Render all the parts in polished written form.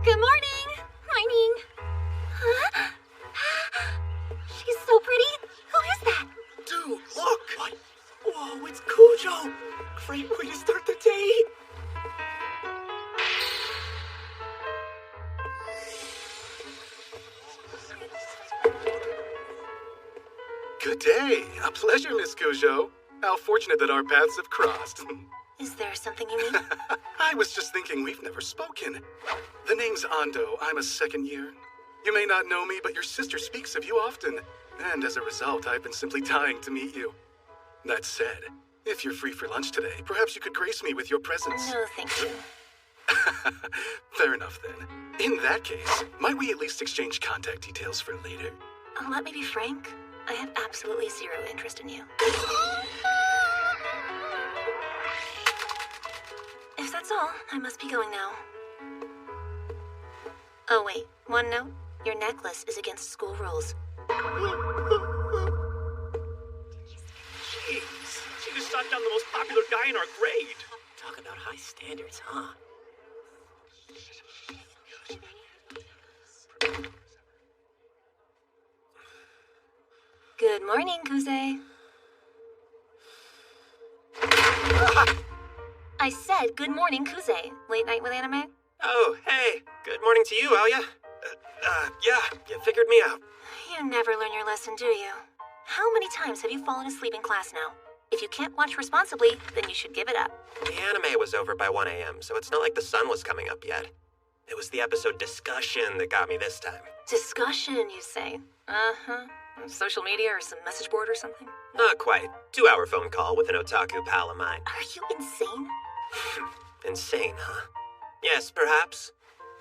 Good morning. Morning. Huh? She's so pretty. Who is that? Dude, look! What? Whoa, it's Cujo! Great way to start the day! Good day. A pleasure, Miss Cujo. How fortunate that our paths have crossed. Is there something you need? I was just thinking we've never spoken. The name's Ando. I'm a second year. You may not know me, but your sister speaks of you often. And as a result, I've been simply dying to meet you. That said, if you're free for lunch today, perhaps you could grace me with your presence. No, thank you. Fair enough, then. In that case, might we at least exchange contact details for later? Let me be frank. I have absolutely zero interest in you. If that's all, I must be going now. Oh, wait. One note. Your necklace is against school rules. Jeez, she just shot down the most popular guy in our grade. Talk about high standards, huh? Good morning, Kuze. I said good morning, Kuze. Late night with anime? Oh, hey. Good morning to you, Alia. Yeah, you figured me out. You never learn your lesson, do you? How many times have you fallen asleep in class now? If you can't watch responsibly, then you should give it up. The anime was over by 1 a.m., so it's not like the sun was coming up yet. It was the episode discussion that got me this time. Discussion, you say? Uh-huh. Social media or some message board or something? Not quite. 2-hour phone call with an otaku pal of mine. Are you insane? Insane, huh? Yes, perhaps.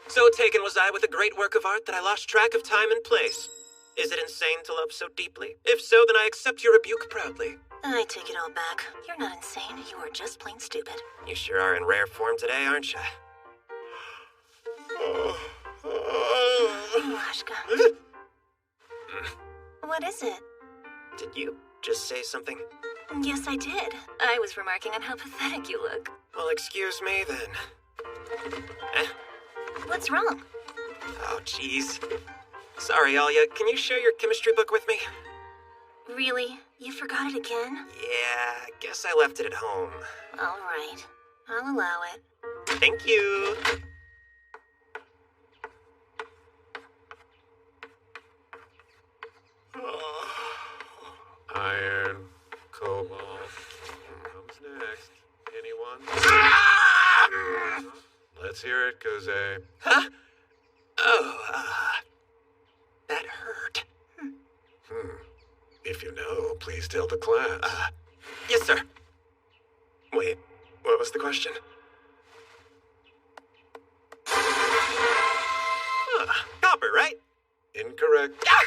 So taken was I with a great work of art that I lost track of time and place. Is it insane to love so deeply? If so, then I accept your rebuke proudly. I take it all back. You're not insane. You are just plain stupid. You sure are in rare form today, aren't you? Lashka. What is it? Did you just say something? Yes, I did. I was remarking on how pathetic you look. Well, excuse me then. What's wrong? Oh, jeez. Sorry, Alia. Can you share your chemistry book with me? Really? You forgot it again? Yeah, I guess I left it at home. All right. I'll allow it. Thank you. Iron, cobalt. Comes next. Anyone? Let's hear it, Kuze. Huh? Oh, that hurt. If you know, please tell the class. Yes, sir. Wait, what was the question? Copper, right? Incorrect. Ah!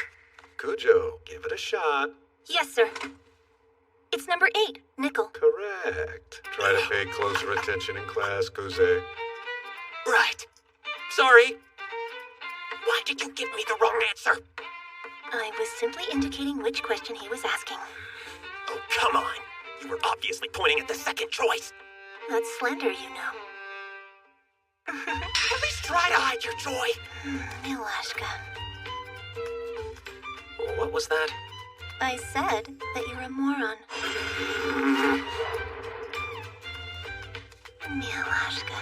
Cujo, give it a shot. Yes, sir. It's number 8, nickel. Correct. Try to pay closer attention in class, Kuze. Right. Sorry. Why did you give me the wrong answer? I was simply indicating which question he was asking. Oh, come on. You were obviously pointing at the second choice. That's slander, you know. At least try to hide your joy. Milashka. What was that? I said that you're a moron. Milashka.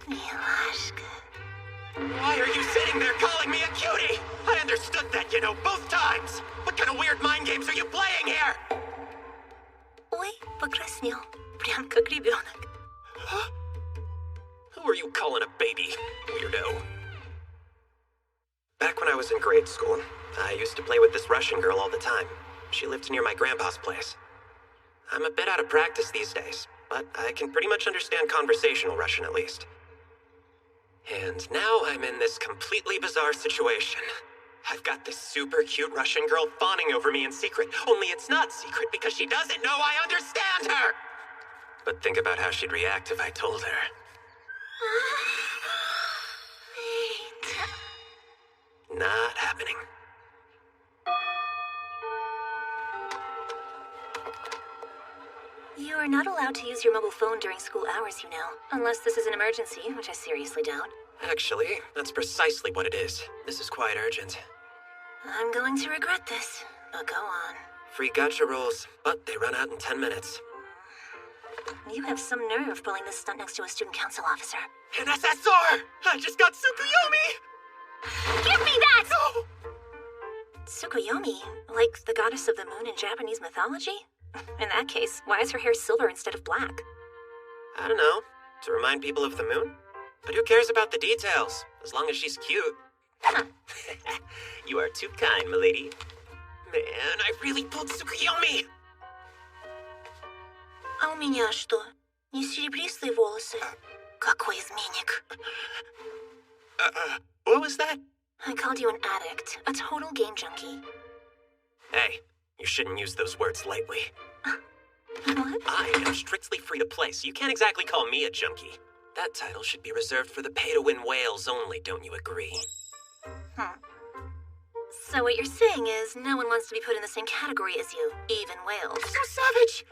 Milashka. Why are you sitting there calling me a cutie? I understood that, you know, both times. What kind of weird mind games are you playing here? Ой, покраснел. Прям как ребенок. Huh? Who are you calling a baby, weirdo? Back when I was in grade school, I used to play with this Russian girl all the time. She lived near my grandpa's place. I'm a bit out of practice these days, but I can pretty much understand conversational Russian at least. And now I'm in this completely bizarre situation. I've got this super cute Russian girl fawning over me in secret, only it's not secret because she doesn't know I understand her! But think about how she'd react if I told her. Not happening. You are not allowed to use your mobile phone during school hours, you know. Unless this is an emergency, which I seriously doubt. Actually, that's precisely what it is. This is quite urgent. I'm going to regret this, but go on. Free gacha rolls, but they run out in 10 minutes. You have some nerve pulling this stunt next to a student council officer. An SSR! I just got Tsukuyomi! Give me that! No! Tsukuyomi? Like the goddess of the moon in Japanese mythology? In that case, why is her hair silver instead of black? I don't know. To remind people of the moon? But who cares about the details? As long as she's cute. Huh. You are too kind, milady. Man, I really pulled Tsukuyomi! А у меня что? Не серебристые волосы? Какой изменник. What was that? I called you an addict, a total game junkie. Hey, you shouldn't use those words lightly. What? I am strictly free to play, so you can't exactly call me a junkie. That title should be reserved for the pay-to-win whales only, don't you agree? So what you're saying is no one wants to be put in the same category as you, even whales. So savage!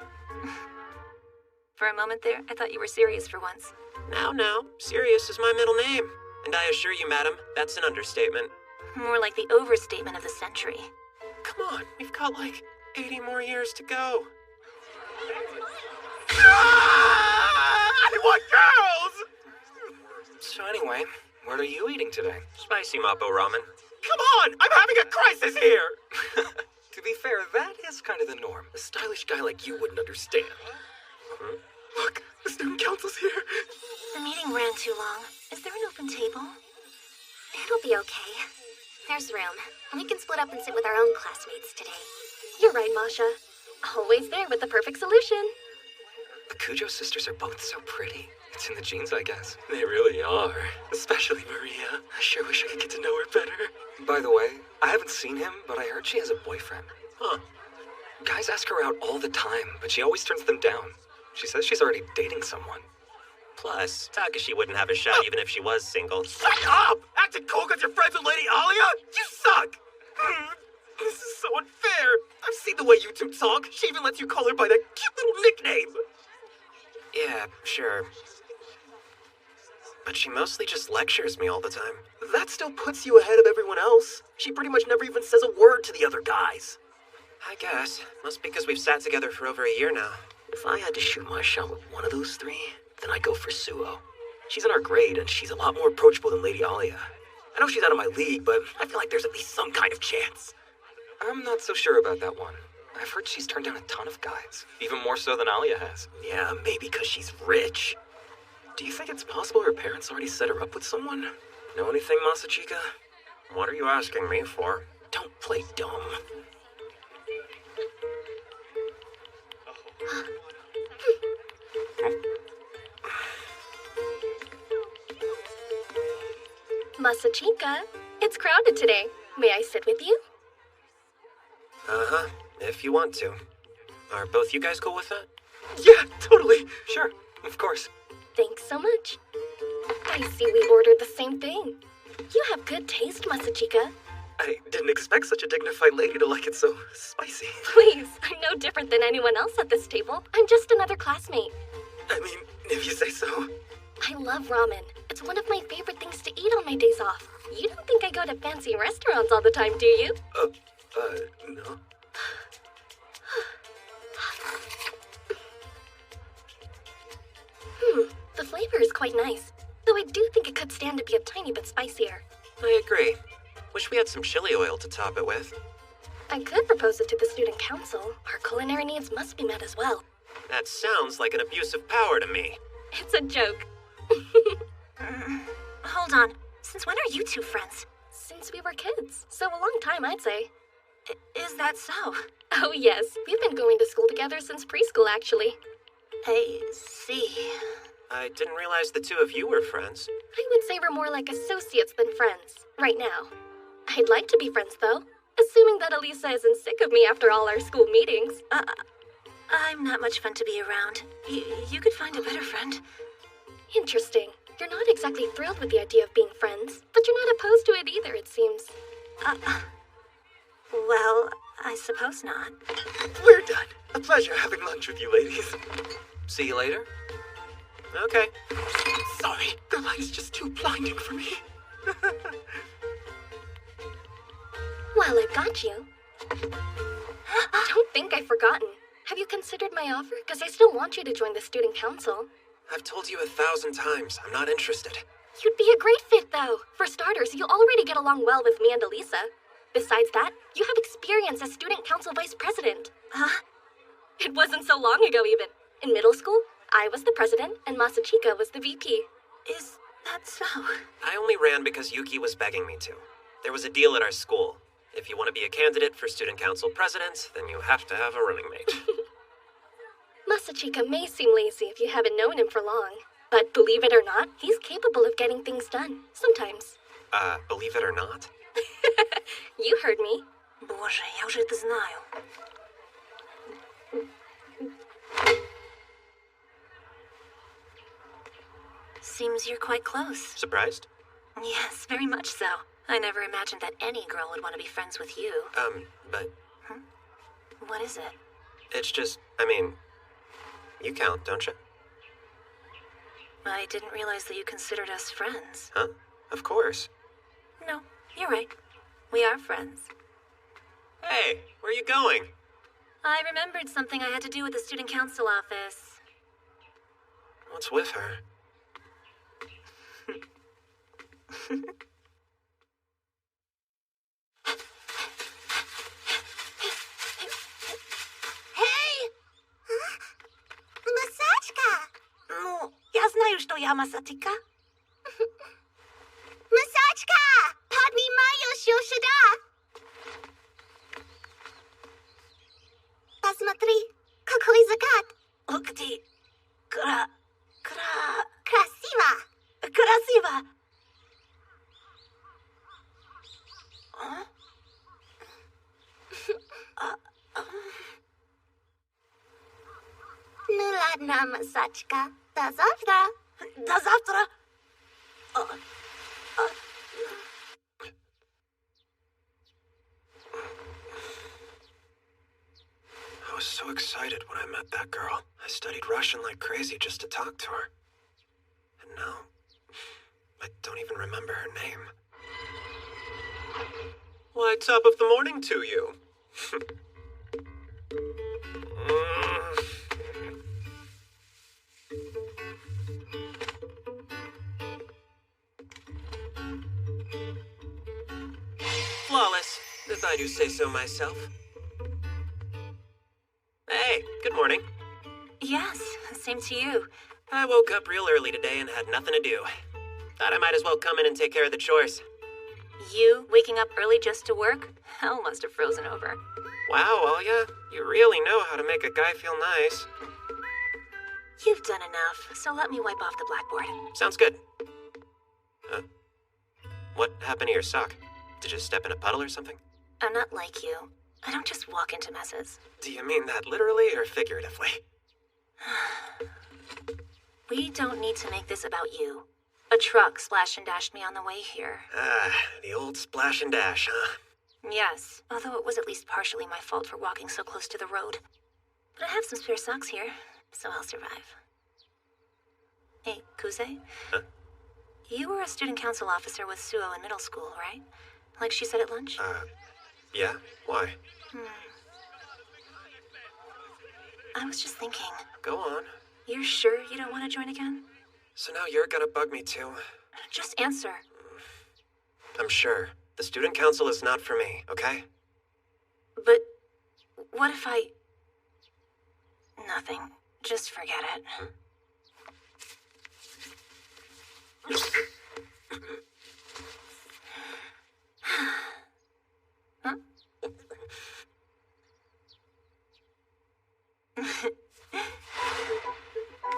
For a moment there, I thought you were serious for once. Now, Sirius is my middle name. And I assure you, madam, that's an understatement. More like the overstatement of the century. Come on, we've got like 80 more years to go. I want girls! So anyway, what are you eating today? Spicy Mappo ramen. Come on, I'm having a crisis here! To be fair, that is kind of the norm. A stylish guy like you wouldn't understand. Look, the student council's here. The meeting ran too long. Is there an open table? It'll be okay. There's room, and we can split up and sit with our own classmates today. You're right, Masha. Always there with the perfect solution. The Kujo sisters are both so pretty. It's in the genes, I guess. They really are. Especially Maria. I sure wish I could get to know her better. By the way, I haven't seen him, but I heard she has a boyfriend. Huh. Guys ask her out all the time, but she always turns them down. She says she's already dating someone. Plus, Takashi wouldn't have a shot even if she was single. Shut up! Acting cool because you're friends with Lady Alia? You suck! This is so unfair. I've seen the way you two talk. She even lets you call her by that cute little nickname. Yeah, sure. But she mostly just lectures me all the time. That still puts you ahead of everyone else. She pretty much never even says a word to the other guys. I guess. Must be because we've sat together for over a year now. If I had to shoot my shot with one of those three, then I'd go for Suo. She's in our grade, and she's a lot more approachable than Lady Alia. I know she's out of my league, but I feel like there's at least some kind of chance. I'm not so sure about that one. I've heard she's turned down a ton of guys. Even more so than Alia has. Yeah, maybe because she's rich. Do you think it's possible her parents already set her up with someone? Know anything, Masachika? What are you asking me for? Don't play dumb. Masachika, it's crowded today. May I sit with you? Uh-huh, if you want to. Are both you guys cool with that? Yeah, totally. Sure, of course. Thanks so much. I see we ordered the same thing. You have good taste, Masachika. I didn't expect such a dignified lady to like it so spicy. Please, I'm no different than anyone else at this table. I'm just another classmate. I mean, if you say so. I love ramen. It's one of my favorite things to eat on my days off. You don't think I go to fancy restaurants all the time, do you? No. The flavor is quite nice, though I do think it could stand to be a tiny bit spicier. I agree. Wish we had some chili oil to top it with. I could propose it to the student council. Our culinary needs must be met as well. That sounds like an abuse of power to me. It's a joke. Hold on. Since when are you two friends? Since we were kids, so a long time, I'd say. Is that so? Oh yes, we've been going to school together since preschool, actually. I see. I didn't realize the two of you were friends. I would say we're more like associates than friends, right now. I'd like to be friends, though, assuming that Elisa isn't sick of me after all our school meetings. I'm not much fun to be around. You could find a better friend. Interesting. You're not exactly thrilled with the idea of being friends, but you're not opposed to it either, it seems. Well, I suppose not. We're done. A pleasure having lunch with you ladies. See you later? Okay. Sorry, the light is just too blinding for me. Well, I've got you. Don't think I've forgotten. Have you considered my offer? Because I still want you to join the student council. I've told you 1,000 times, I'm not interested. You'd be a great fit, though. For starters, you already get along well with me and Elisa. Besides that, you have experience as student council vice president. Huh? It wasn't so long ago, even. In middle school, I was the president and Masachika was the VP. Is that so? I only ran because Yuki was begging me to. There was a deal at our school. If you want to be a candidate for student council president, then you have to have a running mate. Masachika may seem lazy if you haven't known him for long. But believe it or not, he's capable of getting things done. Sometimes. Believe it or not? You heard me. Боже, я уже это знаю. Seems you're quite close. Surprised? Yes, very much so. I never imagined that any girl would want to be friends with you. But What is it? it's just, I mean, you count, don't you? I didn't realize that you considered us friends. Huh? Of course. No, you're right. We are friends. Hey, where are you going? I remembered something I had to do with the student council office. What's with her? Hey! Масачка! Ну, я знаю, что я Масатика. Масачка! Поднимаешь сюда! Посмотри, какой закат! Ух ты! Красиво! Красиво! Ну ладно, Масачка. До завтра. До завтра. I was so excited when I met that girl. I studied Russian like crazy just to talk to her. And now, I don't even remember her name. Why, top of the morning to you. Flawless, if I do say so myself. Hey, good morning. Yes, same to you. I woke up real early today and had nothing to do. Thought I might as well come in and take care of the chores. You waking up early just to work? Hell must have frozen over. Wow, Alia, you really know how to make a guy feel nice. You've done enough, so let me wipe off the blackboard. Sounds good. What happened to your sock? Did you step in a puddle or something? I'm not like you. I don't just walk into messes. Do you mean that literally or figuratively? We don't need to make this about you. A truck splashed and dashed me on the way here. The old splash and dash, huh? Yes, although it was at least partially my fault for walking so close to the road. But I have some spare socks here, so I'll survive. Hey, Kuze? Huh? You were a student council officer with Suo in middle school, right? Like she said at lunch? Yeah? Why? I was just thinking. Go on. You're sure you don't want to join again? So now you're gonna bug me too? Just answer. I'm sure. The student council is not for me, okay? But what if I... Nothing. Just forget it. Huh?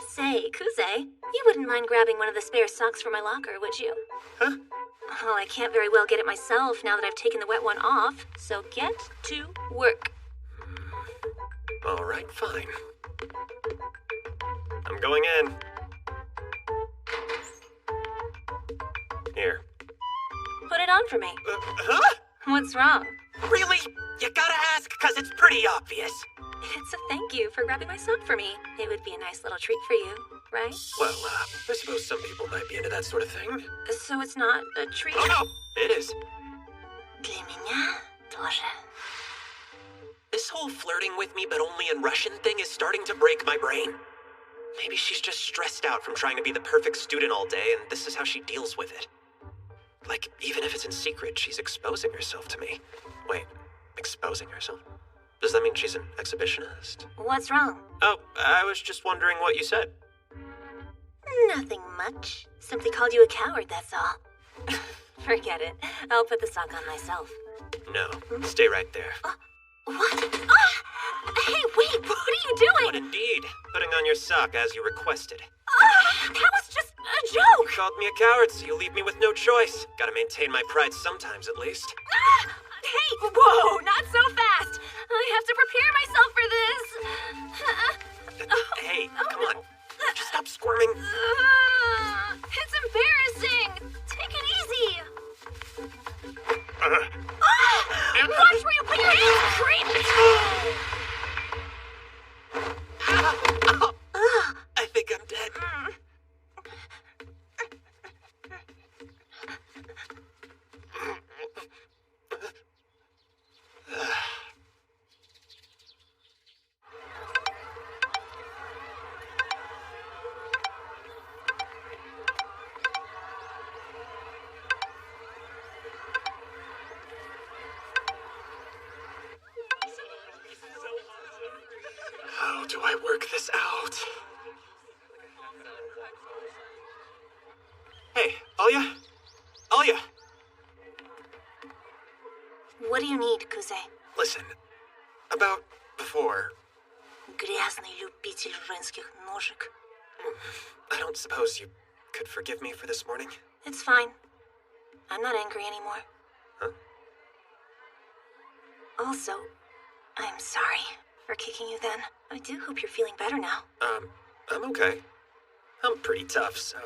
Say, Kuze, you wouldn't mind grabbing one of the spare socks from my locker, would you? Huh? Oh, I can't very well get it myself now that I've taken the wet one off, so get to work. All right, fine. I'm going in. Here. Put it on for me. Huh? What's wrong? Really? You gotta ask, 'cause it's pretty obvious. It's a thank you for grabbing my sock for me. It would be a nice little treat for you, right? Well, I suppose some people might be into that sort of thing. So it's not a treat? Oh no, it is. Для меня тоже. This whole flirting with me but only in Russian thing is starting to break my brain. Maybe she's just stressed out from trying to be the perfect student all day, and this is how she deals with it. Like, even if it's in secret, she's exposing herself to me. Wait, exposing herself? Does that mean she's an exhibitionist? What's wrong? Oh, I was just wondering what you said. Nothing much. Simply called you a coward, that's all. Forget it. I'll put the sock on myself. No, stay right there. What? Hey, wait, what are you doing? What indeed? Putting on your sock as you requested. That was just a You joke! called me a coward, so you leave me with no choice. Gotta maintain my pride sometimes, at least. Hey, whoa, not so fast! I have to prepare myself for this. Hey, come on. Just stop squirming. It's embarrassing! Take it easy! Watch where you put your hands, creep! I think I'm dead. How do I work this out? Hey, Alia? Alia! What do you need, Kuze? Listen, about before, Грязный любитель женских ножек. I don't suppose you could forgive me for this morning? It's fine. I'm not angry anymore. Huh? Also, I'm sorry for kicking you then. I do hope you're feeling better now. I'm okay. I'm pretty tough, so...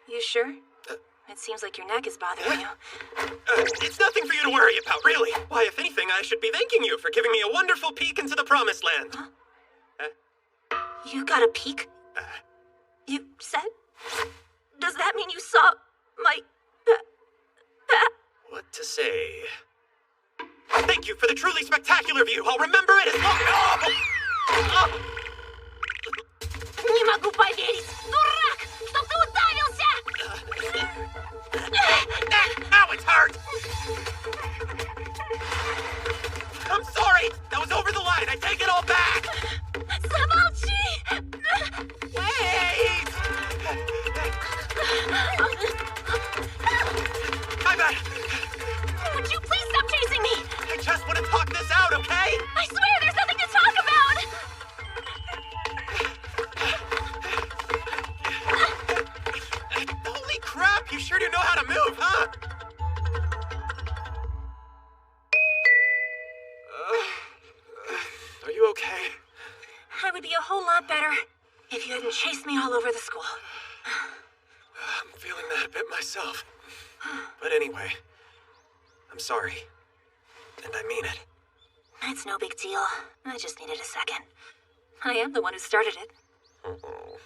You sure? It seems like your neck is bothering you. It's nothing for you to worry about, really. Why, if anything, I should be thanking you for giving me a wonderful peek into the promised land. Huh? You got a peek? You said? Does that mean you saw my... What to say? Thank you for the truly spectacular view. I'll remember it as long... Не могу поверить! Дурак! Что ты ударился? Ow, it's hurt! I'm sorry! That was over the line! I take it all back! Замолчи! Wait! My bad! Would you please stop chasing me? I just want to talk this out, okay? I swear there's nothing to talk about! Holy crap! You sure do know how to move, huh? Are you okay? I would be a whole lot better if you hadn't chased me all over the school. I'm feeling that a bit myself. But anyway, I'm sorry. And I mean it. It's no big deal. I just needed a second. I am the one who started it.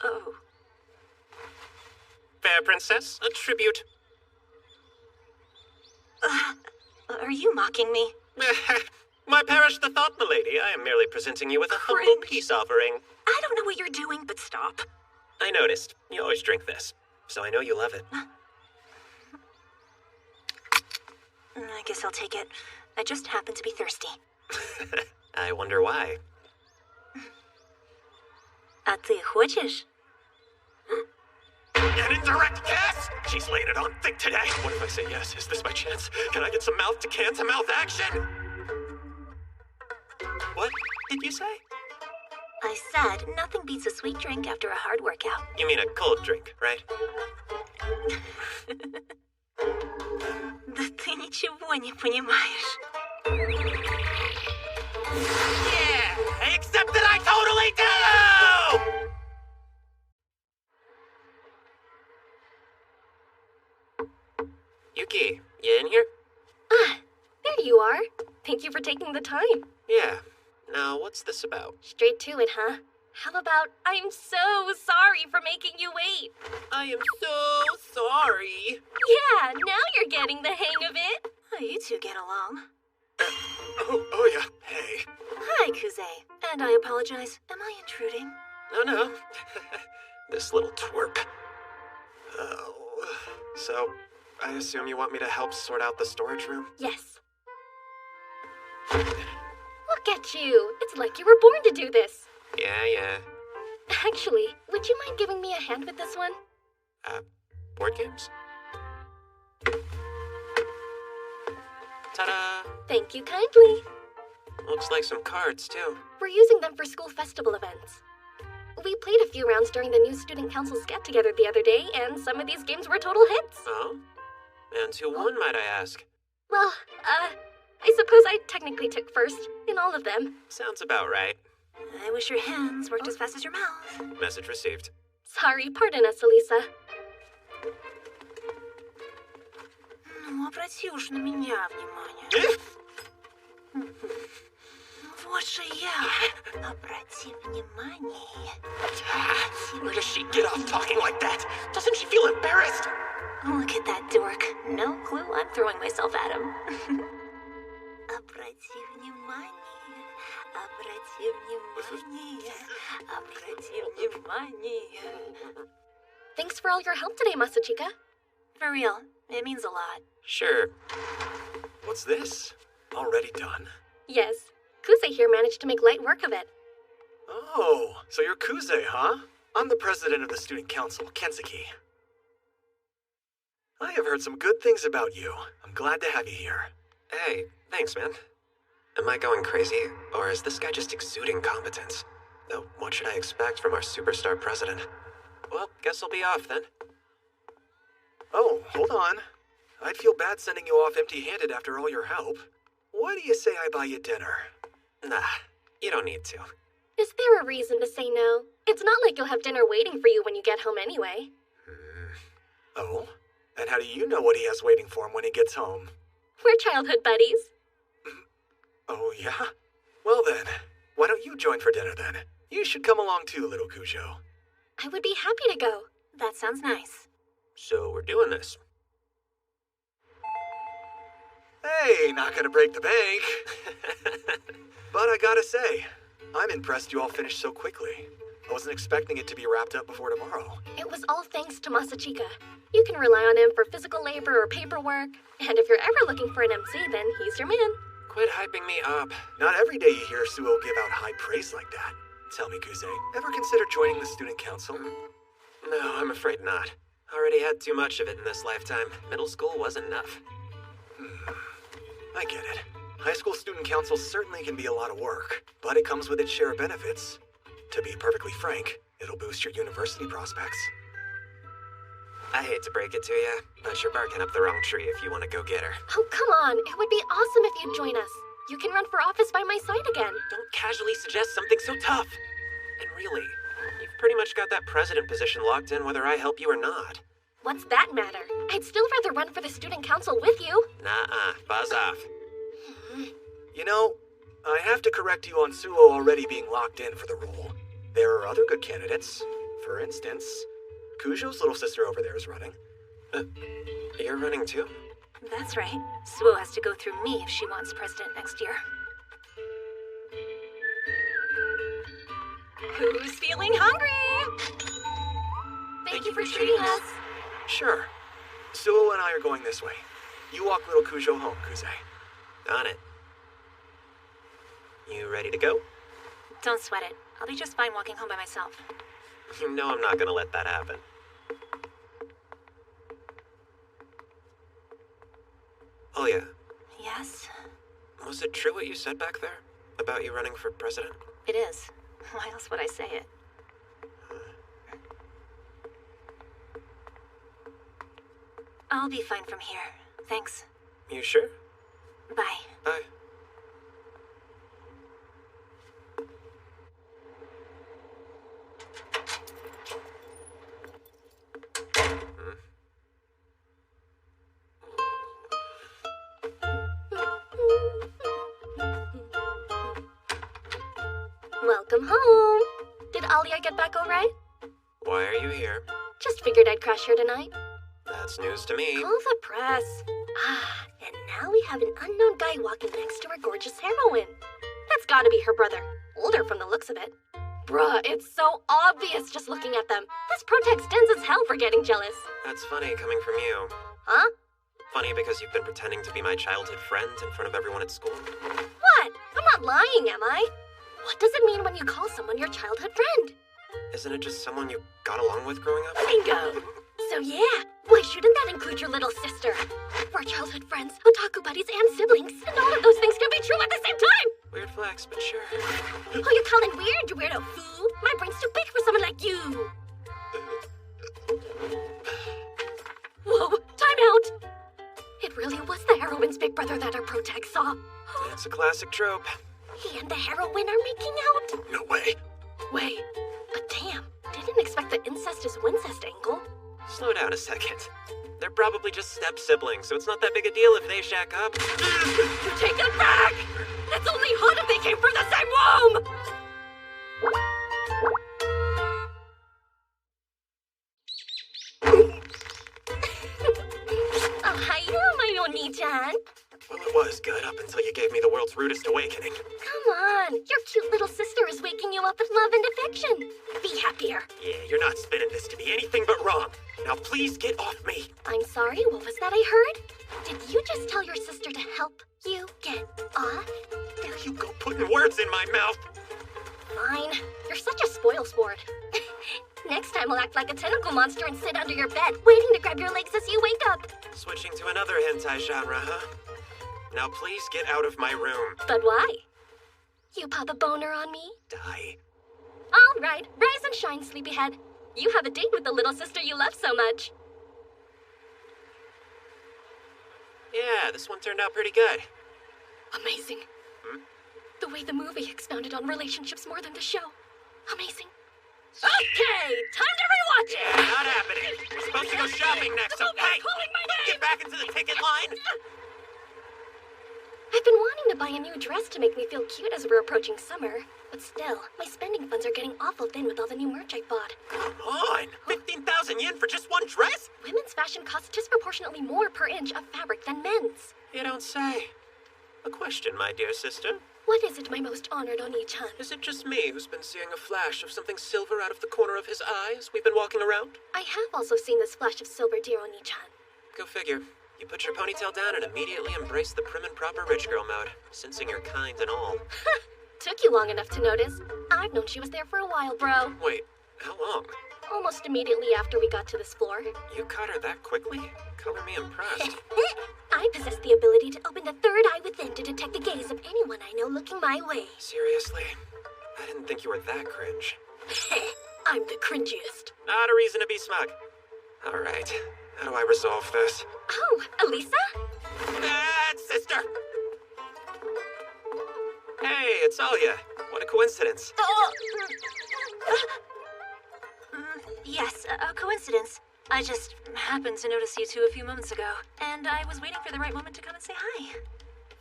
Oh. Fair princess, a tribute. Are you mocking me? My perish the thought, milady. I am merely presenting you with a humble Cringe. peace offering. I don't know what you're doing, but stop. I noticed. You always drink this, so I know you love it. I guess I'll take it. I just happen to be thirsty. I wonder why. А ты хочешь? An indirect guess? She's laying it on thick today. What if I say yes? Is this my chance? Can I get some mouth-to-can-to-mouth action? What did you say? I said nothing beats a sweet drink after a hard workout. You mean a cold drink, right? Да ты ничего не понимаешь. Yeah! Except that I totally do! Yuki, you in here? There you are. Thank you for taking the time. Yeah, Now, what's this about? Straight to it, huh? How about, I'm so sorry for making you wait? I am so sorry. Yeah, now you're getting the hang of it. Oh, you two get along. Oh yeah. Hey. Hi, Kuze. And I apologize. Am I intruding? No. This little twerp. Oh. So, I assume you want me to help sort out the storage room? Yes. Look at you. It's like you were born to do this. Yeah. Actually, would you mind giving me a hand with this one? Board games? Ta-da! Thank you kindly. Looks like some cards, too. We're using them for school festival events. We played a few rounds during the new student council's get-together the other day, and some of these games were total hits. Oh? And who won, might I ask? Well, I suppose I technically took first in all of them. Sounds about right. I wish your hands worked as fast as your mouth. Message received. Sorry, pardon us, Elisa. Ну, обрати уж на меня внимание. Вот же я. Обрати внимание. Where does she get off talking like that? Doesn't she feel embarrassed? Look at that dork. No clue I'm throwing myself at him. Обрати внимание. Обрати внимание. Обрати внимание. Thanks for all your help today, Masachika. For real, it means a lot. Sure. What's this? Already done? Yes, Kuze here managed to make light work of it. Oh, so you're Kuze, huh? I'm the president of the student council, Kensuke. I have heard some good things about you. I'm glad to have you here. Hey, thanks, man. Am I going crazy, or is this guy just exuding competence? Though, what should I expect from our superstar president? Well, guess I'll be off then. Oh, hold on. I'd feel bad sending you off empty-handed after all your help. What do you say I buy you dinner? Nah, you don't need to. Is there a reason to say no? It's not like you'll have dinner waiting for you when you get home anyway. Oh? And how do you know what he has waiting for him when he gets home? We're childhood buddies. Oh, yeah? Well then, why don't you join for dinner then? You should come along too, little Cujo. I would be happy to go. That sounds nice. So we're doing this. Hey, not gonna break the bank. But I gotta say, I'm impressed you all finished so quickly. I wasn't expecting it to be wrapped up before tomorrow. It was all thanks to Masachika. You can rely on him for physical labor or paperwork. And if you're ever looking for an MC, then he's your man. Quit hyping me up. Not every day you hear Suo give out high praise like that. Tell me, Kuze, ever consider joining the student council? No, I'm afraid not. Already had too much of it in this lifetime. Middle school was enough. I get it. High school student council certainly can be a lot of work, but it comes with its share of benefits. To be perfectly frank, it'll boost your university prospects. I hate to break it to you, but you're barking up the wrong tree if you want to go get her. Oh, come on. It would be awesome if you'd join us. You can run for office by my side again. Don't casually suggest something so tough. And really, you've pretty much got that president position locked in whether I help you or not. What's that matter? I'd still rather run for the student council with you. Nuh-uh, buzz off. You know, I have to correct you on Suo already being locked in for the role. There are other good candidates. For instance, Cujo's little sister over there is running. You're running too? That's right. Suo has to go through me if she wants president next year. Who's feeling hungry? Thank you for treating us. Sure. Suo and I are going this way. You walk little Cujo home, Kuze. On it. You ready to go? Don't sweat it. I'll be just fine walking home by myself. You know I'm not gonna let that happen. Oh yeah, Yes? was it true what you said back there? About you running for president? It is. Why else would I say it? I'll be fine from here. Thanks. You sure? Bye. Bye. Welcome home. Did Alia get back all right? Why are you here? Just figured I'd crash here tonight. That's news to me. Call the press. And now we have an unknown guy walking next to our gorgeous heroine. That's gotta be her brother. Older from the looks of it. Bruh, it's so obvious just looking at them. This Protag stands as hell for getting jealous. That's funny coming from you. Huh? Funny because you've been pretending to be my childhood friend in front of everyone at school. What? I'm not lying, am I? What does it mean when you call someone your childhood friend? Isn't it just someone you got along with growing up? Bingo! So yeah, why shouldn't that include your little sister? We're childhood friends, otaku buddies, and siblings, and all of those things can be true at the same time! Weird flex, but sure. Oh, you're calling weird, you weirdo fool? My brain's too big for someone like you! Whoa, time out! It really was the heroine's big brother that our Protag saw. It's a classic trope. He and the heroine are making out? No way. Wait, but damn, didn't expect the incest is wincest angle. Slow down a second. They're probably just step-siblings, so it's not that big a deal if they shack up. You take it back! It's only hot if they came from the same womb! Oh, hiya, my Oni-chan. Well, it was good up until you gave me the world's rudest awakening. Come on, your cute little sister is waking you up with love and affection. Be happier. Yeah, you're not spinning this to be anything but wrong. Now please get off me. I'm sorry, what was that I heard? Did you just tell your sister to help you get off? There you go, putting words in my mouth. Fine. You're such a spoil sport. Next time I'll act like a tentacle monster and sit under your bed, waiting to grab your legs as you wake up. Switching to another hentai genre, huh? Now please get out of my room. But why? You pop a boner on me? Die. All right, rise and shine, sleepyhead. You have a date with the little sister you love so much. Yeah, this one turned out pretty good. Amazing. The way the movie expounded on relationships more than the show. Amazing. Okay, time to rewatch it! Yeah, not happening. We're supposed to go shopping next, so hey! Calling my name! Get back into the ticket line! I've been wanting to buy a new dress to make me feel cute as we're approaching summer. But still, my spending funds are getting awful thin with all the new merch I bought. Come on! 15,000 yen for just one dress? Women's fashion costs disproportionately more per inch of fabric than men's. You don't say. A question, my dear sister. What is it, my most honored Oni-chan? Is it just me who's been seeing a flash of something silver out of the corner of his eye as we've been walking around? I have also seen this flash of silver, dear Oni-chan. Go figure. You put your ponytail down and immediately embrace the prim and proper rich girl mode, sensing your kind and all. Took you long enough to notice. I've known she was there for a while, bro. Wait, how long? Almost immediately after we got to this floor. You caught her that quickly? Color me impressed. I possess the ability to open the third eye within to detect the gaze of anyone I know looking my way. Seriously? I didn't think you were that cringe. I'm the cringiest. Not a reason to be smug. All right, how do I resolve this? Oh, Elisa? Sister! Hey, it's Alia. What a coincidence. Yes, a coincidence. I just happened to notice you two a few moments ago, and I was waiting for the right moment to come and say hi.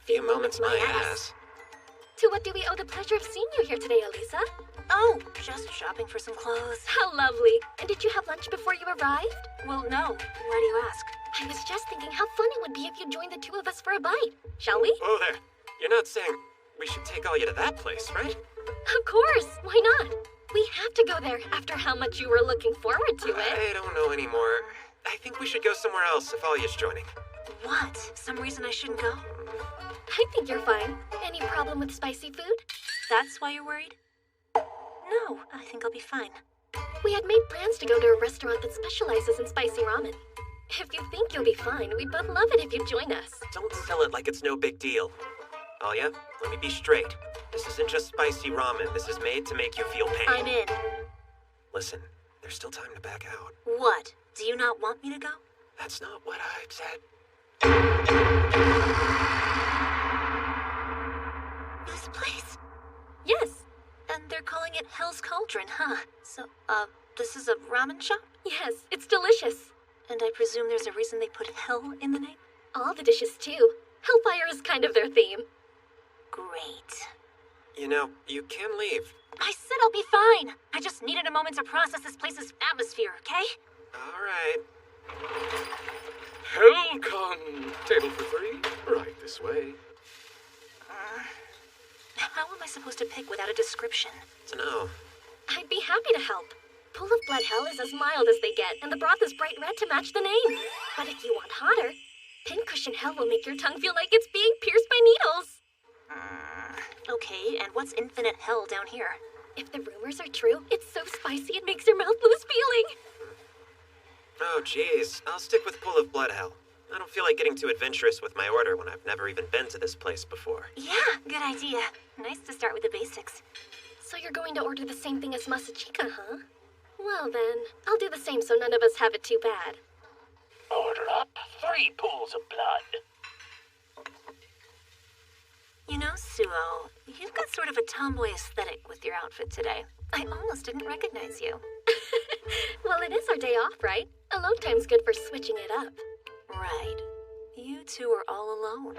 Few moments my ass. To what do we owe the pleasure of seeing you here today, Elisa? Oh, just shopping for some clothes. How lovely. And did you have lunch before you arrived? Well, no. Why do you ask? I was just thinking how fun it would be if you joined the two of us for a bite. Shall we? Whoa there. You're not saying we should take Alia to that place, right? Of course. Why not? We have to go there after how much you were looking forward to it. I don't know anymore. I think we should go somewhere else if Alia's joining. What? Some reason I shouldn't go? I think you're fine. Any problem with spicy food? That's why you're worried? No, I think I'll be fine. We had made plans to go to a restaurant that specializes in spicy ramen. If you think you'll be fine, we'd both love it if you'd join us. Don't sell it like it's no big deal. Alia, let me be straight. This isn't just spicy ramen. This is made to make you feel pain. I'm in. Listen, there's still time to back out. What? Do you not want me to go? That's not what I said. This place? Yes. And they're calling it Hell's Cauldron, huh? So, this is a ramen shop? Yes, it's delicious. And I presume there's a reason they put hell in the name? All the dishes, too. Hellfire is kind of their theme. Great. You know, you can leave. I said I'll be fine. I just needed a moment to process this place's atmosphere, okay? Alright. Welcome! Table for three, right this way. How am I supposed to pick without a description? Dunno. I'd be happy to help. Pool of Blood Hell is as mild as they get, and the broth is bright red to match the name. But if you want hotter, Pincushion Hell will make your tongue feel like it's being pierced by needles. Okay, and what's infinite hell down here? If the rumors are true, it's so spicy it makes your mouth lose feeling. Oh, jeez. I'll stick with Pool of Blood Hell. I don't feel like getting too adventurous with my order when I've never even been to this place before. Yeah, good idea. Nice to start with the basics. So you're going to order the same thing as Masachika, huh? Well then, I'll do the same so none of us have it too bad. Order up 3 pools of blood. You know, Suo, you've got sort of a tomboy aesthetic with your outfit today. I almost didn't recognize you. Well, it is our day off, right? Alone time's good for switching it up. Right. You two are all alone.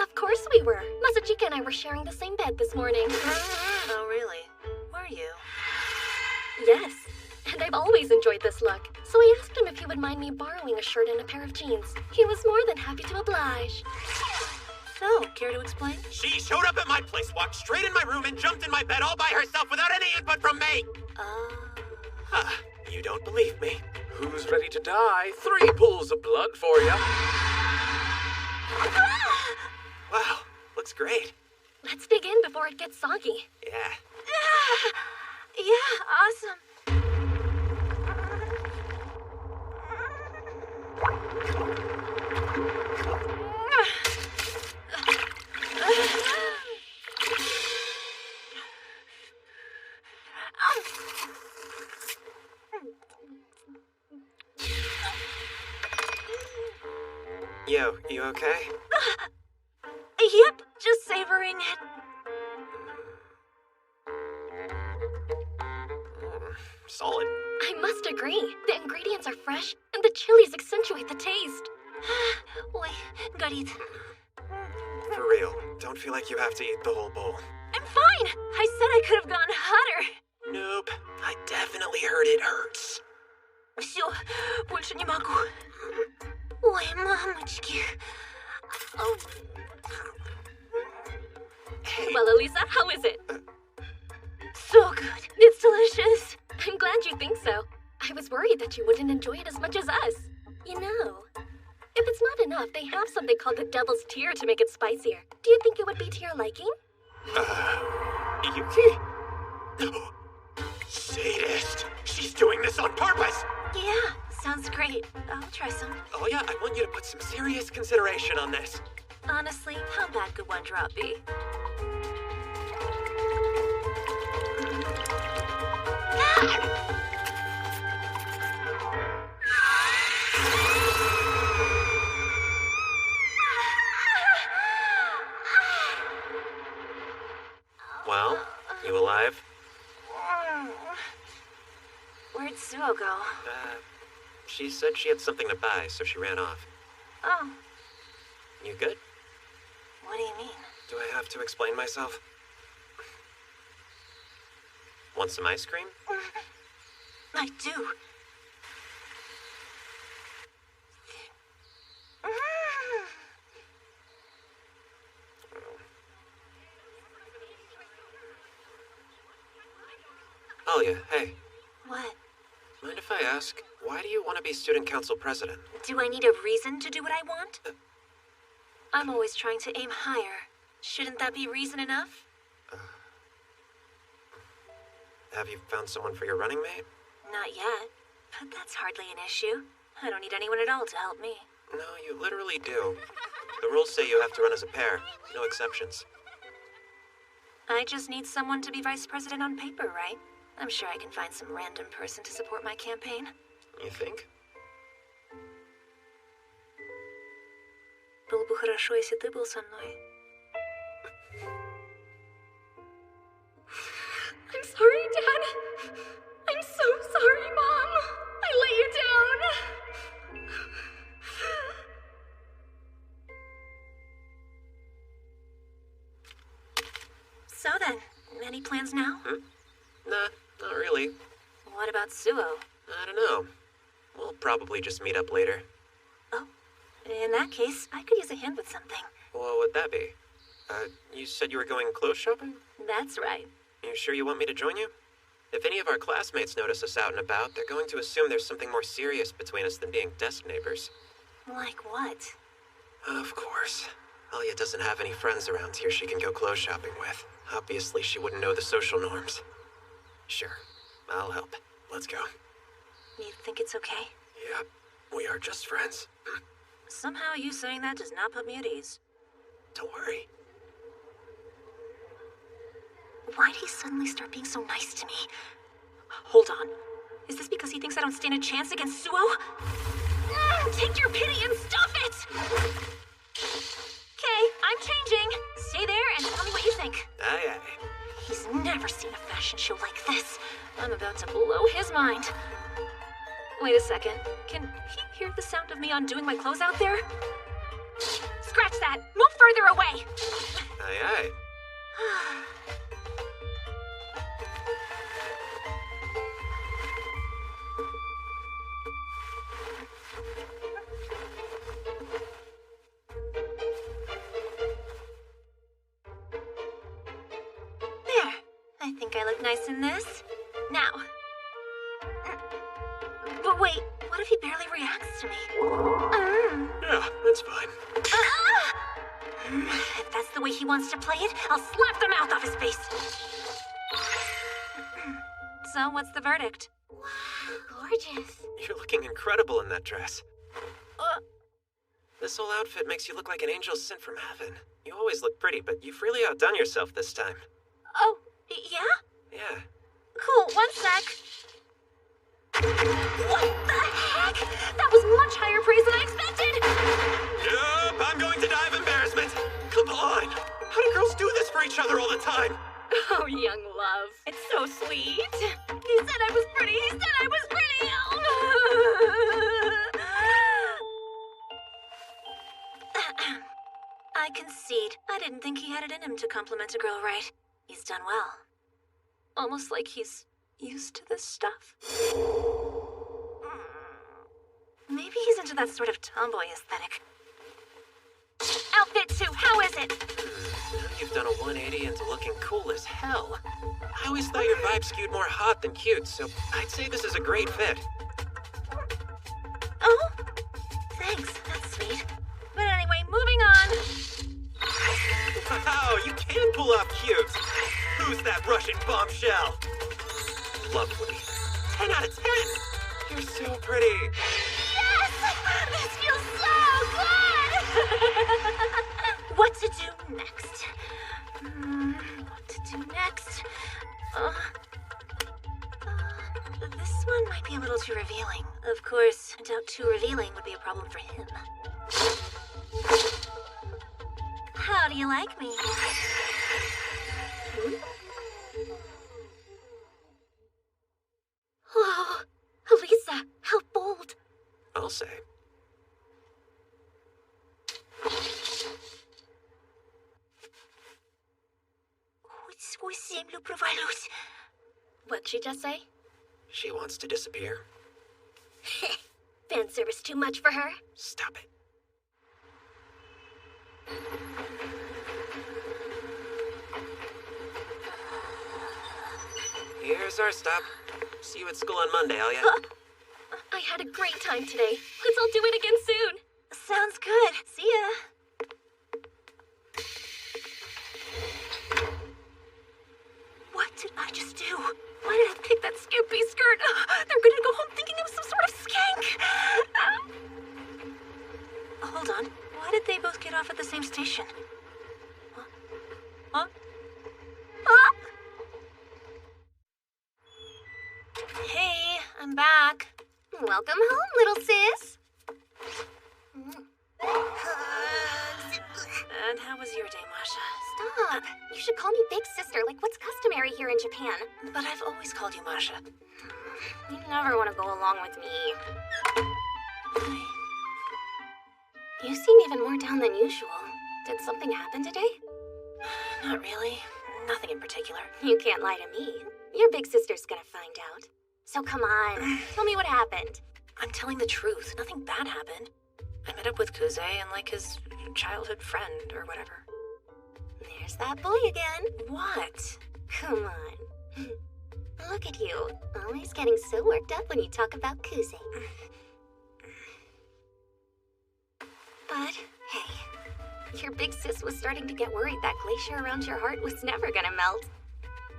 Of course we were. Masachika and I were sharing the same bed this morning. Oh, really? Were you? Yes, and I've always enjoyed this look, so I asked him if he would mind me borrowing a shirt and a pair of jeans. He was more than happy to oblige. So, care to explain? She showed up at my place, walked straight in my room, and jumped in my bed all by herself without any input from me! You don't believe me. Who's ready to die? 3 pools of blood for you. Wow, looks great. Let's dig in before it gets soggy. Yeah. Yeah, awesome. Yo, you okay? Yep, just savoring it. Solid. I must agree. The ingredients are fresh, and the chilies accentuate the taste. Oi, Garit. For real, don't feel like you have to eat the whole bowl. I'm fine. I said I could have gone hotter. Nope. I definitely heard it hurts. Всё, больше не могу. Ой, мамочки. Oh. Hey. Well, Elisa, how is it? So good. It's delicious. I'm glad you think so. I was worried that you wouldn't enjoy it as much as us. You know, if it's not enough, they have something called the Devil's Tear to make it spicier. Do you think it would be to your liking? Yuki? Sadist. She's doing this on purpose. Yeah, sounds great. I'll try some. Oh yeah, I want you to put some serious consideration on this. Honestly, how bad could one drop be? Well, you alive? Where'd Suo go? She said she had something to buy, so she ran off. Oh, You good? what do you mean? Do I have to explain myself? Want some ice cream? I do. Oh yeah, hey. What? Mind if I ask, why do you want to be student council president? Do I need a reason to do what I want? I'm always trying to aim higher. Shouldn't that be reason enough? Have you found someone for your running mate? Not yet. But that's hardly an issue. I don't need anyone at all to help me. No, you literally do. The rules say you have to run as a pair. No exceptions. I just need someone to be vice president on paper, right? I'm sure I can find some random person to support my campaign. You think? Было бы хорошо, если ты был со мной. I'm sorry, Dad. I'm so sorry, Mom. I let you down. Any plans now? Nah, not really. What about Suo? I don't know. We'll probably just meet up later. Oh, in that case, I could use a hand with something. What would that be? You said you were going clothes shopping? That's right. You sure you want me to join you? If any of our classmates notice us out and about, they're going to assume there's something more serious between us than being desk neighbors. Like what? Of course. Alia doesn't have any friends around here she can go clothes shopping with. Obviously, she wouldn't know the social norms. Sure, I'll help. Let's go. You think it's okay? Yep, we are just friends. Somehow you saying that does not put me at ease. Don't worry. Why'd he suddenly start being so nice to me? Hold on. Is this because he thinks I don't stand a chance against Suo? Take your pity and stop it! Okay, I'm changing. Stay there and tell me what you think. Aye, aye. He's never seen a fashion show like this. I'm about to blow his mind. Wait a second. Can he hear the sound of me undoing my clothes out there? Scratch that! Move further away! Aye, aye. There. I think I look nice in this. Now. But wait, what if he barely reacts to me? Yeah, that's fine. If that's the way he wants to play it, I'll slap the mouth off his face. So, what's the verdict? Wow, gorgeous. You're looking incredible in that dress. Uh, This whole outfit makes you look like an angel sent from heaven. You always look pretty, but you've really outdone yourself this time. oh, yeah? Yeah. Cool, 1 sec. What the heck? That was much higher praise than I expected! Nope, I'm going to die of embarrassment. Come on. How do girls do this for each other all the time? Oh, young love. It's so sweet. He said I was pretty! He said I was pretty! I concede. I didn't think he had it in him to compliment a girl right. He's done well. Almost like he's used to this stuff. Maybe he's into that sort of tomboy aesthetic. Outfit 2, how is it? Now you've done a 180 into looking cool as hell. I always thought your vibe skewed more hot than cute, so I'd say this is a great fit. Oh, thanks. That's sweet. But anyway, moving on. Wow, you can pull off cute. Who's that Russian bombshell? Lovely. 10 out of 10. You're so pretty. Yes! This feels so good! What to do next? What to do next? This one might be a little too revealing. Of course, I doubt too revealing would be a problem for him. How do you like me? Oh, Elisa, how bold. I'll say. Хоть сквозь землю провалюсь. What'd she just say? She wants to disappear. Fan service too much for her? Stop it. Here's our stop. See you at school on Monday, Alia. I had a great time today. Let's all do it again soon. Sounds good. See ya. What did I just do? Why did I pick that skimpy skirt? They're gonna go home thinking I was some sort of skank. Hold on. Why did they both get off at the same station? Huh? Huh? Hey, I'm back. Welcome home, little sis. And how was your day, Masha? Stop. You should call me big sister, like what's customary here in Japan. But I've always called you Masha. You never want to go along with me. You seem even more down than usual. Did something happen today? Not really. Nothing in particular. You can't lie to me. Your big sister's gonna find out. So come on, tell me what happened. I'm telling the truth. Nothing bad happened. I met up with Kuze and like his childhood friend or whatever. There's that boy again. What? Come on. Look at you, always getting so worked up when you talk about Kuze. But, hey, your big sis was starting to get worried that glacier around your heart was never gonna melt.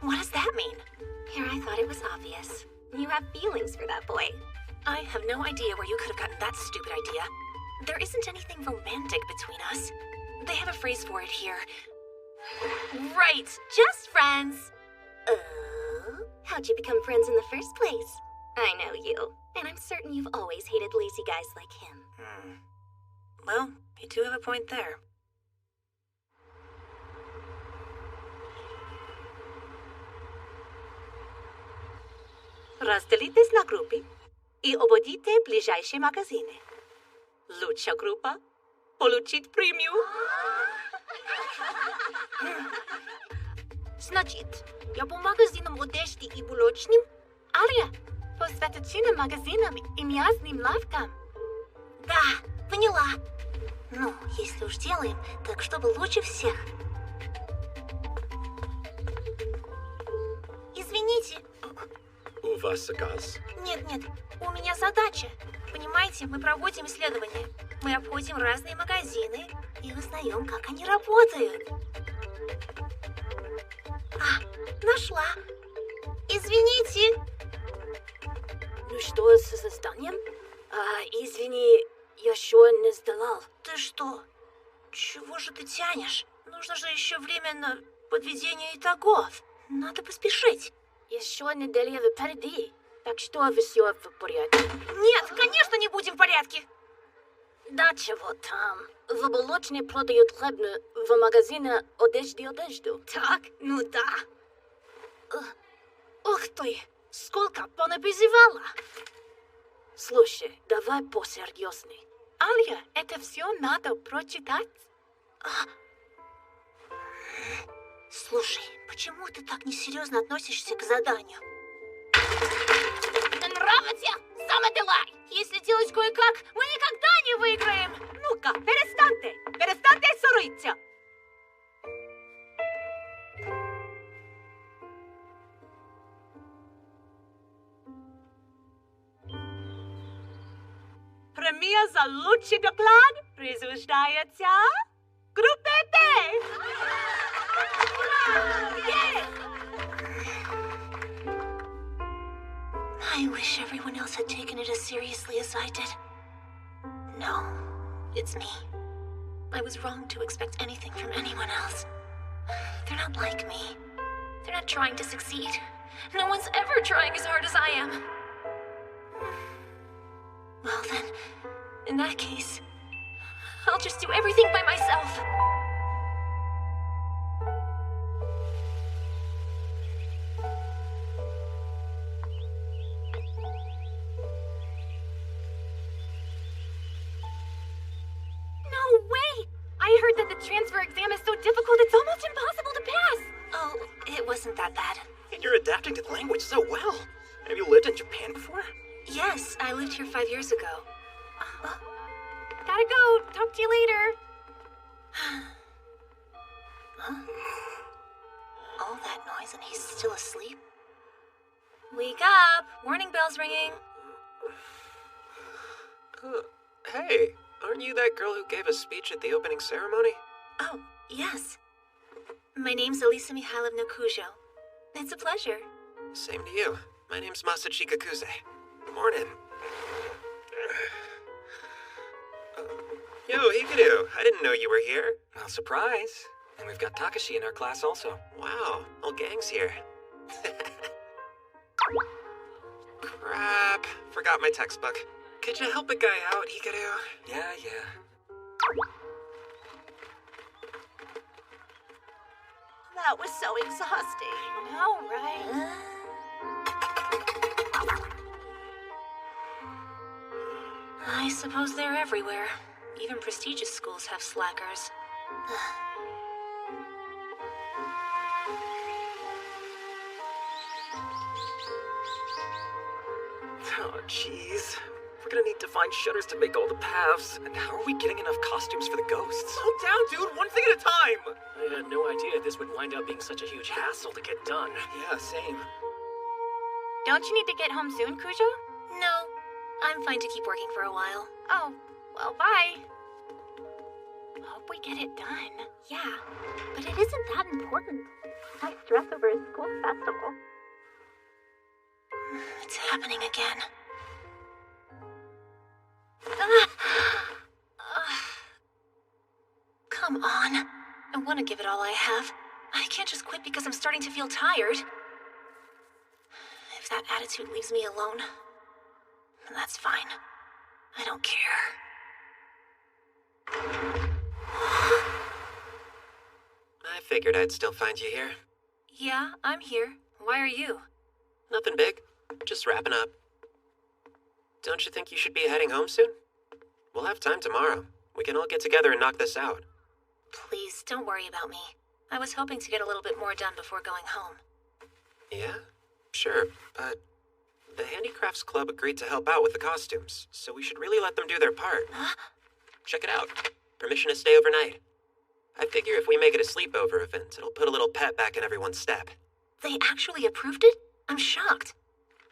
What does that mean? Here, I thought it was obvious. You have feelings for that boy. I have no idea where you could have gotten that stupid idea. There isn't anything romantic between us. They have a phrase for it here. Right, just friends. Oh, how'd you become friends in the first place? I know you, and I'm certain you've always hated lazy guys like him. Well, you do have a point there. Разделитесь на групи и обойдите ближайшие магазины. Лучшая группа получит премию. Значит, я по магазинам одежды и булочным, Ария по светочным магазинам и мясным лавкам. Да, поняла. Ну, если уж делаем, так чтобы лучше всех. Извините. У вас заказ. Нет, у меня задача. Понимаете, мы проводим исследования. Мы обходим разные магазины и узнаем, как они работают. Нашла. Извините. Ну что с созданием? Извини, я еще не сдавал. Ты что? Чего же ты тянешь? Нужно же еще время на подведение итогов. Надо поспешить. Еще неделя впереди, так что все в порядке. Нет, конечно, не будем в порядке. Да чего там? В булочне продают хлебную, в магазине одежду. Так, ну да. Ух ты, сколько понапизывала. Слушай, давай посерьезней. Алия, это все надо прочитать? Слушай, почему ты так несерьезно относишься к заданию? Нравится? Самоделай! Если делать кое-как, мы никогда не выиграем! Ну-ка, перестаньте ссориться. Премия за лучший доклад присуждается группе Б. I wish everyone else had taken it as seriously as I did. No, it's me. I was wrong to expect anything from anyone else. They're not like me. They're not trying to succeed. No one's ever trying as hard as I am. Well then, in that case, I'll just do everything by myself. Transfer exam is so difficult, it's almost impossible to pass. Oh, it wasn't that bad. And you're adapting to the language so well. Have you lived in Japan before? Yes, I lived here 5 years ago. Gotta go. Talk to you later. Huh? All that noise and he's still asleep? Wake up! Warning bell's ringing. Hey, aren't you that girl who gave a speech at the opening ceremony? Oh, yes. My name's Elisa Mihailovna Kujo. It's a pleasure. Same to you. My name's Masachika Kuze. Morning. Yo, Hikaru, I didn't know you were here. Well, surprise. And we've got Takashi in our class also. Wow, whole gang's here. Crap, forgot my textbook. Could you help a guy out, Hikaru? Yeah. That was so exhausting. No, right? I suppose they're everywhere. Even prestigious schools have slackers. Oh, jeez. We're gonna need to find shutters to make all the paths. And how are we getting enough costumes for the ghosts? Slow down, dude. One thing at a time. I had no idea this would wind up being such a huge hassle to get done. Yeah, same. Don't you need to get home soon, Cujo? No, I'm fine to keep working for a while. Oh, well, bye. Hope we get it done. Yeah, but it isn't that important. I stress over a school festival. It's happening again. Come on. I want to give it all I have. I can't just quit because I'm starting to feel tired. If that attitude leaves me alone, then that's fine. I don't care. I figured I'd still find you here. Yeah, I'm here. Why are you? Nothing big. Just wrapping up. Don't you think you should be heading home soon? We'll have time tomorrow. We can all get together and knock this out. Please, don't worry about me. I was hoping to get a little bit more done before going home. Yeah? Sure, but the Handicrafts Club agreed to help out with the costumes, so we should really let them do their part. Huh? Check it out. Permission to stay overnight. I figure if we make it a sleepover event, it'll put a little pep back in everyone's step. They actually approved it? I'm shocked.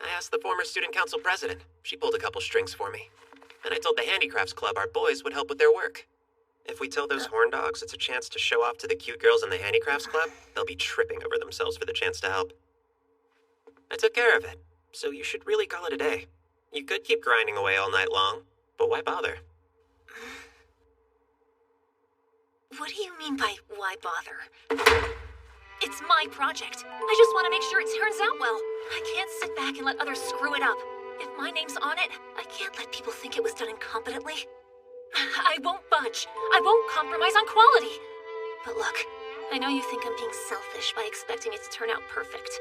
I asked the former student council president. She pulled a couple strings for me. And I told the Handicrafts Club our boys would help with their work. If we tell those horn dogs it's a chance to show off to the cute girls in the Handicrafts Club, they'll be tripping over themselves for the chance to help. I took care of it, so you should really call it a day. You could keep grinding away all night long, but why bother? What do you mean by why bother? It's my project. I just want to make sure it turns out well. I can't sit back and let others screw it up. If my name's on it, I can't let people think it was done incompetently. I won't budge. I won't compromise on quality. But look, I know you think I'm being selfish by expecting it to turn out perfect.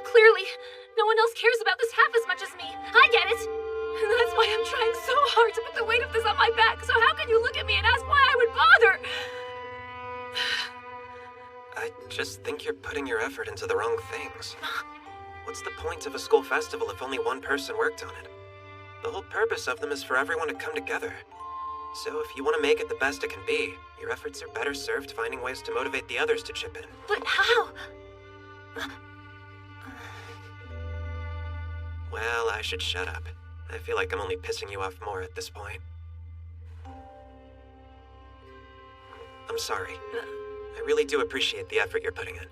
Clearly, no one else cares about this half as much as me. I get it. And that's why I'm trying so hard to put the weight of this on my back. So how can you look at me and ask why I would bother? I just think you're putting your effort into the wrong things. What's the point of a school festival if only one person worked on it? The whole purpose of them is for everyone to come together. So if you want to make it the best it can be, your efforts are better served finding ways to motivate the others to chip in. But how? Well, I should shut up. I feel like I'm only pissing you off more at this point. I'm sorry. I really do appreciate the effort you're putting in.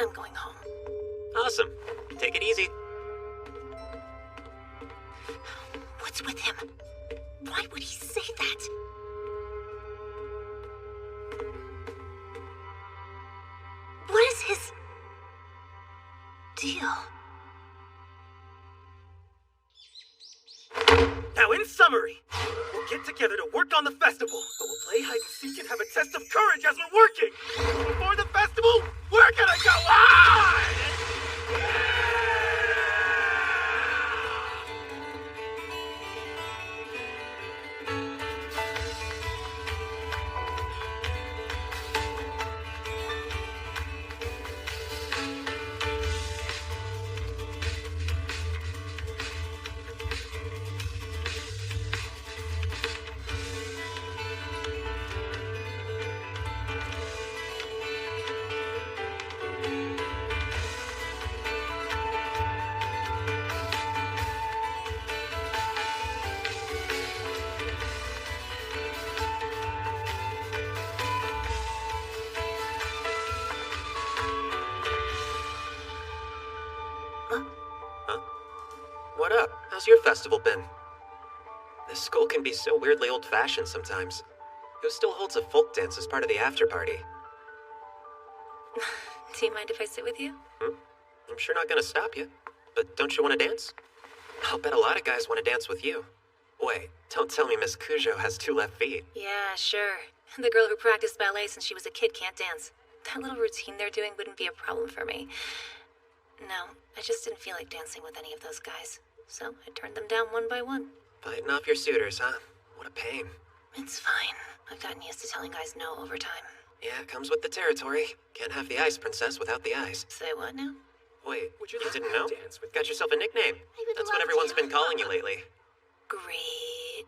I'm going home. Awesome. Take it easy. What's with him? Why would he say that? What is his deal? Now, in summary, we'll get together to work on the festival, but we'll play hide and seek and have a test of courage as we're working. Before the festival, we're gonna go on! What up? How's your festival been? This school can be so weirdly old-fashioned sometimes. Who still holds a folk dance as part of the after-party? Do you mind if I sit with you? I'm sure not gonna stop you. But don't you want to dance? I'll bet a lot of guys want to dance with you. Wait, don't tell me Miss Cujo has 2 left feet. Yeah, sure. The girl who practiced ballet since she was a kid can't dance. That little routine they're doing wouldn't be a problem for me. No, I just didn't feel like dancing with any of those guys. So I turned them down one by one. Fighting off your suitors, huh? What a pain. It's fine. I've gotten used to telling guys no over time. Yeah, it comes with the territory. Can't have the ice princess without the ice. Say what now? Wait, Would you you like didn't to know? dance with Got yourself a nickname. would That's what love everyone's to. been calling you lately. Great.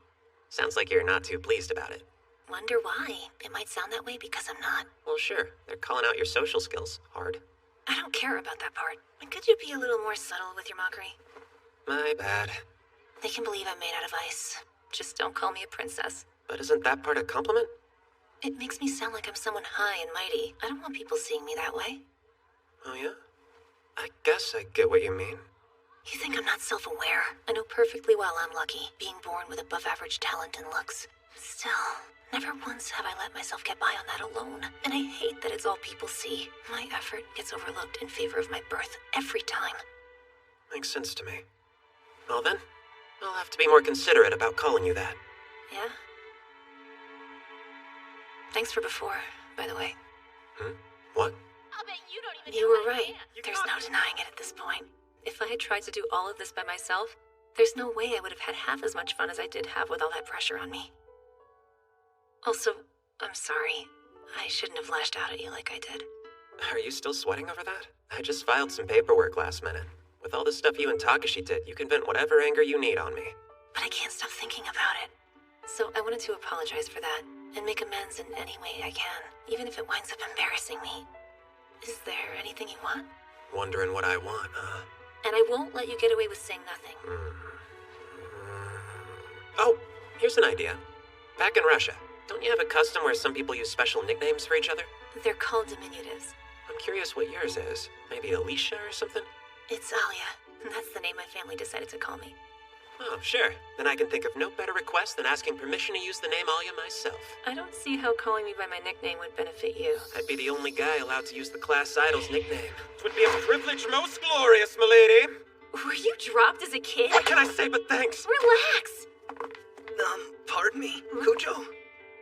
Sounds like you're not too pleased about it. Wonder why. It might sound that way because I'm not. Well, sure. They're calling out your social skills. Hard. I don't care about that part. And could you be a little more subtle with your mockery? My bad. They can believe I'm made out of ice. Just don't call me a princess. But isn't that part a compliment? It makes me sound like I'm someone high and mighty. I don't want people seeing me that way. Oh, yeah? I guess I get what you mean. You think I'm not self-aware? I know perfectly well I'm lucky, being born with above-average talent and looks. Still, never once have I let myself get by on that alone. And I hate that it's all people see. My effort gets overlooked in favor of my birth every time. Makes sense to me. Well then, I'll have to be more considerate about calling you that. Yeah? Thanks for before, by the way. What? I'll bet you don't even You know were how to right. dance. There's no denying it at this point. If I had tried to do all of this by myself, there's no way I would have had half as much fun as I did have with all that pressure on me. Also, I'm sorry. I shouldn't have lashed out at you like I did. Are you still sweating over that? I just filed some paperwork last minute. With all the stuff you and Takashi did, you can vent whatever anger you need on me. But I can't stop thinking about it. So I wanted to apologize for that, and make amends in any way I can, even if it winds up embarrassing me. Is there anything you want? Wondering what I want, huh? And I won't let you get away with saying nothing. Oh, here's an idea. Back in Russia, don't you have a custom where some people use special nicknames for each other? They're called diminutives. I'm curious what yours is. Maybe Alicia or something? It's Alia. That's the name my family decided to call me. Oh, sure. Then I can think of no better request than asking permission to use the name Alia myself. I don't see how calling me by my nickname would benefit you. I'd be the only guy allowed to use the class idol's nickname. It would be a privilege most glorious, milady. Were you dropped as a kid? What can I say but thanks? Relax! Pardon me, Cujo?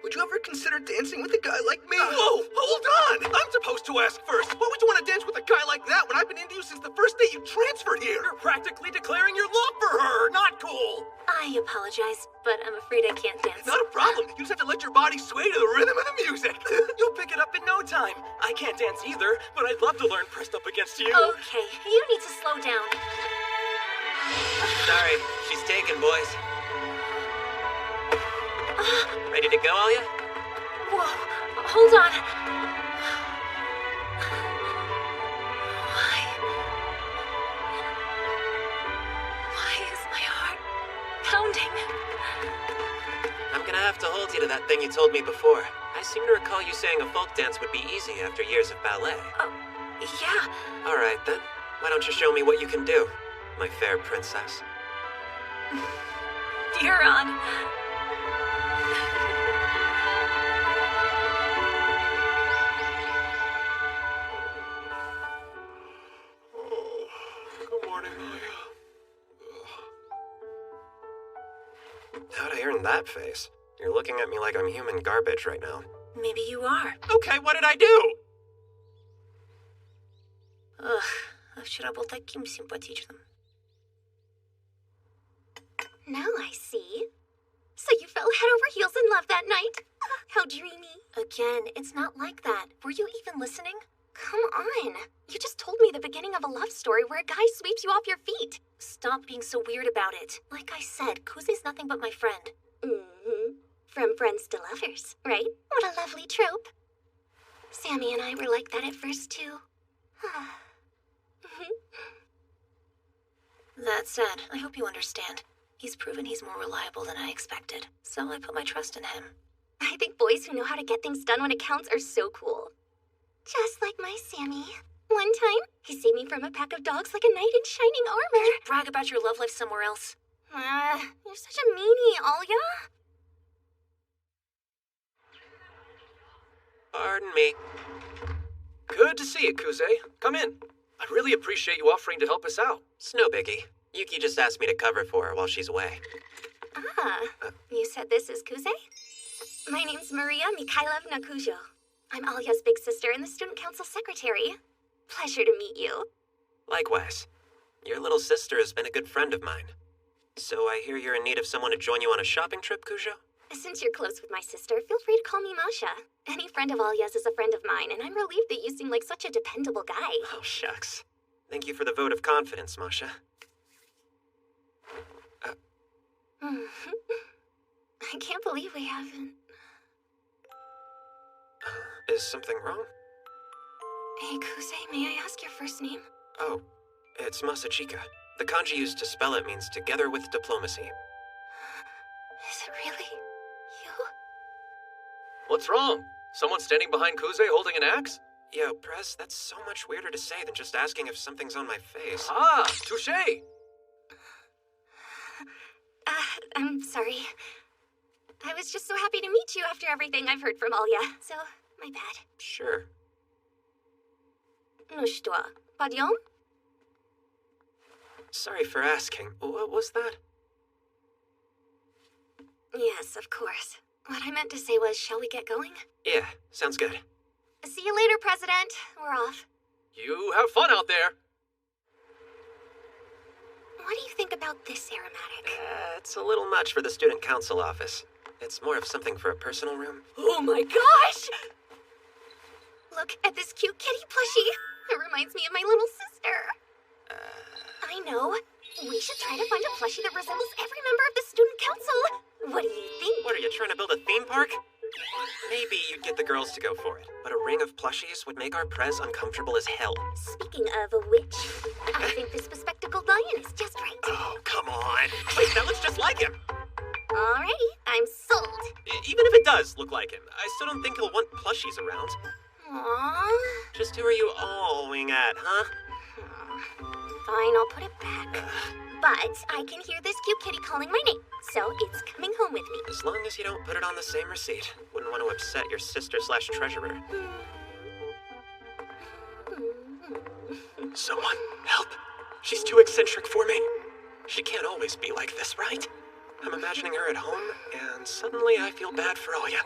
Would you ever consider dancing with a guy like me? Whoa, hold on! I'm supposed to ask first. Why would you want to dance with a guy like that when I've been into you since the first day you transferred here? You're practically declaring your love for her! Not cool! I apologize, but I'm afraid I can't dance. Not a problem. You just have to let your body sway to the rhythm of the music. You'll pick it up in no time. I can't dance either, but I'd love to learn pressed up against you. Okay, you need to slow down. Sorry, she's taken, boys. Ready to go, Alia? Whoa, hold on. Why is my heart pounding? I'm gonna have to hold you to that thing you told me before. I seem to recall you saying a folk dance would be easy after years of ballet. Yeah. All right, then. Why don't you show me what you can do, my fair princess? Dear on. Good morning, Alia. How'd I earn that face? You're looking at me like I'm human garbage right now. Maybe you are. Okay, what did I do? Вчера был таким симпатичным. Now I see. So you fell head over heels in love that night? How dreamy. Again, it's not like that. Were you even listening? Come on. You just told me the beginning of a love story where a guy sweeps you off your feet. Stop being so weird about it. Like I said, Kuze's nothing but my friend. Mm-hmm. From friends to lovers, right? What a lovely trope. Sammy and I were like that at first, too. That said, I hope you understand. He's proven he's more reliable than I expected, so I put my trust in him. I think boys who know how to get things done when it counts are so cool. Just like my Sammy. One time, he saved me from a pack of dogs like a knight in shining armor. Brag about your love life somewhere else. You're such a meanie, Alia. Pardon me. Good to see you, Kuze. Come in. I really appreciate you offering to help us out. It's no biggie. Yuki just asked me to cover for her while she's away. You said this is Kuze? My name's Maria Mikhailovna Kujo. I'm Alia's big sister and the student council secretary. Pleasure to meet you. Likewise. Your little sister has been a good friend of mine. So I hear you're in need of someone to join you on a shopping trip, Kujo? Since you're close with my sister, feel free to call me Masha. Any friend of Alya's is a friend of mine, and I'm relieved that you seem like such a dependable guy. Oh, shucks. Thank you for the vote of confidence, Masha. I can't believe we haven't... Is something wrong? Hey, Kuze, may I ask your first name? Oh, it's Masachika. The kanji used to spell it means together with diplomacy. Is it really you? What's wrong? Someone standing behind Kuze holding an axe? Yo, Prez, that's so much weirder to say than just asking if something's on my face. Ah, touche! I'm sorry. I was just so happy to meet you after everything I've heard from Alya, so my bad. Sure. Ну что, пойдем? Sorry for asking. What was that? Yes, of course. What I meant to say was, shall we get going? Yeah, sounds good. See you later, President. We're off. You have fun out there! What do you think about this aromatic? It's a little much for the student council office. It's more of something for a personal room. Oh my gosh! Look at this cute kitty plushie. It reminds me of my little sister. I know. We should try to find a plushie that resembles every member of the student council. What do you think? What, are you trying to build a theme park? Maybe you'd get the girls to go for it, but a ring of plushies would make our Prez uncomfortable as hell. Speaking of which, I think this bespectacled lion is just right. Oh, come on. Wait, that looks just like him. Alrighty, I'm sold. Even if it does look like him, I still don't think he'll want plushies around. Aww. Just who are you all-wing at, huh? Fine, I'll put it back. But I can hear this cute kitty calling my name, so it's coming home with me. As long as you don't put it on the same receipt. Wouldn't want to upset your sister/treasurer. Someone, help. She's too eccentric for me. She can't always be like this, right? I'm imagining her at home, and suddenly I feel bad for Alya.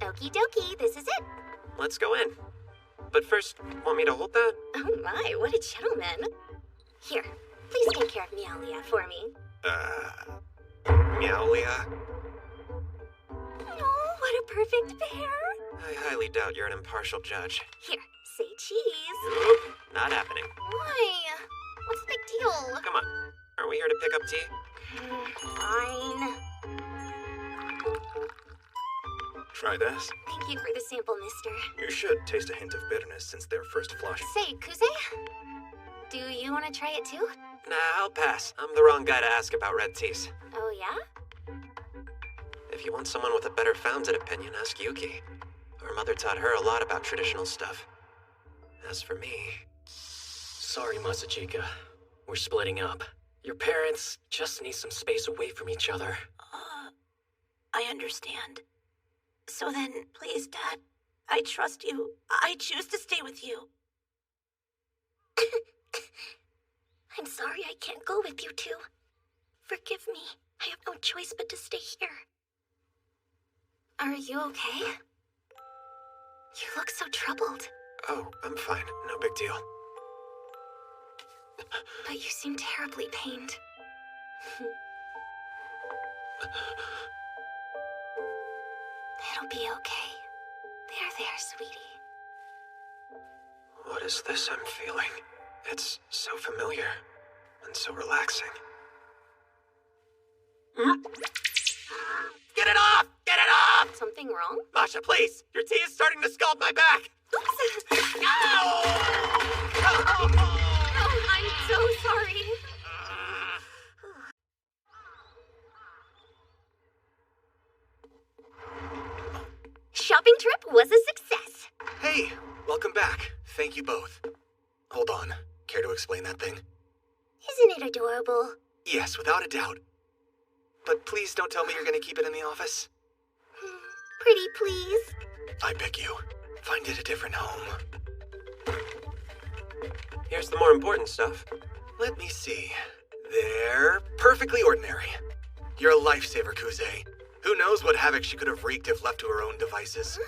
Okie dokie, this is it. Let's go in. But first, want me to hold that? Oh my, what a gentleman. Here, please take care of Meowlia for me. Meowlia. Oh, what a perfect pair. I highly doubt you're an impartial judge. Here, say cheese. Nope, not happening. Why? What's the big deal? Come on. Are we here to pick up tea? Fine. Try this. Thank you for the sample, mister. You should taste a hint of bitterness since their first flush. Say, Kuze, do you want to try it too? Nah, I'll pass. I'm the wrong guy to ask about red teas. Oh, yeah? If you want someone with a better founded opinion, ask Yuki. Her mother taught her a lot about traditional stuff. As for me... Sorry, Masachika. We're splitting up. Your parents just need some space away from each other. I understand. So then, please, Dad, I trust you. I choose to stay with you. I'm sorry I can't go with you two. Forgive me. I have no choice but to stay here. Are you okay? You look so troubled. Oh, I'm fine. No big deal. But you seem terribly pained. It'll be okay. There, sweetie. What is this I'm feeling? It's so familiar and so relaxing. Get it off! Get it off! Something wrong? Masha, please! Your tea is starting to scald my back! Oops! Ow! Oh, I'm so sorry. Shopping trip was a success. Hey, welcome back. Thank you both. Hold on. Care to explain that thing? Isn't it adorable? Yes, without a doubt. But please don't tell me you're gonna keep it in the office. Pretty please. I beg you, find it a different home. Here's the more important stuff. Let me see. They're perfectly ordinary. You're a lifesaver, Kuze. Who knows what havoc she could have wreaked if left to her own devices.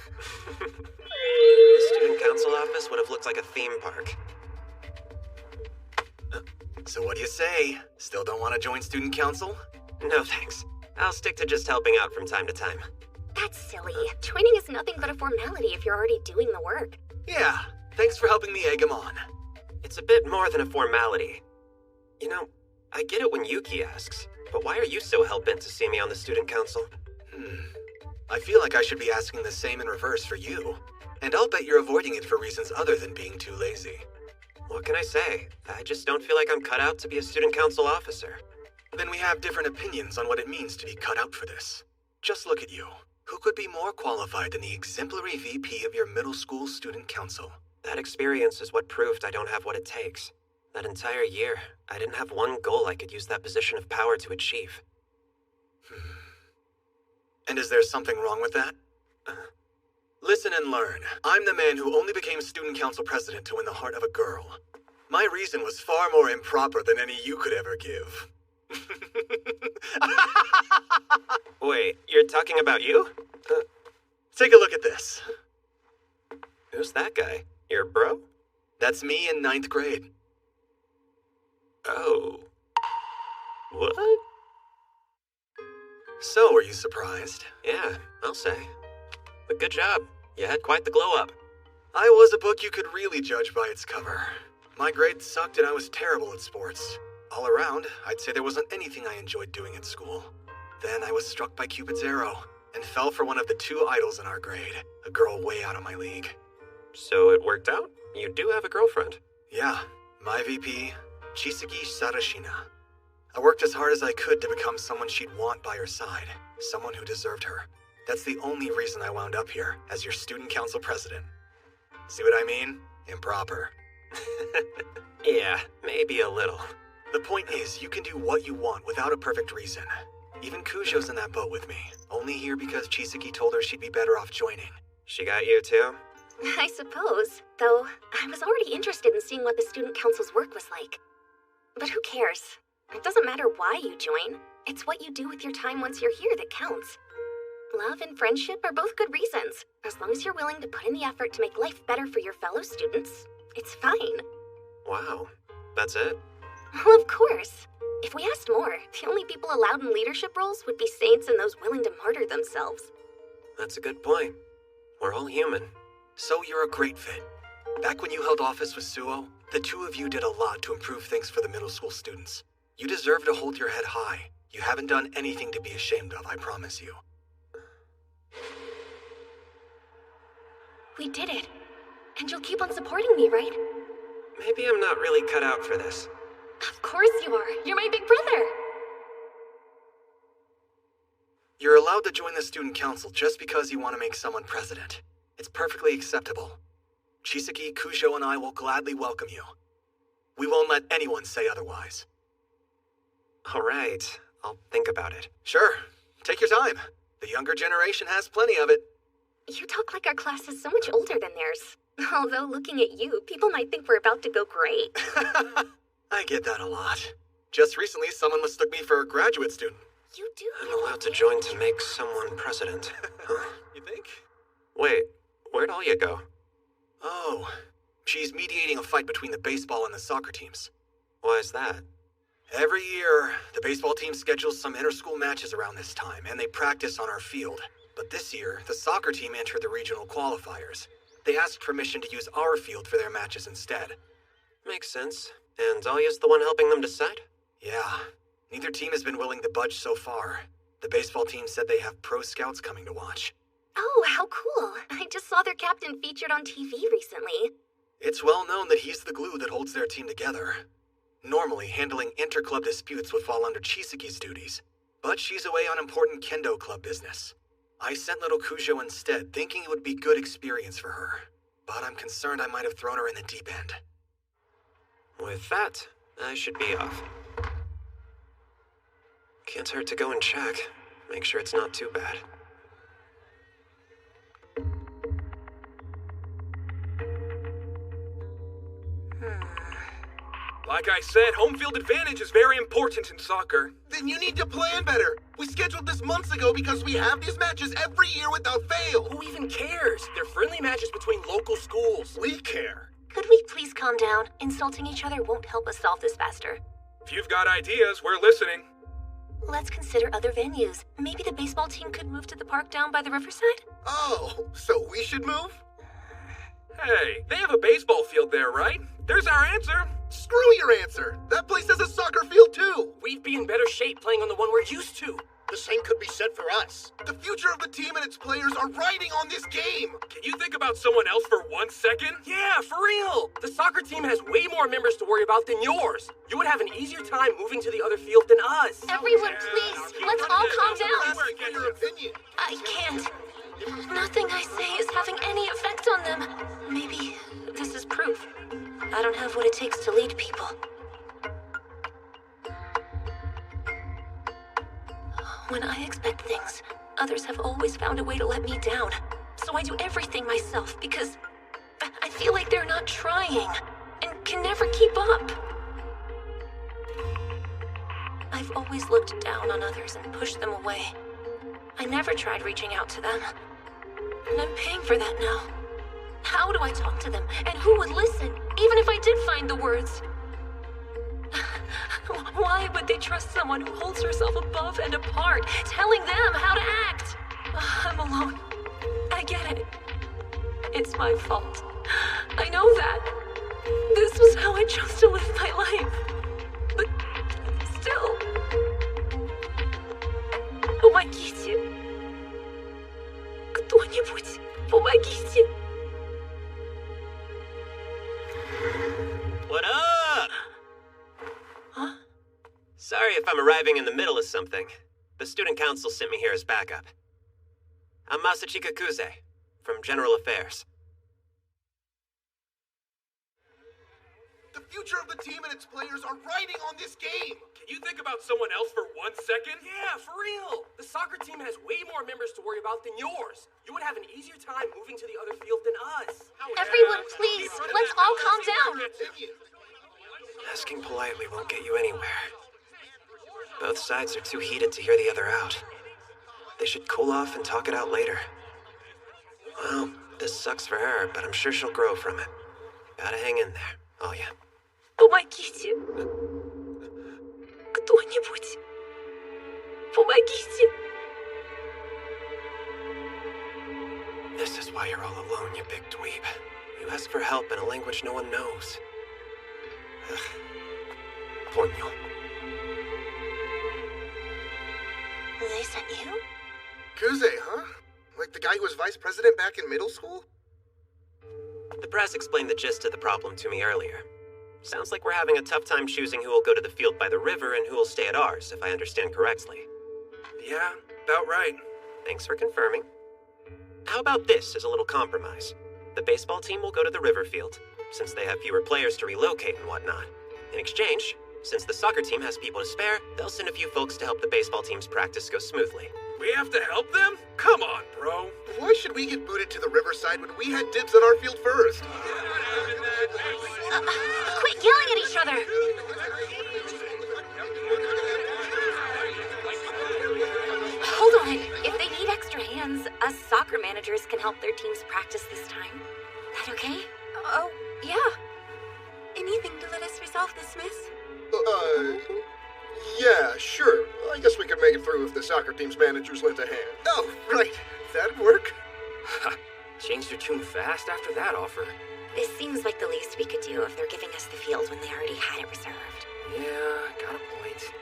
The student council office would have looked like a theme park. So what do you say? Still don't want to join student council? No thanks. I'll stick to just helping out from time to time. That's silly. Joining is nothing but a formality if you're already doing the work. Yeah, thanks for helping me egg him on. It's a bit more than a formality. You know, I get it when Yuki asks, but why are you so hell-bent to see me on the student council? I feel like I should be asking the same in reverse for you. And I'll bet you're avoiding it for reasons other than being too lazy. What can I say? I just don't feel like I'm cut out to be a student council officer. Then we have different opinions on what it means to be cut out for this. Just look at you. Who could be more qualified than the exemplary VP of your middle school student council? That experience is what proved I don't have what it takes. That entire year, I didn't have one goal I could use that position of power to achieve. And is there something wrong with that? Listen and learn. I'm the man who only became student council president to win the heart of a girl. My reason was far more improper than any you could ever give. Wait, you're talking about you? Take a look at this. Who's that guy? Your bro? That's me in 9th grade. Oh. What? So, are you surprised? Yeah, I'll say. But good job. You had quite the glow-up. I was a book you could really judge by its cover. My grades sucked and I was terrible at sports. All around, I'd say there wasn't anything I enjoyed doing at school. Then I was struck by Cupid's arrow and fell for one of the 2 idols in our grade, a girl way out of my league. So it worked out? You do have a girlfriend. Yeah, my VP, Chisaki Sarashina. I worked as hard as I could to become someone she'd want by her side, someone who deserved her. That's the only reason I wound up here, as your student council president. See what I mean? Improper. Yeah, maybe a little. The point is, you can do what you want without a perfect reason. Even Kujo's in that boat with me, only here because Chisaki told her she'd be better off joining. She got you too? I suppose, though I was already interested in seeing what the student council's work was like. But who cares? It doesn't matter why you join. It's what you do with your time once you're here that counts. Love and friendship are both good reasons. As long as you're willing to put in the effort to make life better for your fellow students, it's fine. Wow, that's it? Well, of course. If we asked more, the only people allowed in leadership roles would be saints and those willing to martyr themselves. That's a good point. We're all human. So you're a great fit. Back when you held office with Suo, the 2 of you did a lot to improve things for the middle school students. You deserve to hold your head high. You haven't done anything to be ashamed of, I promise you. We did it. And you'll keep on supporting me, right? Maybe I'm not really cut out for this. Of course you are. You're my big brother. You're allowed to join the student council just because you want to make someone president. It's perfectly acceptable. Chisaki, Kujo, and I will gladly welcome you. We won't let anyone say otherwise. All right, I'll think about it. Sure. Take your time. The younger generation has plenty of it. You talk like our class is so much older than theirs. Although looking at you, people might think we're about to go great. I get that a lot. Just recently, someone mistook me for a graduate student. You do. I'm allowed to join to make someone president. Huh? You think? Wait, where'd Alya go? Oh, she's mediating a fight between the baseball and the soccer teams. Why is that? Every year, the baseball team schedules some inter-school matches around this time, and they practice on our field. But this year, the soccer team entered the regional qualifiers. They asked permission to use our field for their matches instead. Makes sense. And Alya's the one helping them decide? Yeah. Neither team has been willing to budge so far. The baseball team said they have pro scouts coming to watch. Oh, how cool. I just saw their captain featured on TV recently. It's well known that he's the glue that holds their team together. Normally, handling inter-club disputes would fall under Chisaki's duties, but she's away on important kendo club business. I sent little Kujo instead, thinking it would be good experience for her. But I'm concerned I might have thrown her in the deep end. With that, I should be off. Can't hurt to go and check. Make sure it's not too bad. Like I said, home field advantage is very important in soccer. Then you need to plan better. We scheduled this months ago because we have these matches every year without fail. Who even cares? They're friendly matches between local schools. We care. Could we please calm down? Insulting each other won't help us solve this faster. If you've got ideas, we're listening. Let's consider other venues. Maybe the baseball team could move to the park down by the riverside? Oh, so we should move? Hey, they have a baseball field there, right? There's our answer. Screw your answer. That place has a soccer field too. We'd be in better shape playing on the one we're used to. The same could be said for us. The future of the team and its players are riding on this game. Can you think about someone else for 1 second? Yeah, for real. The soccer team has way more members to worry about than yours. You would have an easier time moving to the other field than us. Everyone, please, let's all calm down. Get your opinion. I can't. Nothing I say is having any effect on them. Maybe this is proof. I don't have what it takes to lead people. When I expect things, others have always found a way to let me down. So I do everything myself because I feel like they're not trying and can never keep up. I've always looked down on others and pushed them away. I never tried reaching out to them. And I'm paying for that now. How do I talk to them? And who would listen, even if I did find the words? Why would they trust someone who holds herself above and apart, telling them how to act? I'm alone. I get it. It's my fault. I know that. This was how I chose to live my life. But still... Помогите. Кто-нибудь, помогите. What up? Huh? Sorry if I'm arriving in the middle of something. The student council sent me here as backup. I'm Masachika Kuze, from General Affairs. The future of the team and its players are riding on this game. Can you think about someone else for 1 second? Yeah, for real. The soccer team has way more members to worry about than yours. You would have an easier time moving to the other field than us. Everyone, please, let's all calm down. Asking politely won't get you anywhere. Both sides are too heated to hear the other out. They should cool off and talk it out later. Well, this sucks for her, but I'm sure she'll grow from it. Gotta hang in there. Oh yeah. Помогите. Кто-нибудь. Помогите. This is why you're all alone, you big dweeb. You ask for help in a language no one knows. Ugh. Ponyo. They sent you? Kuze, huh? Like the guy who was vice president back in middle school? The press explained the gist of the problem to me earlier. Sounds like we're having a tough time choosing who will go to the field by the river and who will stay at ours, if I understand correctly. Yeah, about right. Thanks for confirming. How about this as a little compromise? The baseball team will go to the river field, since they have fewer players to relocate and whatnot. In exchange, since the soccer team has people to spare, they'll send a few folks to help the baseball team's practice go smoothly. We have to help them? Come on, bro. Why should we get booted to the riverside when we had dibs on our field first? Quit yelling at each other! Hold on. If they need extra hands, us soccer managers can help their teams practice this time. That okay? Oh, yeah. Anything to let us resolve this mess? Yeah, sure. I guess we could make it through if the soccer team's managers lent a hand. Oh, right. That'd work. Changed your tune fast after that offer. This seems like the least we could do if they're giving us the field when they already had it reserved. Yeah, got a point.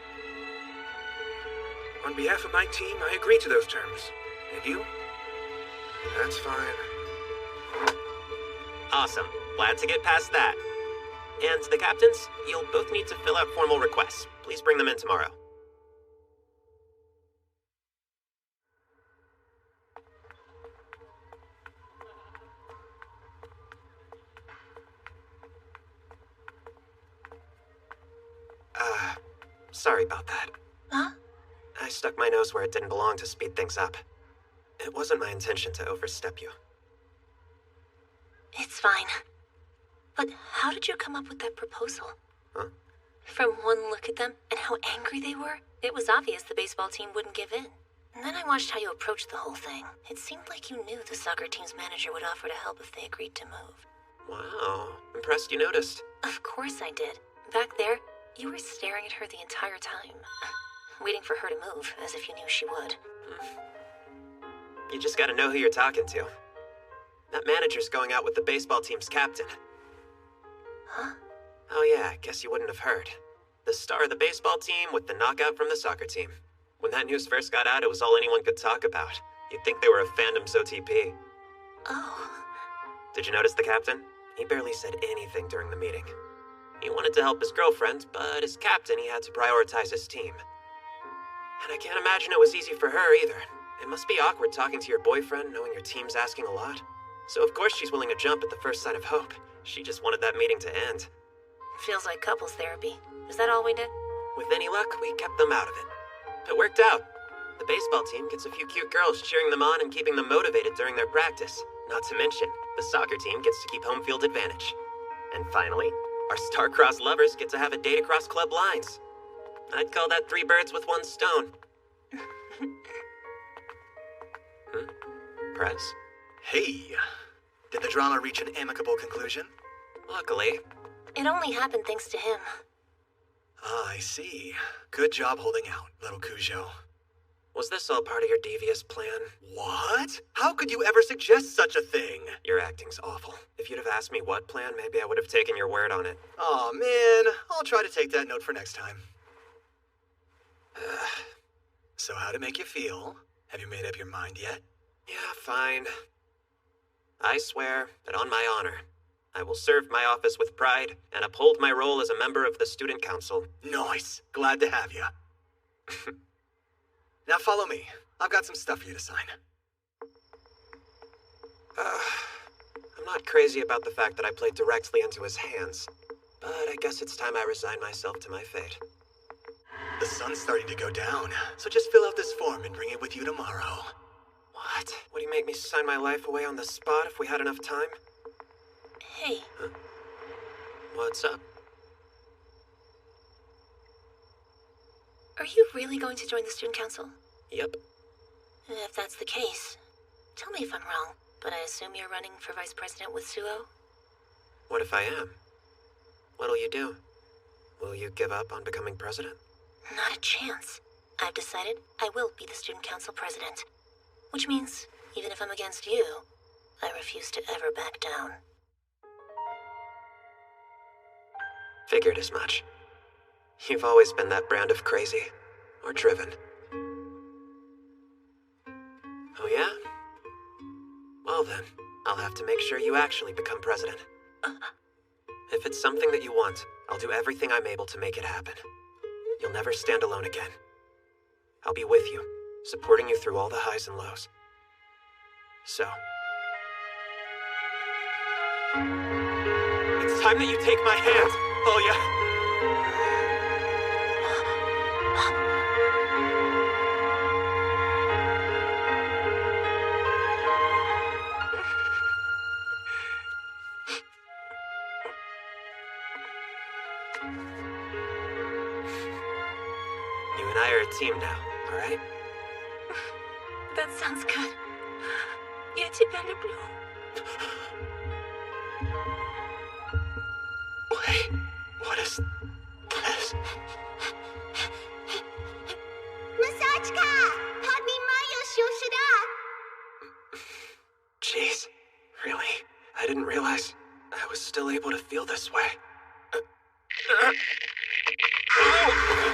On behalf of my team, I agree to those terms. And you? That's fine. Awesome. Glad to get past that. And the captains, you'll both need to fill out formal requests. Please bring them in tomorrow. Sorry about that. Huh? I stuck my nose where it didn't belong to speed things up. It wasn't my intention to overstep you. It's fine. But how did you come up with that proposal? Huh? From one look at them and how angry they were, it was obvious the baseball team wouldn't give in. And then I watched how you approached the whole thing. It seemed like you knew the soccer team's manager would offer to help if they agreed to move. Wow. Impressed you noticed. Of course I did. Back there, you were staring at her the entire time. waiting for her to move, as if you knew she would. You just gotta know who you're talking to. That manager's going out with the baseball team's captain. Huh? Oh yeah, guess you wouldn't have heard. The star of the baseball team with the knockout from the soccer team. When that news first got out, it was all anyone could talk about. You'd think they were a fandom's OTP. Oh. Did you notice the captain? He barely said anything during the meeting. He wanted to help his girlfriend, but as captain, he had to prioritize his team. And I can't imagine it was easy for her either. It must be awkward talking to your boyfriend, knowing your team's asking a lot. So of course she's willing to jump at the first sign of hope. She just wanted that meeting to end. Feels like couples therapy. Is that all we did? With any luck, we kept them out of it. It worked out. The baseball team gets a few cute girls cheering them on and keeping them motivated during their practice. Not to mention, the soccer team gets to keep home field advantage. And finally, our star-crossed lovers get to have a date across club lines. I'd call that 3 birds with 1 stone. Prez? Hey, did the drama reach an amicable conclusion? Luckily. It only happened thanks to him. Ah, I see. Good job holding out, little Cujo. Was this all part of your devious plan? What? How could you ever suggest such a thing? Your acting's awful. If you'd have asked me what plan, maybe I would have taken your word on it. Aw, man. I'll try to take that note for next time. So how'd it make you feel? Have you made up your mind yet? Yeah, fine. I swear that on my honor, I will serve my office with pride and uphold my role as a member of the student council. Nice. Glad to have you. Now follow me. I've got some stuff for you to sign. I'm not crazy about the fact that I played directly into his hands, but I guess it's time I resign myself to my fate. The sun's starting to go down, so just fill out this form and bring it with you tomorrow. What? Would he make me sign my life away on the spot if we had enough time? Hey. Huh? What's up? Are you really going to join the student council? Yep. If that's the case, tell me if I'm wrong, but I assume you're running for vice president with Suo? What if I am? What'll you do? Will you give up on becoming president? Not a chance. I've decided I will be the student council president. Which means, even if I'm against you, I refuse to ever back down. Figured as much. You've always been that brand of crazy. Or driven. Oh yeah? Well then, I'll have to make sure you actually become president. If it's something that you want, I'll do everything I'm able to make it happen. You'll never stand alone again. I'll be with you, supporting you through all the highs and lows. So... it's time that you take my hand, Olya! You and I are a team now, alright? That sounds good. Я тебя люблю. Wait, what is this? Masachka! Поднимаю сюда! Jeez, really? I didn't realize I was still able to feel this way. Oh,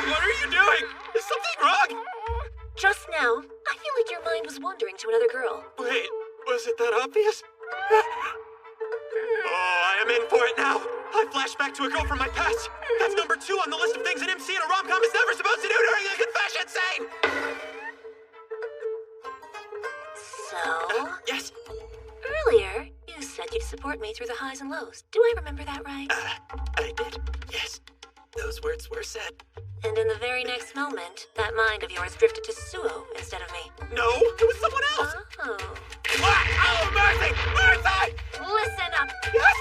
what are you doing? Is something wrong? Just now, I feel like your mind was wandering to another girl. Wait, was it that obvious? Oh, I am in for it now. I flashed back to a girl from my past. That's number 2 on the list of things an MC in a rom-com is never supposed to do during a confession scene. So? Yes? Earlier, you said you'd support me through the highs and lows. Do I remember that right? I did, yes. Those words were said. And in the very next moment, that mind of yours drifted to Suo instead of me. No, it was someone else. Oh. Oh, Mercy! Mercy! Listen up. Yes?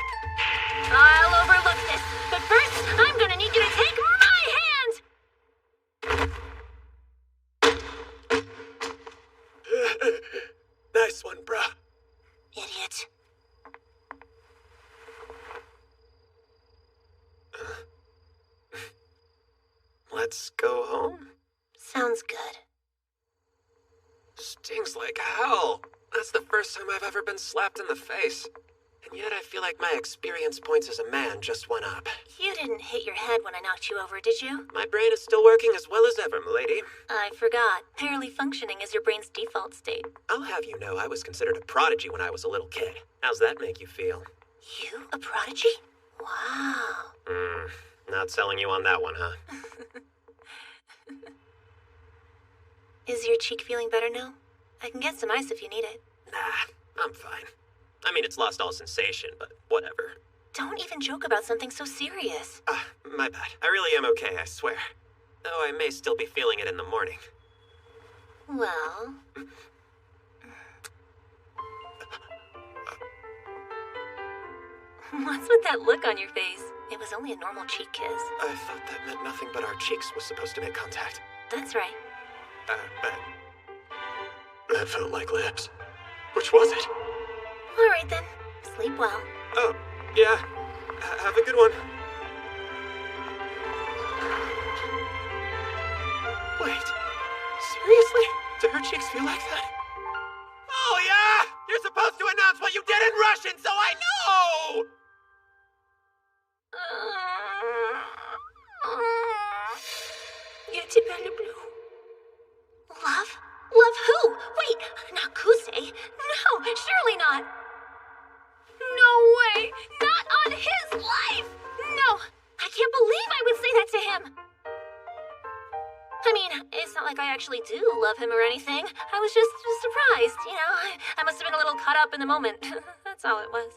I'll overlook this, but first, I'm gonna need you to take my hand! Nice one, bruh. Idiot. Let's go home. Sounds good. Stings like hell. That's the first time I've ever been slapped in the face. And yet I feel like my experience points as a man just went up. You didn't hit your head when I knocked you over, did you? My brain is still working as well as ever, milady. I forgot. Barely functioning is your brain's default state. I'll have you know I was considered a prodigy when I was a little kid. How's that make you feel? You? A prodigy? Wow. Not selling you on that one, huh? Is your cheek feeling better now? I can get some ice if you need it. Nah, I'm fine. I mean, it's lost all sensation, but whatever. Don't even joke about something so serious. My bad. I really am okay, I swear. Though I may still be feeling it in the morning. Well... What's with that look on your face? It was only a normal cheek kiss. I thought that meant nothing but our cheeks was supposed to make contact. That's right. But... that felt like lips. Which was it? All right then. Sleep well. Oh, yeah. Have a good one. Wait. Seriously? Do her cheeks feel like that? Oh, yeah! You're supposed to announce what you did in Russian, so I know! Я тебя люблю. Love? Love who? Wait, not Kusei. No, surely not. No way! Not on his life! No! I can't believe I would say that to him! I mean, it's not like I actually do love him or anything. I was just surprised, you know? I must have been a little caught up in the moment. That's all it was.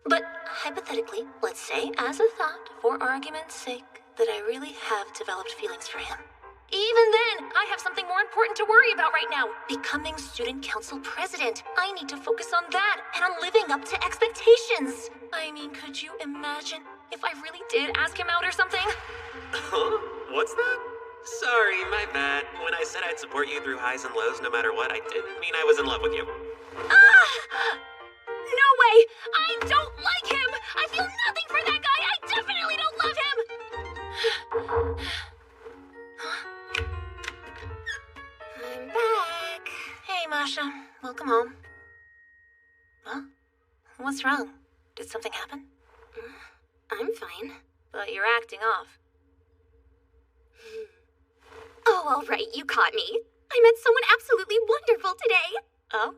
But hypothetically, let's say, as a thought, for argument's sake, that I really have developed feelings for him. Even then, I have something more important to worry about right now. Becoming student council president. I need to focus on that and on living up to expectations. I mean, could you imagine if I really did ask him out or something? Huh? What's that? Sorry, my bad. When I said I'd support you through highs and lows no matter what, I didn't mean I was in love with you. No way! I don't like him! I feel nothing for that guy! I definitely don't love him! I'm back. Hey, Masha. Welcome home. Huh? What's wrong? Did something happen? I'm fine. But you're acting off. Oh, all right, you caught me. I met someone absolutely wonderful today. Oh?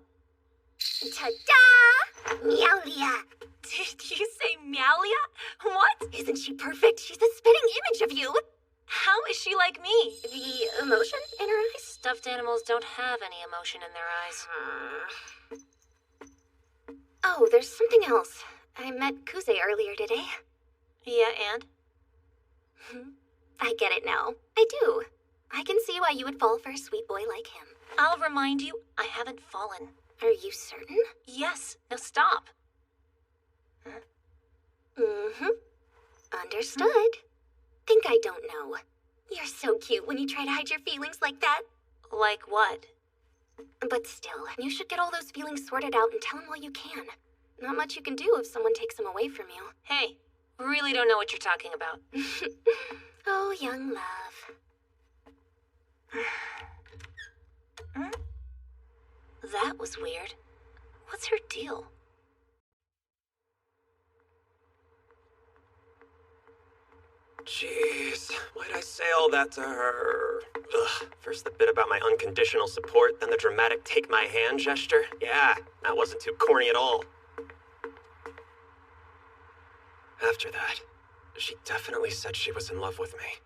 Ta-da! Meowlia. Did you say Meowlia? What? Isn't she perfect? She's a spitting image of you. How is she like me? The emotion in her eyes? Stuffed animals don't have any emotion in their eyes. Oh, there's something else. I met Kuze earlier today. Yeah, and? I get it now. I do. I can see why you would fall for a sweet boy like him. I'll remind you, I haven't fallen. Are you certain? Yes. Now stop. Understood. Think I don't know. You're so cute when you try to hide your feelings like that. Like what? But still, you should get all those feelings sorted out and tell him while you can. Not much you can do if someone takes them away from you. Hey, really don't know what you're talking about. Oh, young love. That was weird. What's her deal? Jeez, why'd I say all that to her? Ugh, first the bit about my unconditional support, then the dramatic take my hand gesture. Yeah, that wasn't too corny at all. After that, she definitely said she was in love with me.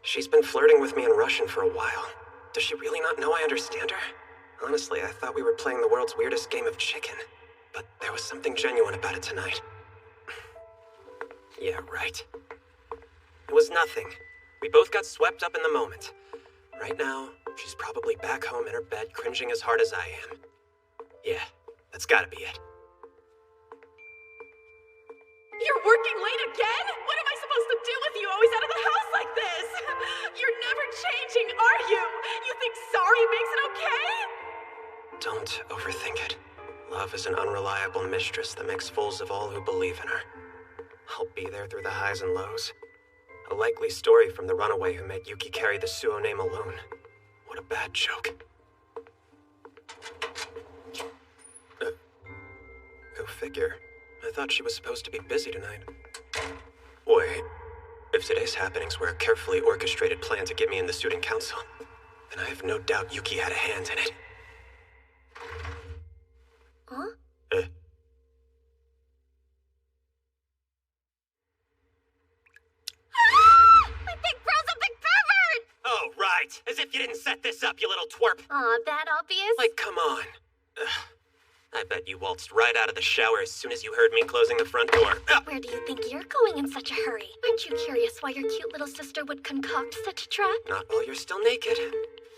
She's been flirting with me in Russian for a while. Does she really not know I understand her? Honestly, I thought we were playing the world's weirdest game of chicken. But there was something genuine about it tonight. Yeah, right. It was nothing. We both got swept up in the moment. Right now, she's probably back home in her bed, cringing as hard as I am. Yeah, that's gotta be it. You're working late again? What am I supposed to do with you always out of the house like this? You're never changing, are you? You think sorry makes it okay? Don't overthink it. Love is an unreliable mistress that makes fools of all who believe in her. I'll be there through the highs and lows. A likely story from the runaway who made Yuki carry the Suo name alone. What a bad joke. Go figure. I thought she was supposed to be busy tonight. Wait. If today's happenings were a carefully orchestrated plan to get me in the student council, then I have no doubt Yuki had a hand in it. Huh? My big bro's a big pervert! Oh, right. As if you didn't set this up, you little twerp. Aw, that obvious? Like, come on. Ugh. I bet you waltzed right out of the shower as soon as you heard me closing the front door. Where do you think you're going in such a hurry? Aren't you curious why your cute little sister would concoct such a trap? Not while you're still naked.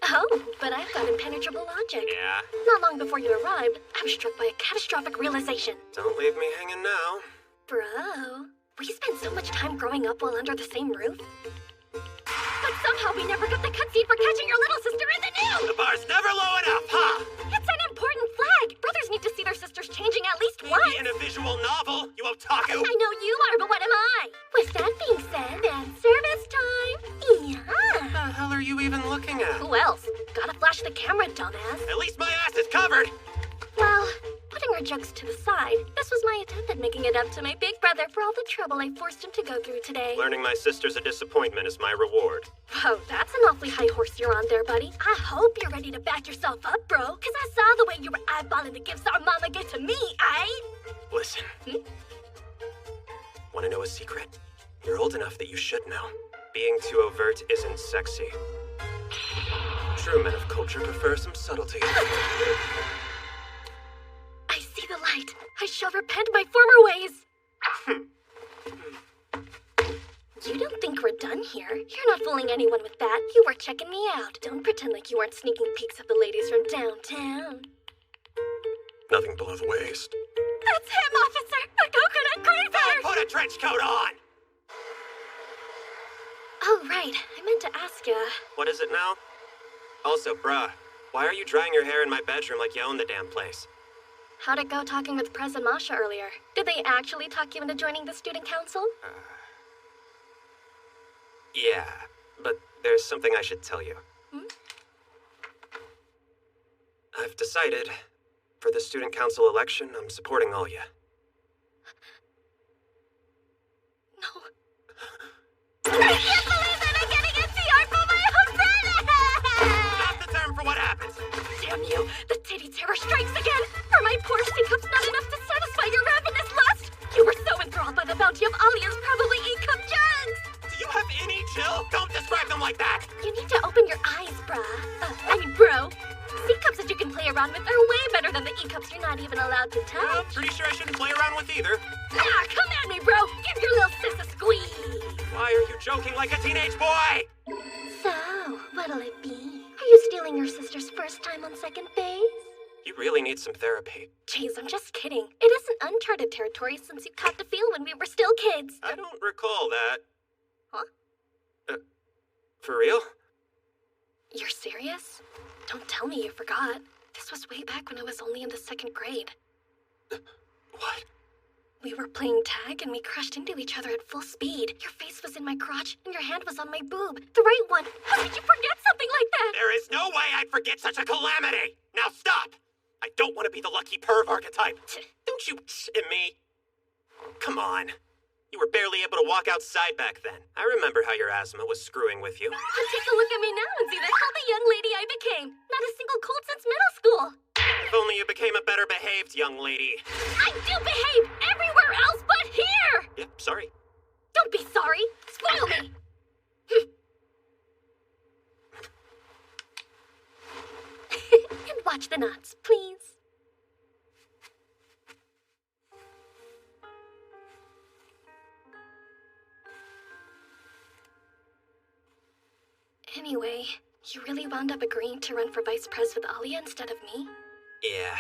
Oh, but I've got impenetrable logic. Yeah? Not long before you arrived, I was struck by a catastrophic realization. Don't leave me hanging now. Bro, we spent so much time growing up while under the same roof. But somehow we never got the cutscene for catching your little sister in the nude! The bar's never low enough, huh? It's an important flag! Brothers need to see their sisters changing at least once! Maybe in a visual novel, you otaku! I know you are, but what am I? With that being said, then, service time! Yeah! What the hell are you even looking at? Who else? Gotta flash the camera, dumbass. At least my ass is covered! Well, putting our jokes to the side, this was my attempt at making it up to my big brother for all the trouble I forced him to go through today. Learning my sister's a disappointment is my reward. Whoa, that's an awfully high horse you're on there, buddy. I hope you're ready to back yourself up, bro, because I saw the way you were eyeballing the gifts our mama gave to me, Listen. Want to know a secret? You're old enough that you should know. Being too overt isn't sexy. True men of culture prefer some subtlety. I see the light. I shall repent my former ways. You don't think we're done here? You're not fooling anyone with that. You were checking me out. Don't pretend like you weren't sneaking peeks at the ladies from downtown. Nothing below the waist. That's him, officer! A coconut creeper! Put a trench coat on! Oh, right. I meant to ask ya. What is it now? Also, bruh, why are you drying your hair in my bedroom like you own the damn place? How'd it go talking with Prez and Masha earlier? Did they actually talk you into joining the student council? Yeah, but there's something I should tell you. I've decided, for the student council election, I'm supporting all ya. No. I can't believe that I'm getting a CR for my own brother! Not the term for what happens! Damn you! The titty terror strikes again! Are my poor C-cups not enough to satisfy your ravenous lust? You were so enthralled by the bounty of Alia's probably E-cup jugs! Do you have any chill? Don't describe them like that! You need to open your eyes, bro. C-cups that you can play around with are way better than the E-cups you're not even allowed to touch. I'm pretty sure I shouldn't play around with either. Ah, come at me, bro! Give your little sis a squeeze! Why are you joking like a teenage boy? So, what'll it be? Are you stealing your sister's first time on second base? You really need some therapy. Jeez, I'm just kidding. It isn't uncharted territory since you caught the feel when we were still kids. I don't recall that. Huh? For real? You're serious? Don't tell me you forgot. This was way back when I was only in the second grade. What? We were playing tag and we crashed into each other at full speed. Your face was in my crotch and your hand was on my boob. The right one. How did you forget something like that? There is no way I'd forget such a calamity! Now stop! I don't want to be the lucky perv archetype. Don't you at me. Come on. You were barely able to walk outside back then. I remember how your asthma was screwing with you. But take a look at me now and see the healthy young lady I became. Not a single cold since middle school. If only you became a better behaved young lady. I do behave everywhere else but here! Yep, sorry. Don't be sorry. Spoil me. And watch the knots, please. Anyway, you really wound up agreeing to run for vice pres with Alia instead of me? Yeah.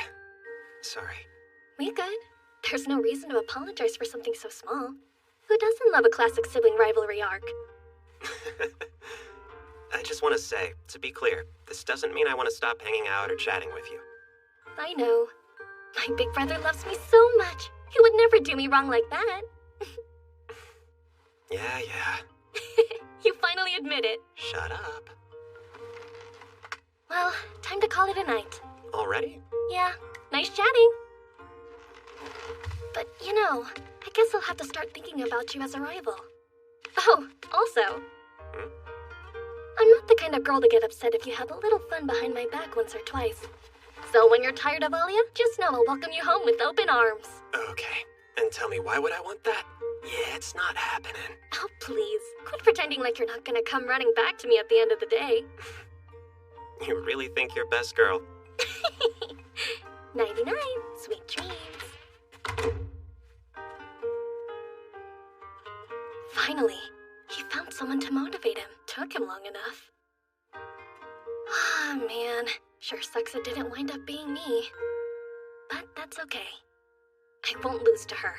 Sorry. We good. There's no reason to apologize for something so small. Who doesn't love a classic sibling rivalry arc? I just want to say, to be clear, this doesn't mean I want to stop hanging out or chatting with you. I know. My big brother loves me so much. He would never do me wrong like that. Yeah. You finally admit it. Shut up. Well, time to call it a night. Already? Yeah, nice chatting. But, you know, I guess I'll have to start thinking about you as a rival. Oh, also, I'm not the kind of girl to get upset if you have a little fun behind my back once or twice. So when you're tired of Alia, just know I'll welcome you home with open arms. Okay. And tell me, why would I want that? Yeah, it's not happening. Oh, please. Quit pretending like you're not gonna come running back to me at the end of the day. You really think you're best girl? Nighty-night. Sweet dreams. Finally, he found someone to motivate him. Took him long enough. Ah, man. Sure sucks it didn't wind up being me. But that's okay. I won't lose to her.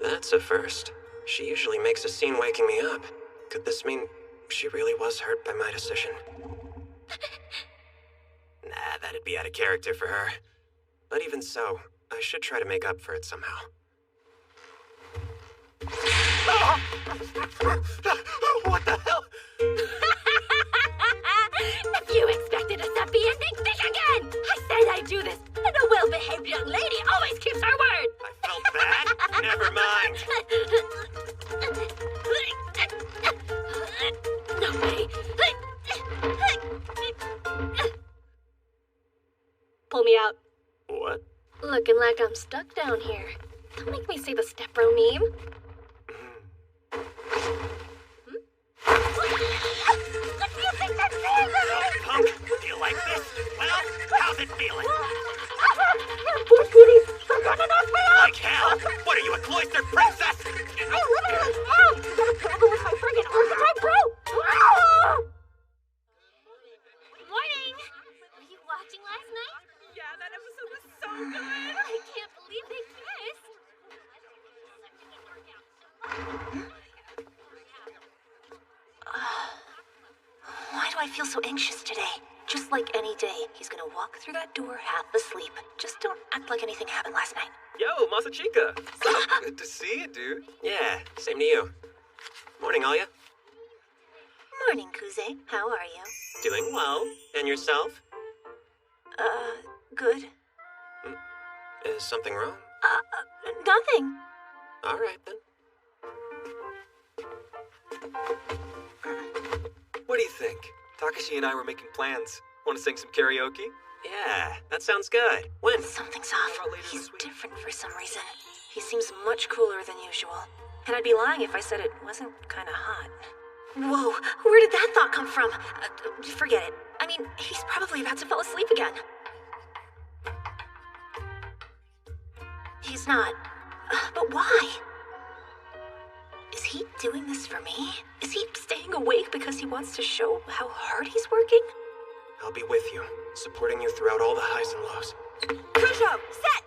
That's a first. She usually makes a scene waking me up. Could this mean she really was hurt by my decision? Nah, that'd be out of character for her. But even so, I should try to make up for it somehow. What the hell? If you expected a happy ending, think again! I said I'd do this, and a well-behaved young lady always keeps her word! I felt bad. Never mind. No way. Pull me out. What? Looking like I'm stuck down here. Don't make me say the step-bro meme. Punk, do you like this? Well, how's it feeling? Poor cuties, they're gonna knock me out! Like hell! What are you, a cloistered princess? I literally am! You gotta travel with my friggin' archetype, bro! Morning! Were you watching last night? Yeah, that episode was so good. I can't believe they kissed! Why do I feel so anxious today? Just like any day, he's gonna walk through that door half asleep. Just don't act like anything happened last night. Yo, Masachika. So good to see you, dude. Yeah, same to you. Morning, Alia. Morning, Kuze. How are you? Doing well. And yourself? Good. Is something wrong? Nothing. All right, then. What do you think? Takashi and I were making plans. Want to sing some karaoke? Yeah, that sounds good. When? Something's off. He's different for some reason. He seems much cooler than usual. And I'd be lying if I said it wasn't kind of hot. Whoa, where did that thought come from? Forget it. I mean, he's probably about to fall asleep again. He's not. But why? Is he doing this for me? Is he staying awake because he wants to show how hard he's working? I'll be with you, supporting you throughout all the highs and lows. Kujo, set!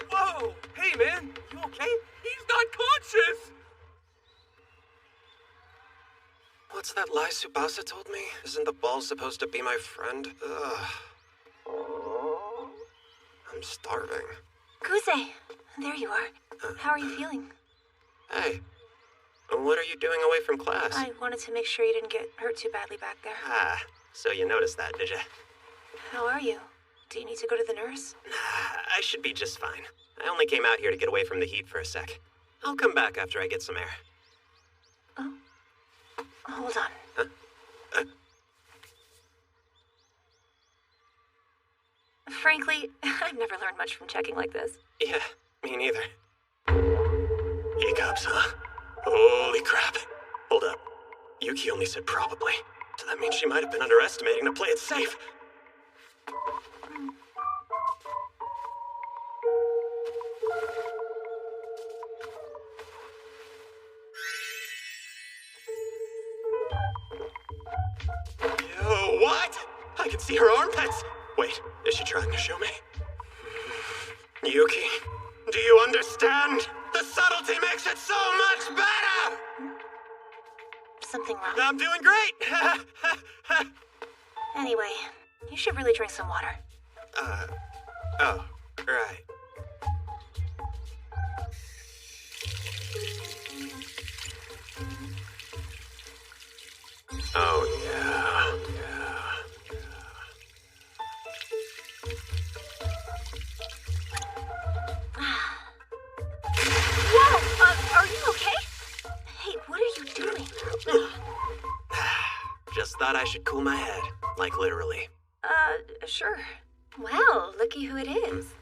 Whoa! Hey, man! You okay? He's not conscious! What's that lie Tsubasa told me? Isn't the ball supposed to be my friend? Ugh. I'm starving. Kuze, there you are. How are you feeling? Hey, what are you doing away from class? I wanted to make sure you didn't get hurt too badly back there. Ah, so you noticed that, did you? How are you? Do you need to go to the nurse? Nah, I should be just fine. I only came out here to get away from the heat for a sec. I'll come back after I get some air. Oh. Hold on. Huh? Frankly, I've never learned much from checking like this. Yeah, me neither. Hiccups, huh? Holy crap. Hold up. Yuki only said probably. So that means she might have been underestimating to play it safe. Yo, what? I can see her armpits. Wait, is she trying to show me? Yuki, do you understand? The subtlety makes it so much better! Something wrong. I'm doing great! Anyway, you should really drink some water. Oh, right. Oh, yeah. Whoa! Are you okay? Hey, what are you doing? Just thought I should cool my head. Like, literally. Sure. Wow, looky who it is.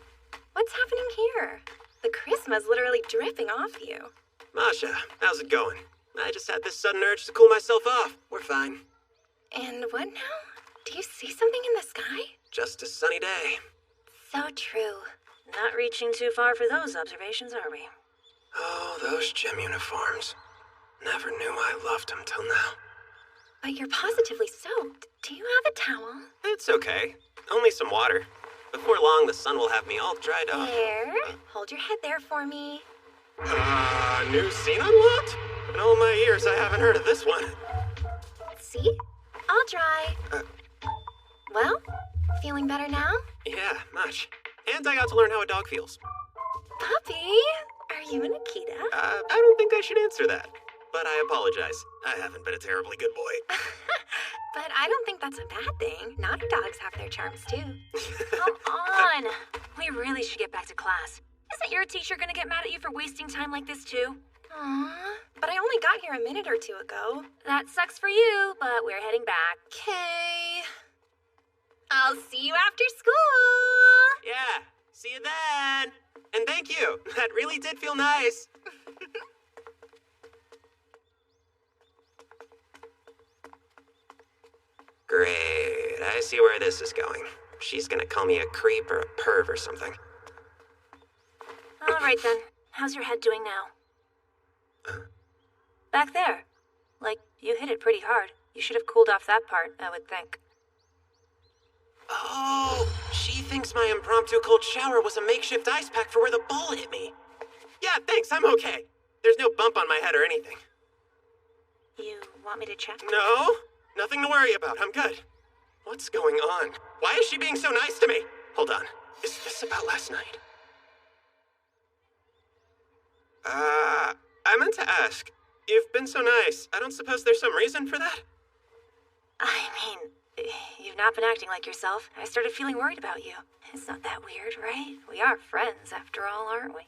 What's happening here? The charisma's literally dripping off you. Masha, how's it going? I just had this sudden urge to cool myself off. We're fine. And what now? Do you see something in the sky? Just a sunny day. So true. Not reaching too far for those observations, are we? Oh, those gym uniforms. Never knew I loved them till now. But you're positively soaked. Do you have a towel? It's okay. Only some water. Before long, the sun will have me all dried up. There. Hold your head there for me. New scene unlocked? In all my years, I haven't heard of this one. See? I'll dry. Well, feeling better now? Yeah, much. And I got to learn how a dog feels. Puppy, are you an Akita? I don't think I should answer that. But I apologize. I haven't been a terribly good boy. But I don't think that's a bad thing. Naughty dogs have their charms, too. Come on! We really should get back to class. Isn't your teacher gonna get mad at you for wasting time like this, too? Aww, but I only got here a minute or two ago. That sucks for you, but we're heading back. Okay. I'll see you after school! Yeah, see you then! And thank you! That really did feel nice! Great, I see where this is going. She's gonna call me a creep or a perv or something. All right then. How's your head doing now? Back there. Like, you hit it pretty hard. You should have cooled off that part, I would think. Oh, she thinks my impromptu cold shower was a makeshift ice pack for where the ball hit me. Yeah, thanks, I'm okay. There's no bump on my head or anything. You want me to check? No, nothing to worry about. I'm good. What's going on? Why is she being so nice to me? Hold on. Is this about last night? I meant to ask. You've been so nice. I don't suppose there's some reason for that? I mean, you've not been acting like yourself. I started feeling worried about you. It's not that weird, right? We are friends, after all, aren't we?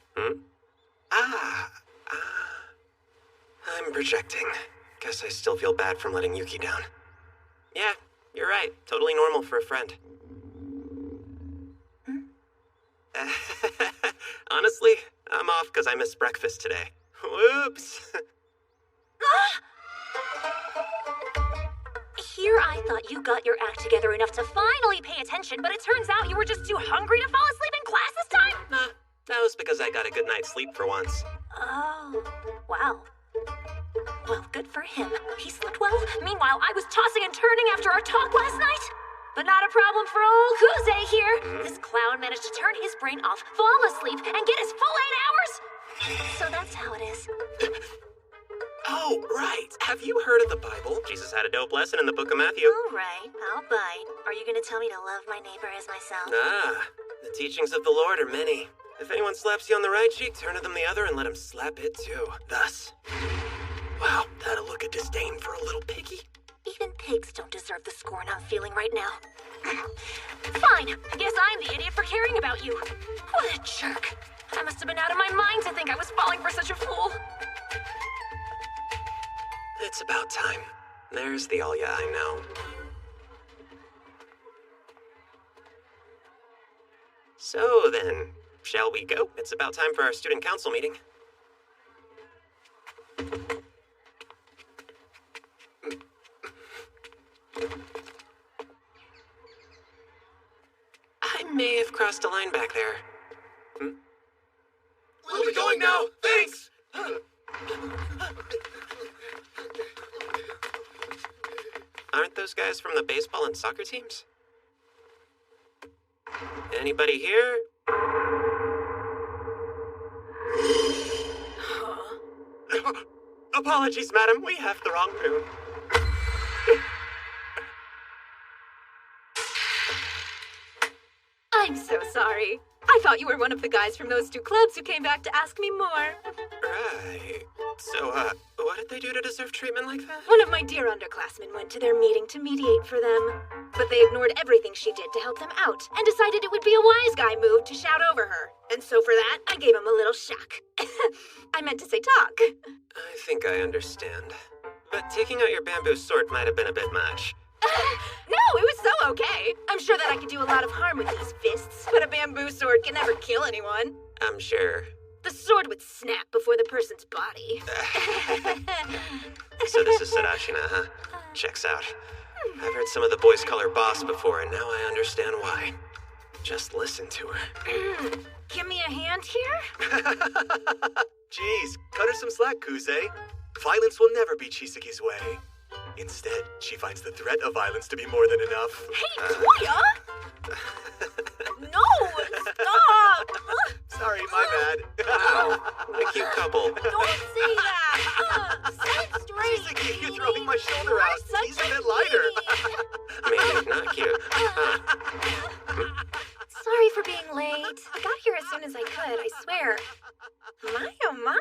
I'm projecting. Guess I still feel bad from letting Yuki down. Yeah, you're right. Totally normal for a friend. Honestly, I'm off because I missed breakfast today. Whoops. Here I thought you got your act together enough to finally pay attention, but it turns out you were just too hungry to fall asleep in class this time? Nah, that was because I got a good night's sleep for once. Oh, wow. Well, good for him. He slept well. Meanwhile, I was tossing and turning after our talk last night. But not a problem for old Kuze here. This clown managed to turn his brain off, fall asleep, and get his full 8 hours. So that's how it is. Oh, right. Have you heard of the Bible? Jesus had a dope lesson in the book of Matthew. All right, I'll bite. Are you going to tell me to love my neighbor as myself? The teachings of the Lord are many. If anyone slaps you on the right cheek, turn to them the other and let him slap it too. Thus. Wow, that'll look a disdain for a little piggy. Even pigs don't deserve the scorn I'm feeling right now. Fine, I guess I'm the idiot for caring about you. What a jerk. I must have been out of my mind to think I was falling for such a fool. It's about time. There's the Alya I know. So then, shall we go? It's about time for our student council meeting. I may have crossed a line back there. Where are we going now? Thanks! Aren't those guys from the baseball and soccer teams? Anybody here? Apologies, madam. We have the wrong room. I'm so sorry. I thought you were one of the guys from those two clubs who came back to ask me more. Right. So, what did they do to deserve treatment like that? One of my dear underclassmen went to their meeting to mediate for them. But they ignored everything she did to help them out and decided it would be a wise guy move to shout over her. And so for that, I gave him a little shock. I meant to say talk. I think I understand. But taking out your bamboo sword might have been a bit much. No, it was so okay. I'm sure that I could do a lot of harm with these fists, but a bamboo sword can never kill anyone. I'm sure. The sword would snap before the person's body. So this is Sadashina, huh? Checks out. I've heard some of the boys call her boss before, and now I understand why. Just listen to her. Give me a hand here? Jeez, cut her some slack, Kuze. Violence will never be Chisaki's way. Instead, she finds the threat of violence to be more than enough. Hey, Toya! No! Stop! Sorry, my bad. Wow, what a cute couple. Don't say that! Say it straight! Chisaki, you're throwing my shoulder out. He's a bit lighter. Maybe not cute. Sorry for being late. I got here as soon as I could, I swear. My, oh my!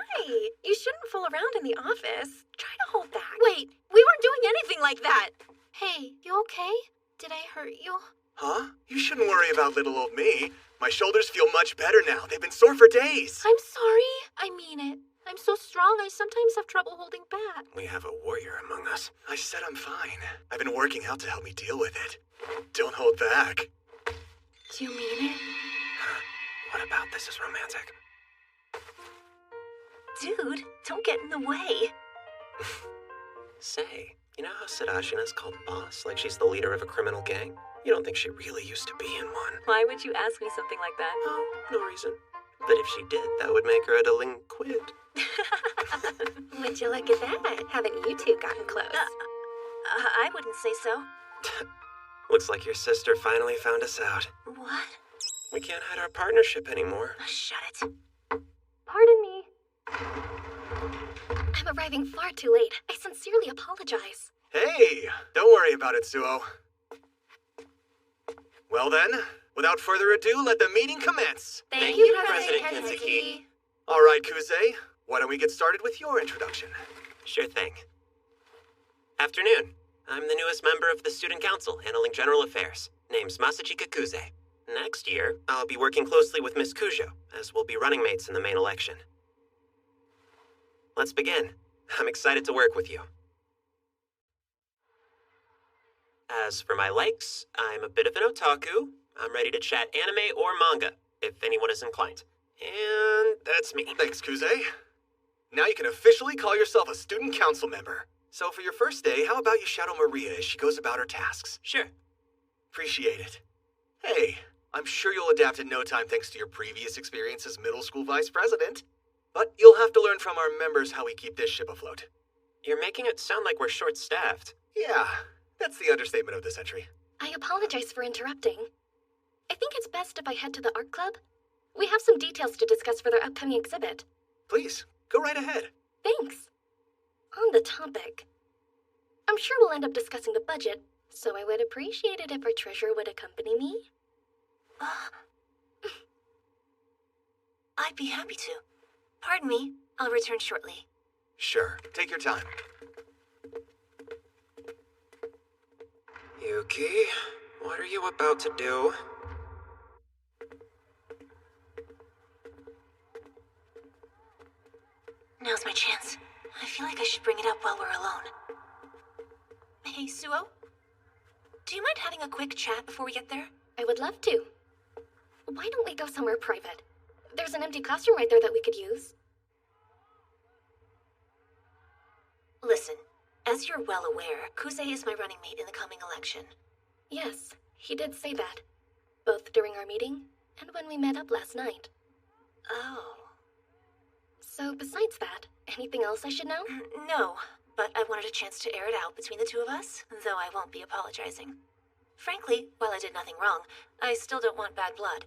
You shouldn't fool around in the office. Try to hold back. Wait, we weren't doing anything like that! Hey, you okay? Did I hurt you? Huh? You shouldn't worry about little old me. My shoulders feel much better now. They've been sore for days. I'm sorry. I mean it. I'm so strong, I sometimes have trouble holding back. We have a warrior among us. I said I'm fine. I've been working out to help me deal with it. Don't hold back. Do you mean it? What about this is romantic? Dude, don't get in the way. Say, you know how Sadashina's called boss, like she's the leader of a criminal gang? You don't think she really used to be in one? Why would you ask me something like that? Oh, no reason. But if she did, that would make her a delinquent. Would you look at that? Haven't you two gotten close? I wouldn't say so. Looks like your sister finally found us out. What? We can't hide our partnership anymore. Shut it. Pardon me. I'm arriving far too late. I sincerely apologize. Hey, don't worry about it, Suo. Well then, without further ado, let the meeting commence. Thank you, President President Kinzuki. Kinzuki. All right, Kuze, why don't we get started with your introduction? Sure thing. Afternoon. I'm the newest member of the Student Council, handling general affairs. Name's Masachika Kuze. Next year, I'll be working closely with Miss Kujo, as we'll be running mates in the main election. Let's begin. I'm excited to work with you. As for my likes, I'm a bit of an otaku. I'm ready to chat anime or manga, if anyone is inclined. And that's me. Thanks, Kuze. Now you can officially call yourself a student council member. So for your first day, how about you shadow Maria as she goes about her tasks? Sure. Appreciate it. Hey, I'm sure you'll adapt in no time thanks to your previous experience as middle school vice president. But you'll have to learn from our members how we keep this ship afloat. You're making it sound like we're short-staffed. Yeah, that's the understatement of the century. I apologize for interrupting. I think it's best if I head to the art club. We have some details to discuss for their upcoming exhibit. Please, go right ahead. Thanks. On the topic, I'm sure we'll end up discussing the budget, so I would appreciate it if our treasurer would accompany me. I'd be happy to. Pardon me, I'll return shortly. Sure, take your time. Yuki, what are you about to do? Now's my chance. I feel like I should bring it up while we're alone. Hey, Suo? Do you mind having a quick chat before we get there? I would love to. Why don't we go somewhere private? There's an empty classroom right there that we could use. Listen, as you're well aware, Kuze is my running mate in the coming election. Yes, he did say that. Both during our meeting and when we met up last night. Oh. So besides that, anything else I should know? No, but I wanted a chance to air it out between the two of us, though I won't be apologizing. Frankly, while I did nothing wrong, I still don't want bad blood.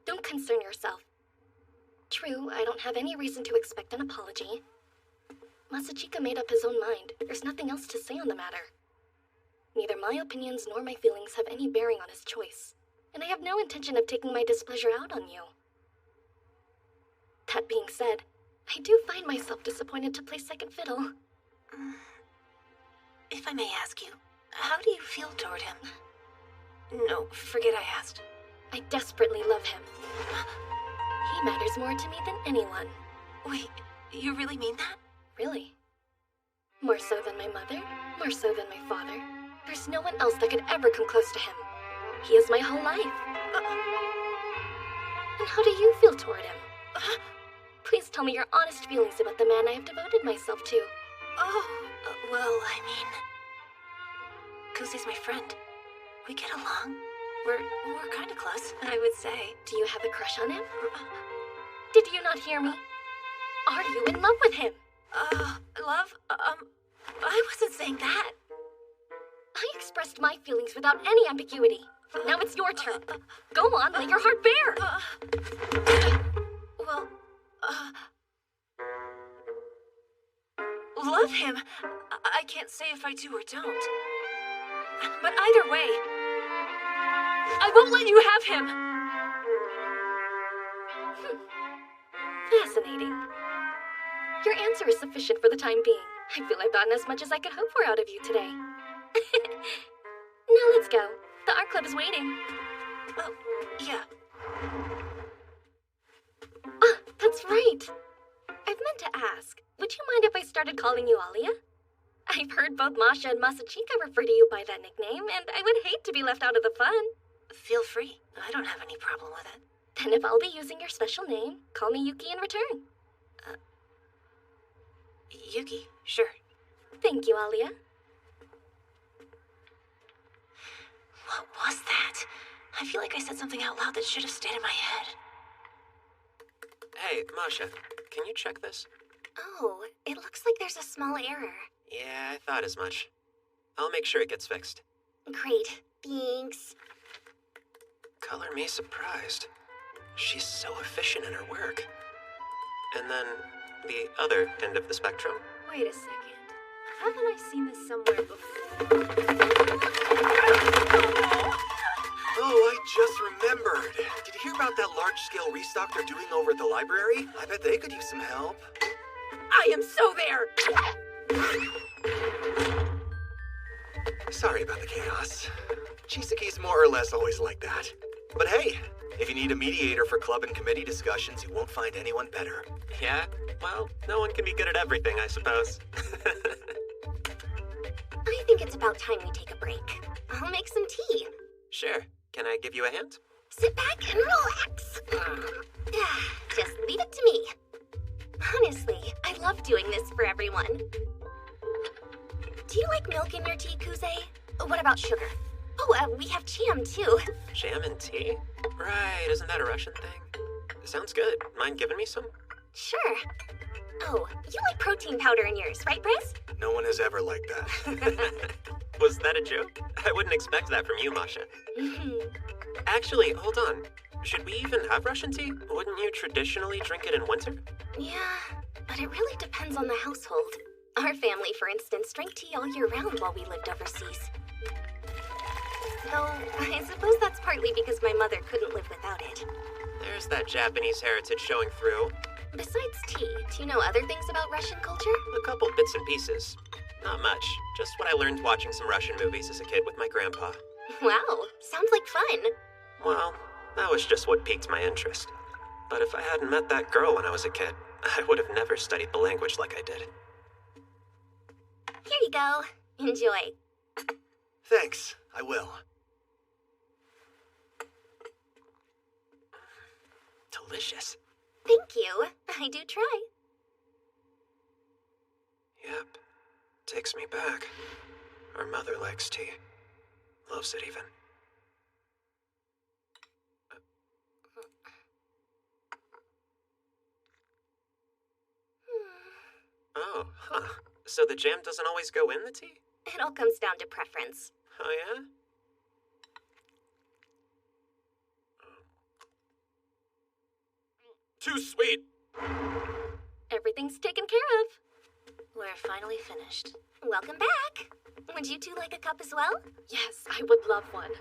Don't concern yourself. True, I don't have any reason to expect an apology. Masachika made up his own mind. There's nothing else to say on the matter. Neither my opinions nor my feelings have any bearing on his choice, and I have no intention of taking my displeasure out on you. That being said, I do find myself disappointed to play second fiddle. If I may ask you, how do you feel toward him? No, forget I asked. I desperately love him. He matters more to me than anyone. Wait, you really mean that? Really? More so than my mother, more so than my father. There's no one else that could ever come close to him. He is my whole life. And how do you feel toward him? Please tell me your honest feelings about the man I have devoted myself to. Well, I mean... Kuse's my friend. We get along. We're kinda close, I would say. Do you have a crush on him? Did you not hear me? Are you in love with him? Love? I wasn't saying that. I expressed my feelings without any ambiguity. Now it's your turn. Go on, lay your heart bare. Well, love him. I can't say if I do or don't. But either way, I won't let you have him. Fascinating. Your answer is sufficient for the time being. I feel I've gotten as much as I could hope for out of you today. Now let's go. The art club is waiting. Oh, yeah. That's right. I've meant to ask, would you mind if I started calling you Alia? I've heard both Masha and Masachika refer to you by that nickname, and I would hate to be left out of the fun. Feel free. I don't have any problem with it. Then if I'll be using your special name, call me Yuki in return. Yuki, sure. Thank you, Alia. What was that? I feel like I said something out loud that should have stayed in my head. Hey, Masha, can you check this? Oh, it looks like there's a small error. Yeah, I thought as much. I'll make sure it gets fixed. Great, thanks. Color me surprised. She's so efficient in her work. And then, the other end of the spectrum. Wait a second. Haven't I seen this somewhere before? Oh, I just remembered. Did you hear about that large-scale restock they're doing over at the library? I bet they could use some help. I am so there! Sorry about the chaos. Chisaki's more or less always like that. But hey, if you need a mediator for club and committee discussions, you won't find anyone better. Yeah? Well, no one can be good at everything, I suppose. I think it's about time we take a break. I'll make some tea. Sure. Can I give you a hand? Sit back and relax. Just leave it to me. Honestly, I love doing this for everyone. Do you like milk in your tea, Kuze? What about sugar? Oh, we have jam, too. Jam and tea? Right, isn't that a Russian thing? Sounds good. Mind giving me some? Sure. Oh, you like protein powder in yours, right, Briz? No one has ever liked that. Was that a joke? I wouldn't expect that from you, Masha. Actually, hold on. Should we even have Russian tea? Wouldn't you traditionally drink it in winter? Yeah, but it really depends on the household. Our family, for instance, drank tea all year round while we lived overseas. Though, I suppose that's partly because my mother couldn't live without it. There's that Japanese heritage showing through. Besides tea, do you know other things about Russian culture? A couple bits and pieces. Not much. Just what I learned watching some Russian movies as a kid with my grandpa. Wow, sounds like fun. Well, that was just what piqued my interest. But if I hadn't met that girl when I was a kid, I would have never studied the language like I did. Here you go. Enjoy. Thanks, I will. Delicious. Thank you. I do try. Yep. Takes me back. Our mother likes tea. Loves it even. Oh, huh. So the jam doesn't always go in the tea? It all comes down to preference. Oh, yeah? Too sweet. Everything's taken care of. We're finally finished. Welcome back. Would you two like a cup as well? Yes, I would love one.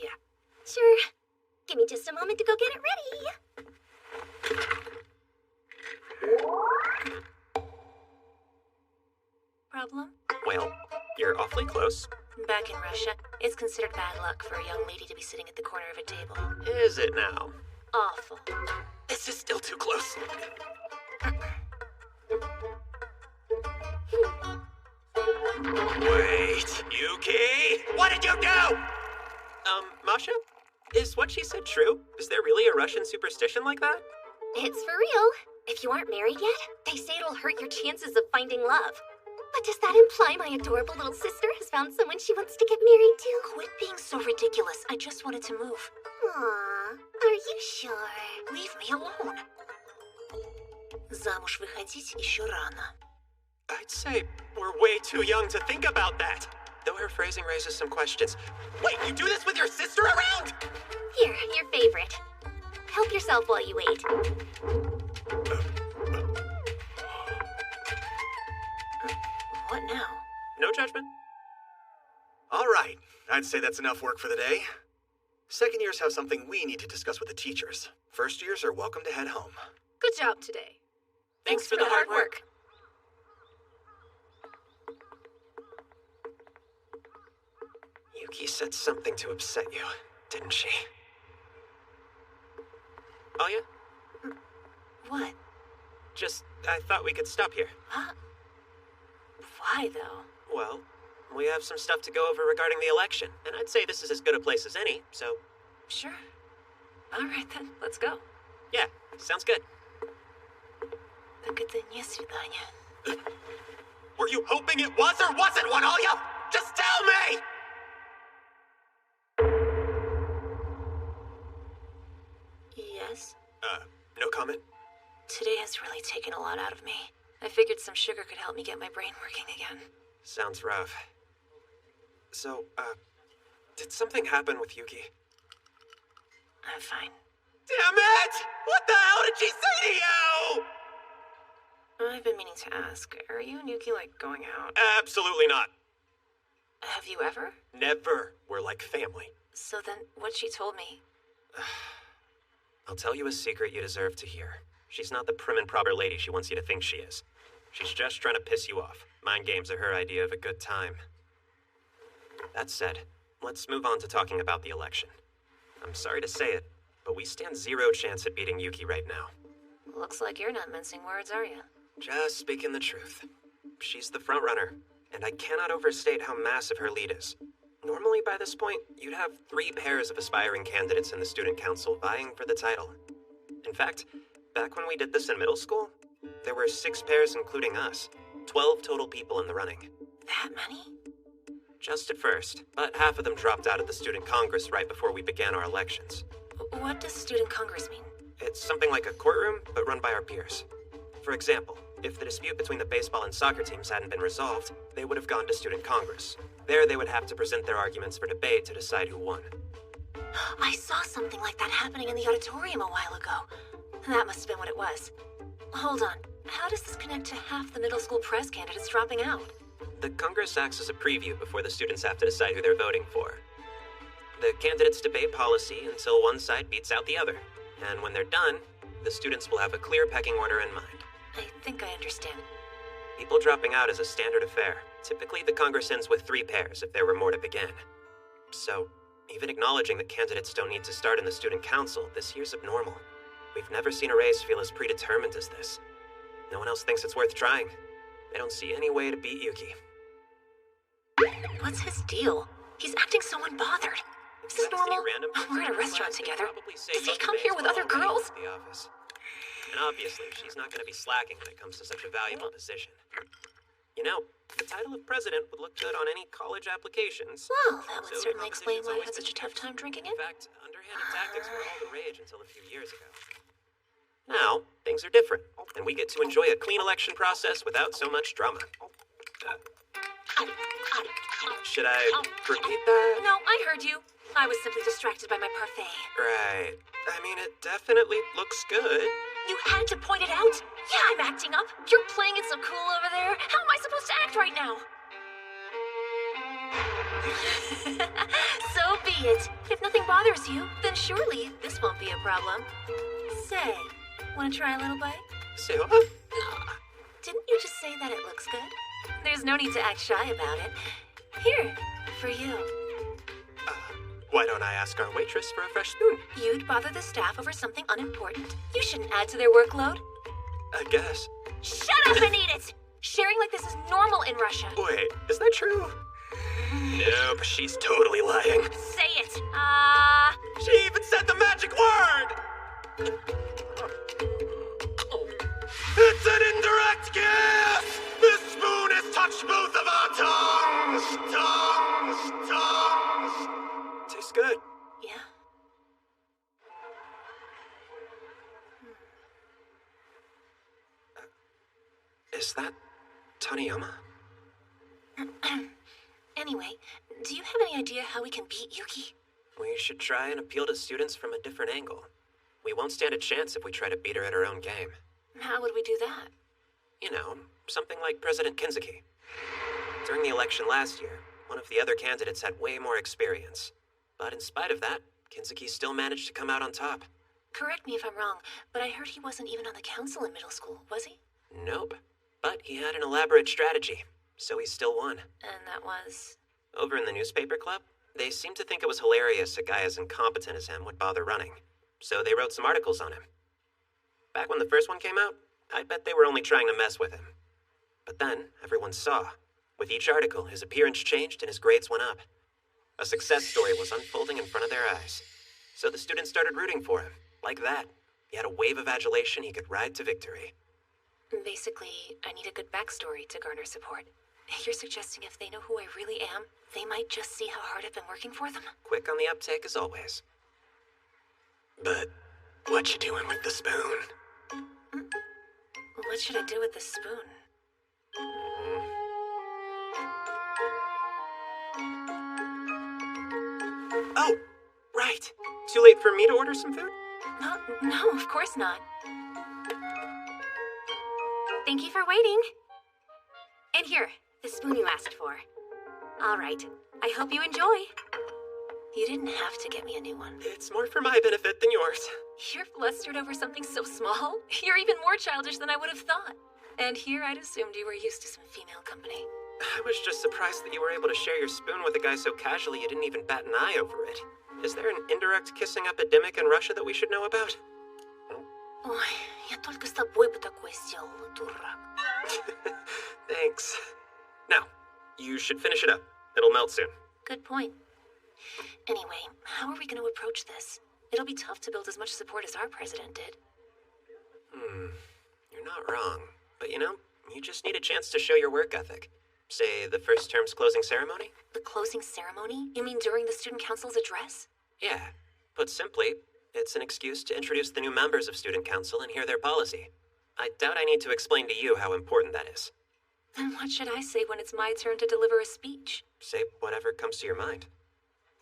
Yeah. Sure. Give me just a moment to go get it ready. Problem? Well, you're awfully close. Back in Russia, it's considered bad luck for a young lady to be sitting at the corner of a table. Is it now? Awful. This is still too close. Wait, Yuki! What did you do? Masha? Is what she said true? Is there really a Russian superstition like that? It's for real. If you aren't married yet, they say it'll hurt your chances of finding love. But does that imply my adorable little sister has found someone she wants to get married to? Quit being so ridiculous. I just wanted to move. Aww, are you sure? Leave me alone. Замуж выходить еще рано. I'd say we're way too young to think about that. Though her phrasing raises some questions. Wait, you do this with your sister around? Here, your favorite. Help yourself while you wait. What now? No judgment. All right, I'd say that's enough work for the day. Second years have something we need to discuss with the teachers. First years are welcome to head home. Good job today. Thanks for the hard work. Yuki said something to upset you, didn't she? Oh, yeah? What? Just, I thought we could stop here. Huh? Why, though? Well, we have some stuff to go over regarding the election, and I'd say this is as good a place as any, so... Sure. All right, then. Let's go. Yeah, sounds good. Так это не свидание. Were you hoping it was or wasn't one, Alya? Just tell me! Yes? No comment? Today has really taken a lot out of me. I figured some sugar could help me get my brain working again. Sounds rough. So, did something happen with Yuki? I'm fine. Damn it! What the hell did she say to you? I've been meaning to ask, are you and Yuki, like, going out? Absolutely not. Have you ever? Never. We're like family. So then, what she told me... I'll tell you a secret you deserve to hear. She's not the prim and proper lady she wants you to think she is. She's just trying to piss you off. Mind games are her idea of a good time. That said, let's move on to talking about the election. I'm sorry to say it, but we stand zero chance at beating Yuki right now. Looks like you're not mincing words, are you? Just speaking the truth. She's the front runner, and I cannot overstate how massive her lead is. Normally, by this point, you'd have 3 pairs of aspiring candidates in the student council vying for the title. In fact, back when we did this in middle school, there were 6 pairs including us. 12 total people in the running. That many? Just at first, but half of them dropped out at the student congress right before we began our elections. What does student congress mean? It's something like a courtroom, but run by our peers. For example, if the dispute between the baseball and soccer teams hadn't been resolved, they would have gone to student congress. There they would have to present their arguments for debate to decide who won. I saw something like that happening in the auditorium a while ago. That must have been what it was. Hold on. How does this connect to half the middle school press candidates dropping out? The Congress acts as a preview before the students have to decide who they're voting for. The candidates debate policy until one side beats out the other. And when they're done, the students will have a clear pecking order in mind. I think I understand. People dropping out is a standard affair. Typically, the Congress ends with 3 pairs if there were more to begin. So, even acknowledging that candidates don't need to start in the student council, this year's abnormal. We've never seen a race feel as predetermined as this. No one else thinks it's worth trying. They don't see any way to beat Yuki. What's his deal? He's acting so unbothered. Is this normal? We're at a restaurant together. Does he come here with other girls? And obviously, she's not going to be slacking when it comes to such a valuable position. You know, the title of president would look good on any college applications. Well, that would certainly explain why I had such a tough time drinking it. In fact, underhanded tactics were all the rage until a few years ago. Now, things are different, and we get to enjoy a clean election process without so much drama. Should I repeat that? No, I heard you. I was simply distracted by my parfait. Right. I mean, it definitely looks good. You had to point it out? Yeah, I'm acting up. You're playing it so cool over there. How am I supposed to act right now? So be it. If nothing bothers you, then surely this won't be a problem. Say, want to try a little bite? Say what? Didn't you just say that it looks good? There's no need to act shy about it. Here, for you. Why don't I ask our waitress for a fresh spoon? You'd bother the staff over something unimportant. You shouldn't add to their workload. I guess. Shut up and eat it! Sharing like this is normal in Russia. Wait, is that true? Nope, she's totally lying. Say it. She even said the magic word! It's an indirect kiss! This spoon has touched both of our tongues! Tongues! Tastes good. Yeah. Is that Taniyama? Anyway, do you have any idea how we can beat Yuki? We should try and appeal to students from a different angle. We won't stand a chance if we try to beat her at her own game. How would we do that? You know, something like President Kinzuki. During the election last year, one of the other candidates had way more experience. But in spite of that, Kinzuki still managed to come out on top. Correct me if I'm wrong, but I heard he wasn't even on the council in middle school, was he? Nope. But he had an elaborate strategy, so he still won. And that was? Over in the newspaper club, they seemed to think it was hilarious a guy as incompetent as him would bother running. So they wrote some articles on him. Back when the first one came out, I bet they were only trying to mess with him. But then, everyone saw. With each article, his appearance changed and his grades went up. A success story was unfolding in front of their eyes. So the students started rooting for him. Like that. He had a wave of adulation he could ride to victory. Basically, I need a good backstory to garner support. You're suggesting if they know who I really am, they might just see how hard I've been working for them? Quick on the uptake as always. But what you doing with the spoon? What should I do with this spoon? Oh, right. Too late for me to order some food? No, of course not. Thank you for waiting. And here, the spoon you asked for. All right, I hope you enjoy. You didn't have to get me a new one. It's more for my benefit than yours. You're flustered over something so small? You're even more childish than I would have thought. And here I'd assumed you were used to some female company. I was just surprised that you were able to share your spoon with a guy so casually you didn't even bat an eye over it. Is there an indirect kissing epidemic in Russia that we should know about? Ой, я только с тобой бы такое сделала, дурак. Thanks. Now, you should finish it up. It'll melt soon. Good point. Anyway, how are we going to approach this? It'll be tough to build as much support as our president did. You're not wrong. But you know, you just need a chance to show your work ethic. Say, the first term's closing ceremony? The closing ceremony? You mean during the student council's address? Yeah. Put simply, it's an excuse to introduce the new members of student council and hear their policy. I doubt I need to explain to you how important that is. Then what should I say when it's my turn to deliver a speech? Say whatever comes to your mind.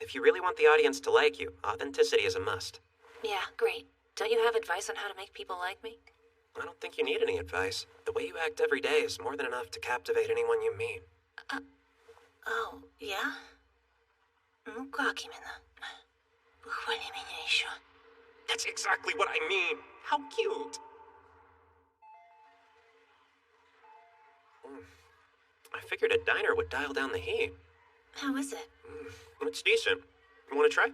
If you really want the audience to like you, authenticity is a must. Yeah, great. Don't you have advice on how to make people like me? I don't think you need any advice. The way you act every day is more than enough to captivate anyone you meet. Oh, yeah? Ну как именно? Похвали меня еще. That's exactly what I mean. How cute. I figured a diner would dial down the heat. How is it? It's decent. You want to try?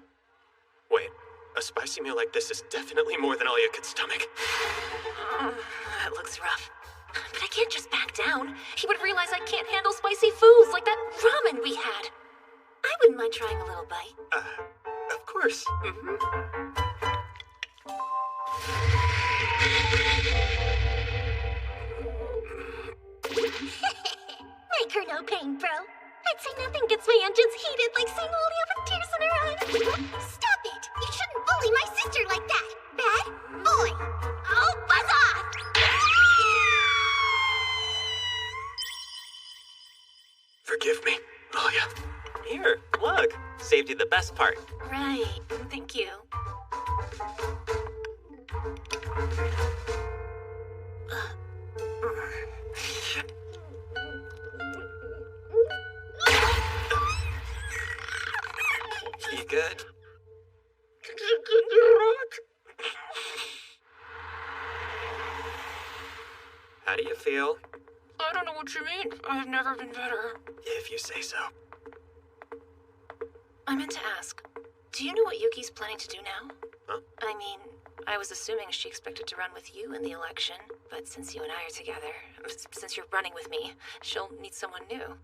Wait, a spicy meal like this is definitely more than all you could stomach. That looks rough. But I can't just back down. He would realize I can't handle spicy foods like that ramen we had. I wouldn't mind trying a little bite. Of course. Make her no pain, bro. I'd say nothing gets my engines heated like seeing Olivia with tears in her eyes. Stop it! You shouldn't bully my sister like that. Bad boy. Oh, buzz off! Forgive me, Alia. look. Saved you the best part. Right. Thank you. You good? How do you feel? I don't know what you mean. I've never been better. If you say so. I meant to ask, do you know what Yuki's planning to do now? Huh? I mean, I was assuming she expected to run with you in the election, but since you and I are together, since you're running with me, she'll need someone new.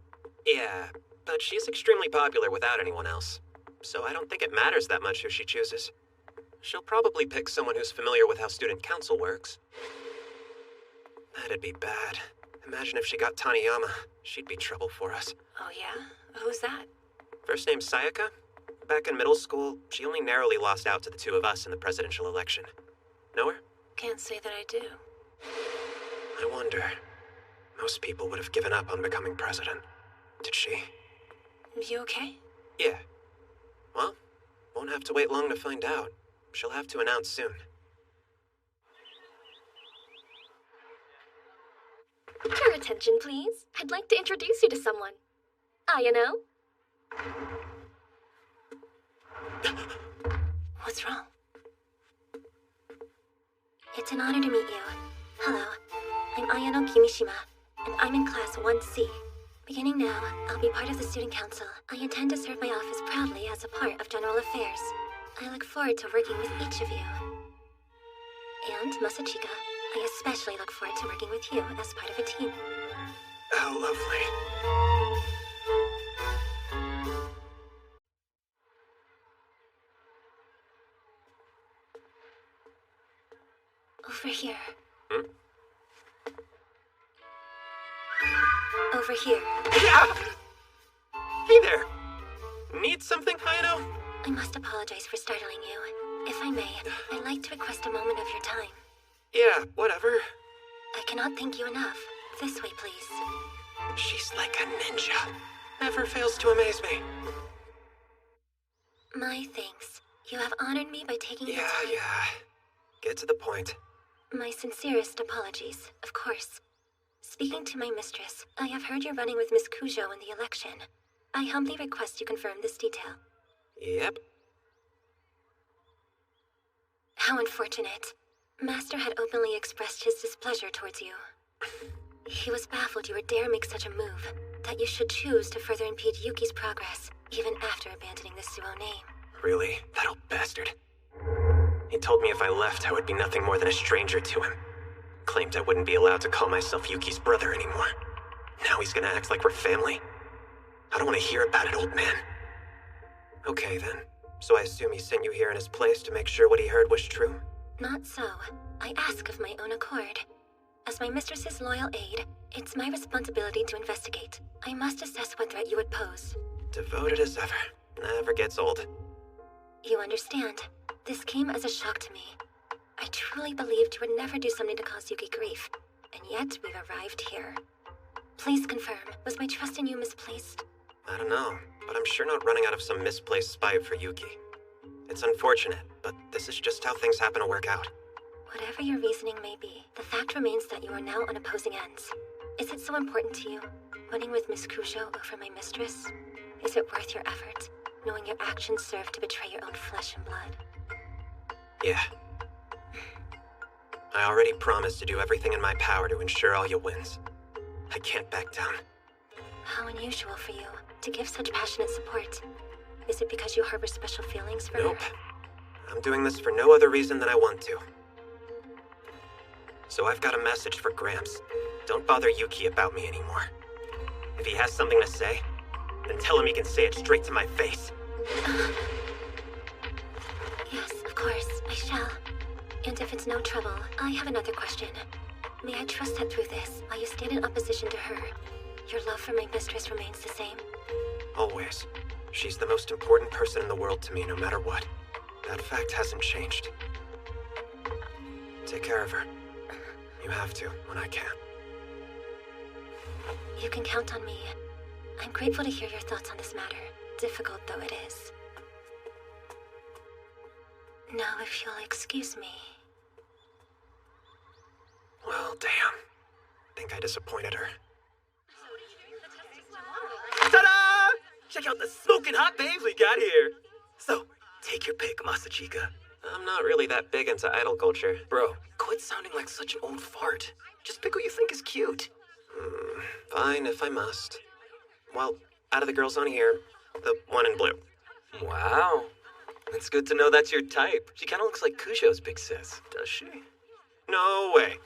Yeah, but she's extremely popular without anyone else. So I don't think it matters that much who she chooses. She'll probably pick someone who's familiar with how student council works. That'd be bad. Imagine if she got Taniyama. She'd be trouble for us. Oh yeah? Who's that? First name's Sayaka. Back in middle school, she only narrowly lost out to the two of us in the presidential election. Know her? Can't say that I do. I wonder. Most people would have given up on becoming president. Did she? You okay? Yeah. Well, won't have to wait long to find out. She'll have to announce soon. Your attention, please. I'd like to introduce you to someone. Ayano. What's wrong? It's an honor to meet you. Hello. I'm Ayano Kimishima, and I'm in Class 1C. Beginning now, I'll be part of the Student Council. I intend to serve my office proudly as a part of General Affairs. I look forward to working with each of you. And, Masachika, I especially look forward to working with you as part of a team. How lovely. Over here. Hmm? Over here. Yeah! Hey there! Need something, Hayano? I must apologize for startling you. If I may, I'd like to request a moment of your time. Yeah, whatever. I cannot thank you enough. This way, please. She's like a ninja. Never fails to amaze me. My thanks. You have honored me by taking the time. Yeah. Get to the point. My sincerest apologies, of course. Speaking to my mistress, I have heard you're running with Miss Kujo in the election. I humbly request you confirm this detail. Yep. How unfortunate. Master had openly expressed his displeasure towards you. He was baffled you would dare make such a move, that you should choose to further impede Yuki's progress, even after abandoning the Suo name. Really? That old bastard. He told me if I left, I would be nothing more than a stranger to him. Claimed I wouldn't be allowed to call myself Yuki's brother anymore. Now he's gonna act like we're family? I don't want to hear about it, old man. Okay, then. So I assume he sent you here in his place to make sure what he heard was true? Not so. I ask of my own accord. As my mistress's loyal aide, it's my responsibility to investigate. I must assess what threat you would pose. Devoted as ever. Never gets old. You understand. This came as a shock to me. I truly believed you would never do something to cause Yuki grief, and yet we've arrived here. Please confirm, was my trust in you misplaced? I don't know, but I'm sure not running out of some misplaced spite for Yuki. It's unfortunate, but this is just how things happen to work out. Whatever your reasoning may be, the fact remains that you are now on opposing ends. Is it so important to you, winning with Miss Kujo over my mistress? Is it worth your effort, knowing your actions serve to betray your own flesh and blood? Yeah. I already promised to do everything in my power to ensure Alya wins. I can't back down. How unusual for you to give such passionate support. Is it because you harbor special feelings for Nope. her? I'm doing this for no other reason than I want to. So I've got a message for Gramps. Don't bother Yuki about me anymore. If he has something to say, then tell him he can say it straight to my face. Yes, of course, I shall. And if it's no trouble, I have another question. May I trust that through this, while you stand in opposition to her, your love for my mistress remains the same? Always. She's the most important person in the world to me, no matter what. That fact hasn't changed. Take care of her. You have to, when I can. You can count on me. I'm grateful to hear your thoughts on this matter. difficult though it is. Now, if you'll excuse me. Well, damn. Think I disappointed her. Ta-da! Check out the smoking hot babes we got here. So, take your pick, Masachika. I'm not really that big into idol culture. Bro, quit sounding like such an old fart. Just pick who you think is cute. Fine, if I must. Well, out of the girls on here, the one in blue. Wow. It's good to know that's your type. She kind of looks like Kujo's big sis. Does she? No way.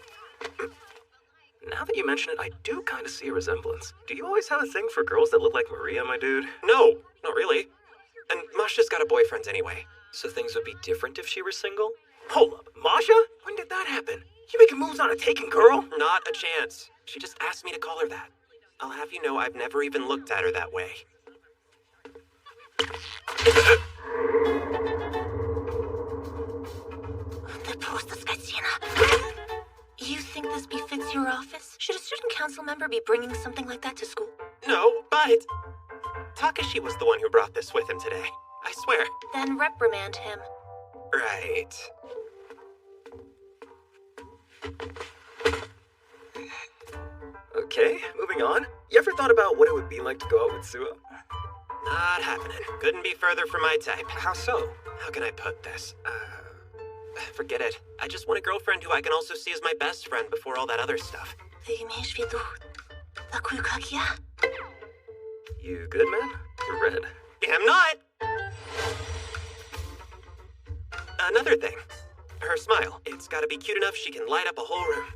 Now that you mention it, I do kind of see a resemblance. Do you always have a thing for girls that look like Maria, my dude? No, not really. And Masha's got a boyfriend anyway. So things would be different if she were single? Hold up, Masha? When did that happen? You making moves on a taken girl? Not a chance. She just asked me to call her that. I'll have you know I've never even looked at her that way. You think this befits your office? Should a student council member be bringing something like that to school? No, but Takashi was the one who brought this with him today. I swear. Then reprimand him. Right. Okay, moving on. You ever thought about what it would be like to go out with Suo? Not happening. Couldn't be further from my type. How so? How can I put this? Forget it. I just want a girlfriend who I can also see as my best friend before all that other stuff. You good, man? You're red. I'm not! Another thing. Her smile. It's gotta be cute enough she can light up a whole room.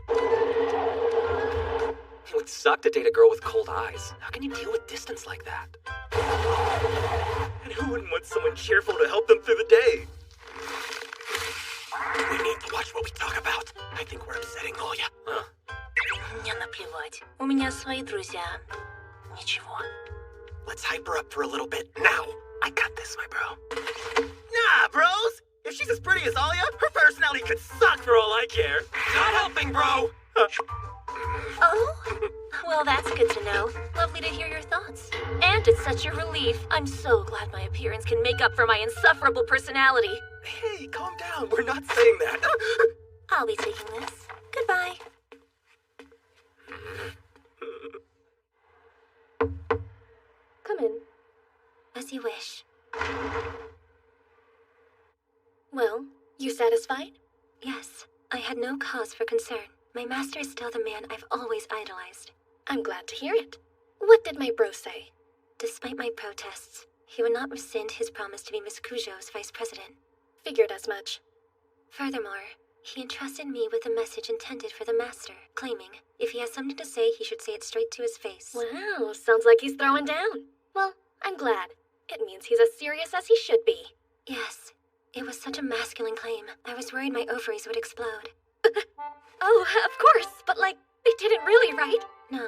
It would suck to date a girl with cold eyes. How can you deal with distance like that? And who wouldn't want someone cheerful to help them through the day? We need to watch what we talk about. I think we're upsetting Olya. Huh? Мне наплевать. У меня свои друзья. Ничего. Let's hype her up for a little bit now. I got this, my bro. Nah, bros! If she's as pretty as Olya, her personality could suck for all I care. Not helping, bro! Oh? Well, that's good to know. Lovely to hear your thoughts. And it's such a relief. I'm so glad my appearance can make up for my insufferable personality. Hey, calm down. We're not saying that. I'll be taking this. Goodbye. Come in. As you wish. Well, you satisfied? Yes. I had no cause for concern. My master is still the man I've always idolized. I'm glad to hear it. What did my bro say? Despite my protests, he would not rescind his promise to be Miss Kujo's vice president. Figured as much. Furthermore, he entrusted me with a message intended for the master, claiming, if he has something to say, he should say it straight to his face. Wow, sounds like he's throwing down. Well, I'm glad. It means he's as serious as he should be. Yes, it was such a masculine claim. I was worried my ovaries would explode. Oh, of course, but they didn't really, right? No.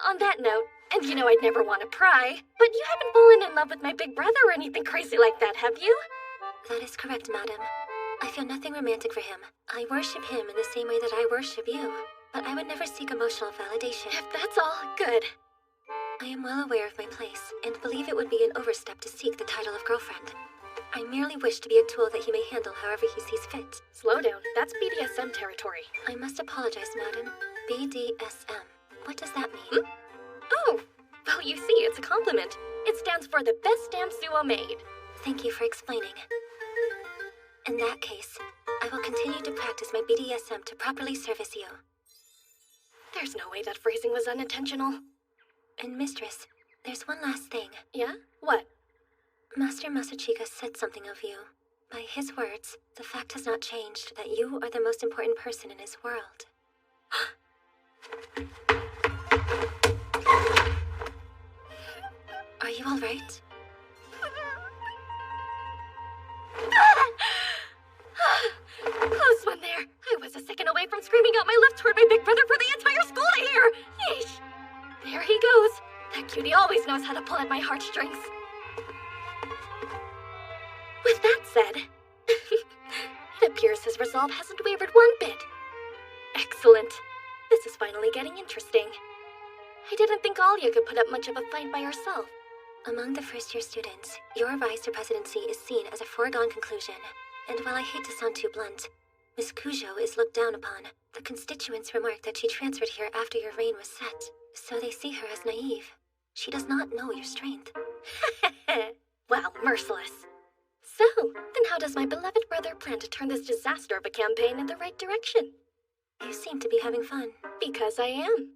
On that note, and you know I'd never want to pry, but you haven't fallen in love with my big brother or anything crazy like that, have you? That is correct, madam. I feel nothing romantic for him. I worship him in the same way that I worship you, but I would never seek emotional validation. If that's all, good. I am well aware of my place, and believe it would be an overstep to seek the title of girlfriend. I merely wish to be a tool that he may handle however he sees fit. Slow down. That's BDSM territory. I must apologize, madam. BDSM. What does that mean? Oh, well, you see, it's a compliment. It stands for the best damn Suo made. Thank you for explaining. In that case, I will continue to practice my BDSM to properly service you. There's no way that phrasing was unintentional. And mistress, there's one last thing. Yeah? What? Master Masachika said something of you. By his words, the fact has not changed that you are the most important person in his world. Are you all right? Close one there. I was a second away from screaming out my left toward my big brother for the entire school to hear. Yeesh. There he goes. That cutie always knows how to pull at my heartstrings. With that said, it appears his resolve hasn't wavered one bit. Excellent. This is finally getting interesting. I didn't think Olya could put up much of a fight by herself. Among the first-year students, your rise to presidency is seen as a foregone conclusion. And while I hate to sound too blunt, Miss Cujo is looked down upon. The constituents remark that she transferred here after your reign was set, so they see her as naive. She does not know your strength. Wow, merciless. So, then how does my beloved brother plan to turn this disaster of a campaign in the right direction? You seem to be having fun. Because I am.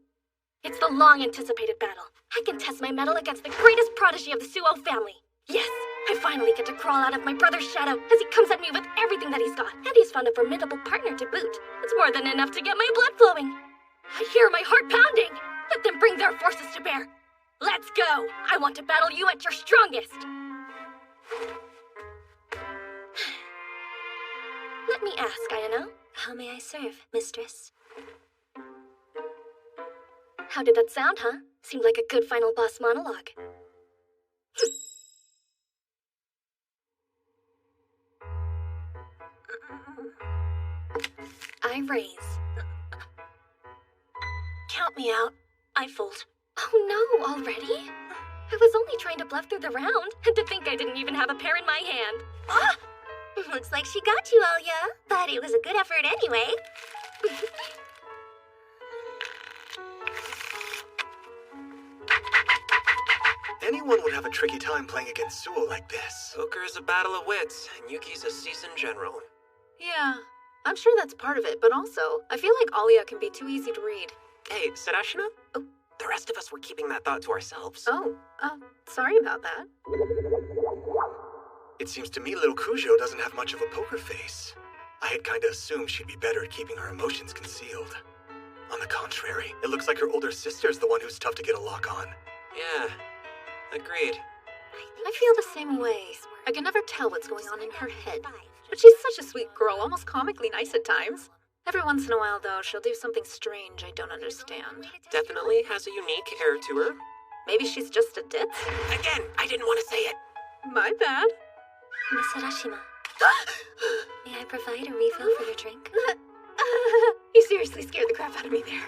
It's the long-anticipated battle. I can test my mettle against the greatest prodigy of the Suo family. Yes, I finally get to crawl out of my brother's shadow as he comes at me with everything that he's got. And he's found a formidable partner to boot. It's more than enough to get my blood flowing. I hear my heart pounding. Let them bring their forces to bear. Let's go. I want to battle you at your strongest. Let me ask, Ayano. How may I serve, mistress? How did that sound, huh? Seemed like a good final boss monologue. I raise. Count me out. I fold. Oh no, already? I was only trying to bluff through the round, and to think I didn't even have a pair in my hand. Ah! Looks like she got you, Alia. But it was a good effort anyway. Anyone would have a tricky time playing against Suo like this. Poker is a battle of wits, and Yuki's a seasoned general. Yeah, I'm sure that's part of it, but also, I feel like Alia can be too easy to read. Hey, Sarashina? Oh, the rest of us were keeping that thought to ourselves. Oh, sorry about that. It seems to me little Cujo doesn't have much of a poker face. I had kinda assumed she'd be better at keeping her emotions concealed. On the contrary, it looks like her older sister's the one who's tough to get a lock on. Yeah, agreed. I feel the same way. I can never tell what's going on in her head. But she's such a sweet girl, almost comically nice at times. Every once in a while, though, she'll do something strange I don't understand. Definitely has a unique air to her. Maybe she's just a ditz? Again, I didn't want to say it. My bad. Miss Sarashima, may I provide a refill for your drink? You seriously scared the crap out of me there.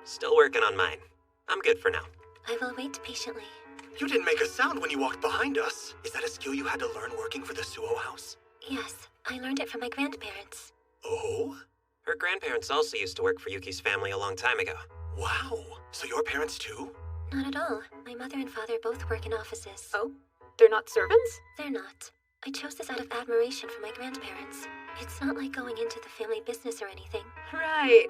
Still working on mine. I'm good for now. I will wait patiently. You didn't make a sound when you walked behind us. Is that a skill you had to learn working for the Suo house? Yes, I learned it from my grandparents. Oh? Her grandparents also used to work for Yuki's family a long time ago. Wow. So your parents too? Not at all. My mother and father both work in offices. Oh? They're not servants? They're not. I chose this out of admiration for my grandparents. It's not like going into the family business or anything. Right.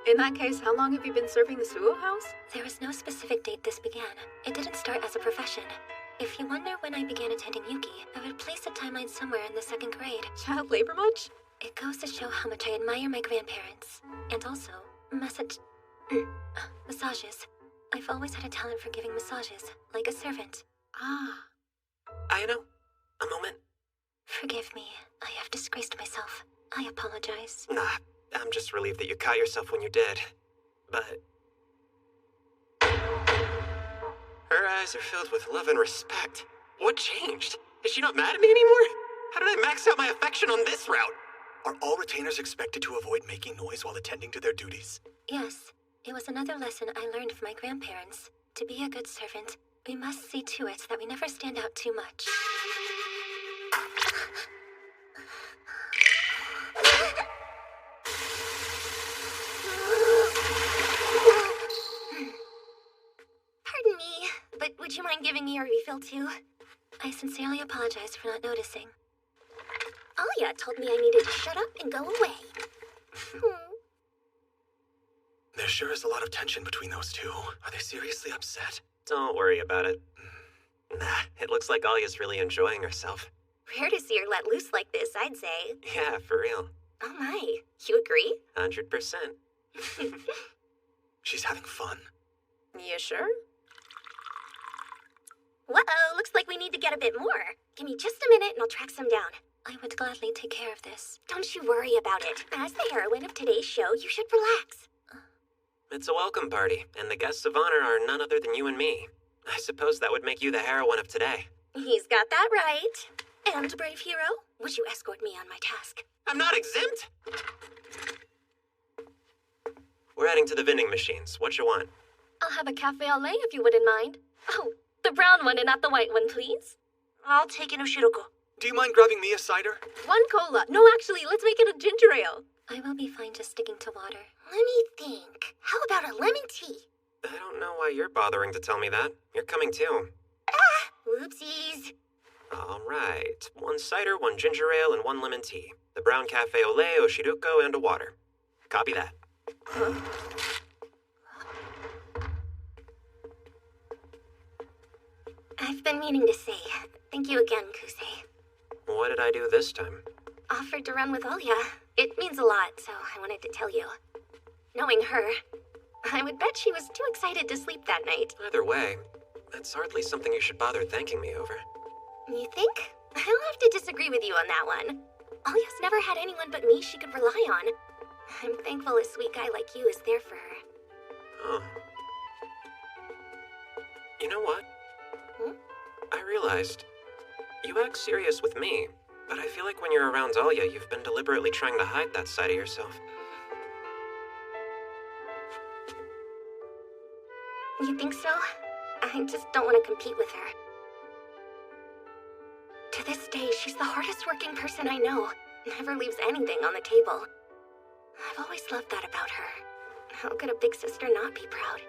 In that case, how long have you been serving the Suo house? There was no specific date this began. It didn't start as a profession. If you wonder when I began attending Yuki, I would place a timeline somewhere in the 2nd grade. Child labor much? It goes to show how much I admire my grandparents. And also, massages. I've always had a talent for giving massages, like a servant. Ah. I know. A moment. Forgive me. I have disgraced myself. I apologize. Nah, I'm just relieved that you caught yourself when you did. But... her eyes are filled with love and respect. What changed? Is she not mad at me anymore? How did I max out my affection on this route? Are all retainers expected to avoid making noise while attending to their duties? Yes. It was another lesson I learned from my grandparents. To be a good servant, we must see to it that we never stand out too much. Pardon me, but would you mind giving me a refill too? I sincerely apologize for not noticing. Alia told me I needed to shut up and go away. There sure is a lot of tension between those two. Are they seriously upset? Don't worry about it. Nah, it looks like Alia's really enjoying herself. Rare to see her let loose like this, I'd say. Yeah, for real. Oh my, you agree? 100%. She's having fun. You sure? Uh-oh, looks like we need to get a bit more. Give me just a minute and I'll track some down. I would gladly take care of this. Don't you worry about it. As the heroine of today's show, you should relax. It's a welcome party, and the guests of honor are none other than you and me. I suppose that would make you the heroine of today. He's got that right. And, brave hero, would you escort me on my task? I'm not exempt! We're heading to the vending machines. What you want? I'll have a cafe au lait if you wouldn't mind. Oh, The brown one and not the white one, please. I'll take an Oshiroko. Do you mind grabbing me a cider? 1 cola. No, actually, let's make it a ginger ale. I will be fine just sticking to water. Let me think. How about a lemon tea? I don't know why you're bothering to tell me that. You're coming too. Whoopsies. All right. 1 cider, 1 ginger ale, and 1 lemon tea. The brown cafe au lait, Oshiruko, and a water. Copy that. I've been meaning to say thank you again, Kusei. What did I do this time? Offered to run with Alya. It means a lot, so I wanted to tell you. Knowing her, I would bet she was too excited to sleep that night. Either way, that's hardly something you should bother thanking me over. You think? I'll have to disagree with you on that one. Alya's never had anyone but me she could rely on. I'm thankful a sweet guy like you is there for her. Oh. You know what? I realized you act serious with me, but I feel like when you're around Alya, you've been deliberately trying to hide that side of yourself. You think so? I just don't want to compete with her. To this day, she's the hardest working person I know. Never leaves anything on the table. I've always loved that about her. How could a big sister not be proud?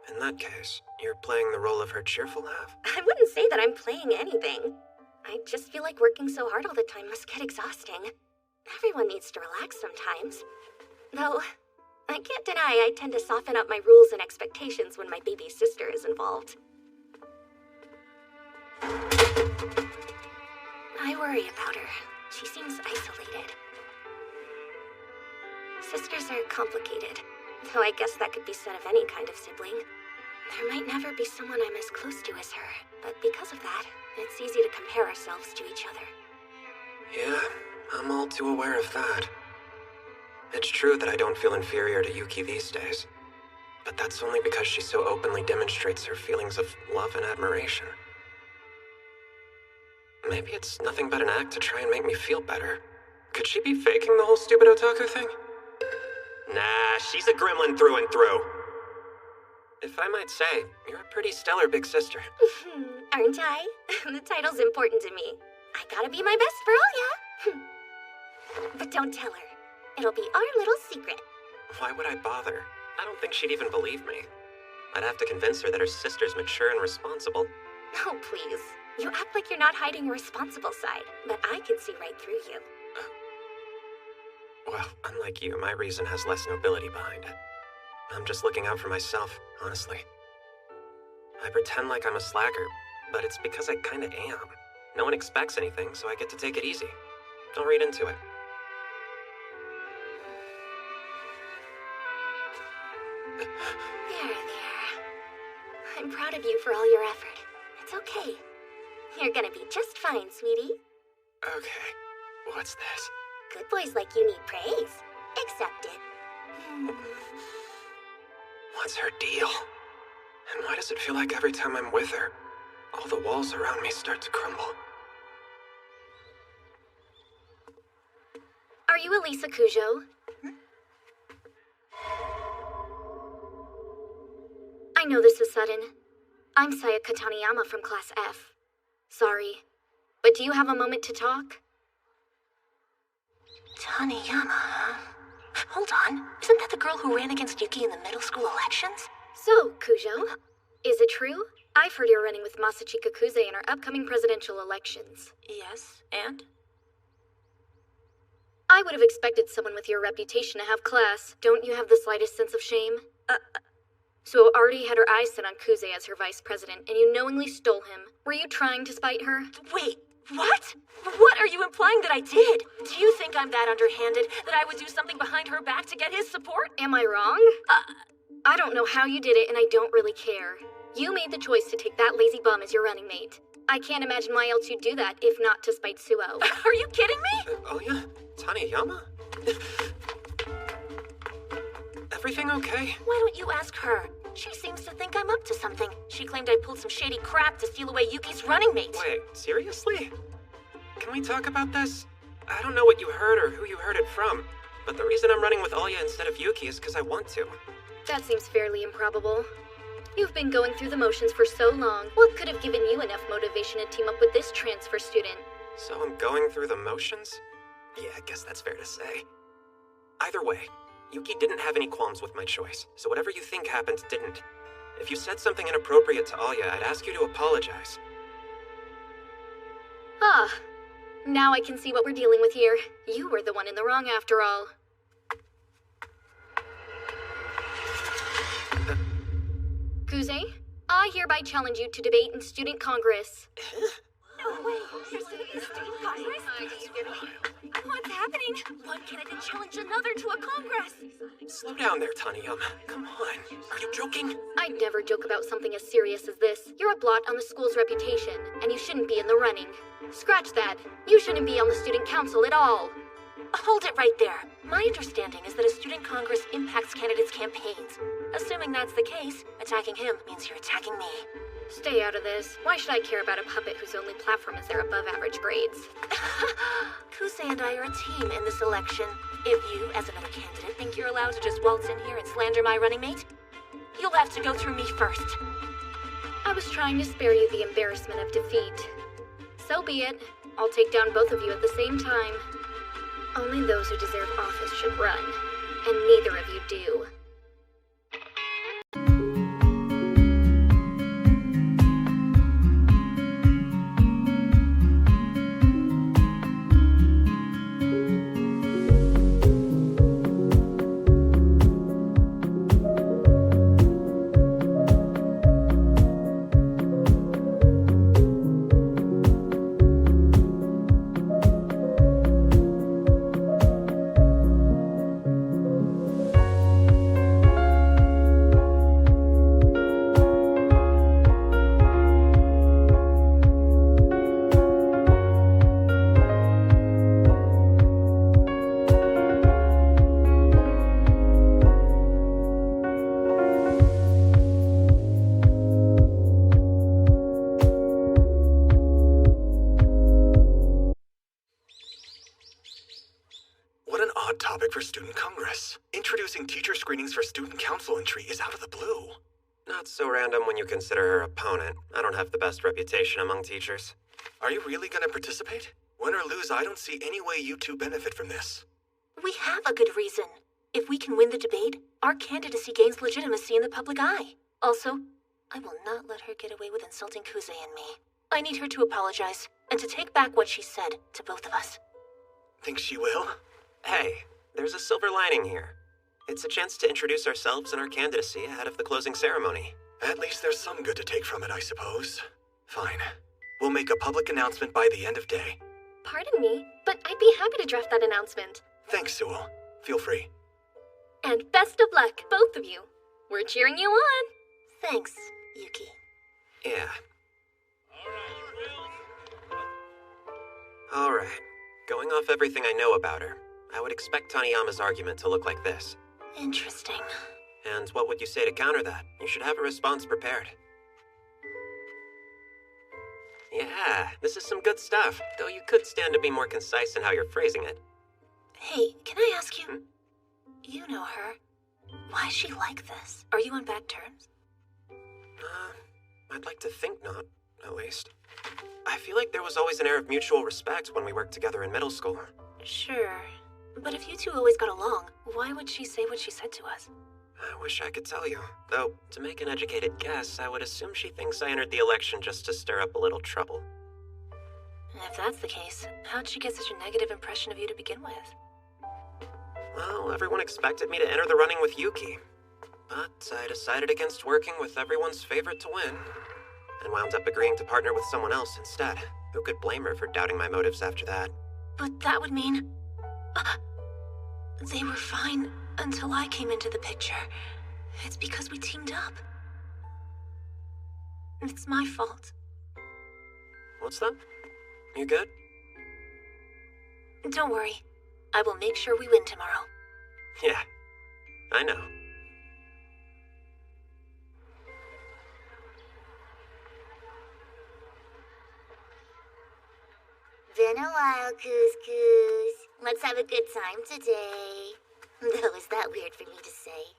In that case, you're playing the role of her cheerful half. I wouldn't say that I'm playing anything. I just feel like working so hard all the time must get exhausting. Everyone needs to relax sometimes. Though, I can't deny I tend to soften up my rules and expectations when my baby sister is involved. I worry about her. She seems isolated. Sisters are complicated, though I guess that could be said of any kind of sibling. There might never be someone I'm as close to as her, but because of that, it's easy to compare ourselves to each other. Yeah, I'm all too aware of that. It's true that I don't feel inferior to Yuki these days, but that's only because she so openly demonstrates her feelings of love and admiration. Maybe it's nothing but an act to try and make me feel better. Could she be faking the whole stupid otaku thing? Nah, she's a gremlin through and through. If I might say, you're a pretty stellar big sister. Aren't I? The title's important to me. I gotta be my best for Alya. But don't tell her. It'll be our little secret. Why would I bother? I don't think she'd even believe me. I'd have to convince her that her sister's mature and responsible. Oh, please. You act like you're not hiding your responsible side, but I can see right through you. Well, unlike you, my reason has less nobility behind it. I'm just looking out for myself, honestly. I pretend like I'm a slacker, but it's because I kinda am. No one expects anything, so I get to take it easy. Don't read into it. There. I'm proud of you for all your effort. It's okay. You're gonna be just fine, sweetie. Okay, what's this? Good boys like you need praise. Accept it. What's her deal? And why does it feel like every time I'm with her, all the walls around me start to crumble? Are you Elisa Kujo? I know this is sudden. I'm Sayaka Taniyama from Class F. Sorry, but do you have a moment to talk? Taniyama, huh? Hold on. Isn't that the girl who ran against Yuki in the middle school elections? So, Kujo, is it true? I've heard you're running with Masachika Kuze in our upcoming presidential elections. Yes, and? I would have expected someone with your reputation to have class. Don't you have the slightest sense of shame? So Artie had her eyes set on Kuze as her vice president, and you knowingly stole him. Were you trying to spite her? Wait, what? What are you implying that I did? Do you think I'm that underhanded that I would do something behind her back to get his support? Am I wrong? I don't know how you did it, and I don't really care. You made the choice to take that lazy bum as your running mate. I can't imagine why else you'd do that, if not to spite Suo. Are you kidding me? Oh yeah? Taniyama? everything okay? Why don't you ask her? She seems to think I'm up to something. She claimed I pulled some shady crap to steal away Yuki's running mate. Wait, seriously? Can we talk about this? I don't know what you heard or who you heard it from, but the reason I'm running with Alya instead of Yuki is because I want to. That seems fairly improbable. You've been going through the motions for so long. What could have given you enough motivation to team up with this transfer student? So I'm going through the motions? Yeah, I guess that's fair to say. Either way, Yuki didn't have any qualms with my choice, so whatever you think happened didn't. If you said something inappropriate to Alya, I'd ask you to apologize. Ah, now I can see what we're dealing with here. You were the one in the wrong after all. Kuze, I hereby challenge you to debate in Student Congress. No way! There's gonna be a student congress? What's happening? One candidate challenged another to a congress! Slow down there, Taniyama. Come on. Are you joking? I'd never joke about something as serious as this. You're a blot on the school's reputation, and you shouldn't be in the running. Scratch that. You shouldn't be on the student council at all. Hold it right there. My understanding is that a student congress impacts candidates' campaigns. Assuming that's the case, attacking him means you're attacking me. Stay out of this. Why should I care about a puppet whose only platform is their above-average grades? Kuze and I are a team in this election. If you, as another candidate, think you're allowed to just waltz in here and slander my running mate, you'll have to go through me first. I was trying to spare you the embarrassment of defeat. So be it. I'll take down both of you at the same time. Only those who deserve office should run, and neither of you do. For Student Congress. Introducing teacher screenings for student council entry is out of the blue. Not so random when you consider her opponent. I don't have the best reputation among teachers. Are you really gonna participate? Win or lose, I don't see any way you two benefit from this. We have a good reason. If we can win the debate, our candidacy gains legitimacy in the public eye. Also, I will not let her get away with insulting Kuze and me. I need her to apologize, and to take back what she said to both of us. Think she will? Hey, there's a silver lining here. It's a chance to introduce ourselves and our candidacy ahead of the closing ceremony. At least there's some good to take from it, I suppose. Fine. We'll make a public announcement by the end of day. Pardon me, but I'd be happy to draft that announcement. Thanks, Sewell. Feel free. And best of luck, both of you. We're cheering you on. Thanks, Yuki. Yeah. Alright. Going off everything I know about her, I would expect Taniyama's argument to look like this. Interesting. And what would you say to counter that? You should have a response prepared. Yeah, this is some good stuff, though you could stand to be more concise in how you're phrasing it. Hey, can I ask you? You know her. Why is she like this? Are you on bad terms? I'd like to think not, at least. I feel like there was always an air of mutual respect when we worked together in middle school. Sure. But if you two always got along, why would she say what she said to us? I wish I could tell you. Though, to make an educated guess, I would assume she thinks I entered the election just to stir up a little trouble. If that's the case, how'd she get such a negative impression of you to begin with? Well, everyone expected me to enter the running with Yuki. But I decided against working with everyone's favorite to win, and wound up agreeing to partner with someone else instead. Who could blame her for doubting my motives after that? But that would mean... they were fine until I came into the picture. It's because we teamed up. It's my fault. What's that? You good? Don't worry. I will make sure we win tomorrow. Yeah, I know. been a while, Coos. Let's have a good time today. Though, is that weird for me to say?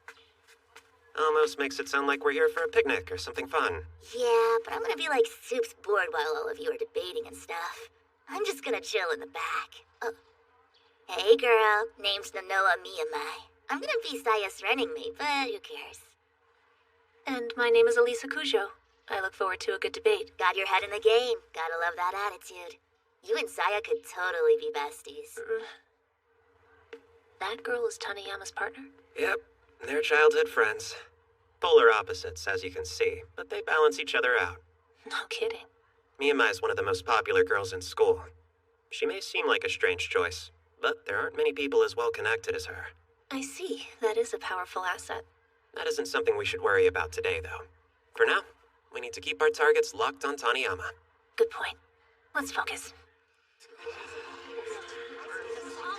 Almost makes it sound like we're here for a picnic or something fun. Yeah, but I'm gonna be like soups bored while all of you are debating and stuff. I'm just gonna chill in the back. Oh. Hey girl, name's Nonoa Miyamai. I'm gonna be Saya's running mate, but who cares? And my name is Elisa Cujo. I look forward to a good debate. Got your head in the game. Gotta love that attitude. You and Saya could totally be besties. That girl is Taniyama's partner? Yep, they're childhood friends. Polar opposites, as you can see, but they balance each other out. No kidding. Miyamai is one of the most popular girls in school. She may seem like a strange choice, but there aren't many people as well connected as her. I see. That is a powerful asset. That isn't something we should worry about today, though. For now, we need to keep our targets locked on Taniyama. Good point. Let's focus.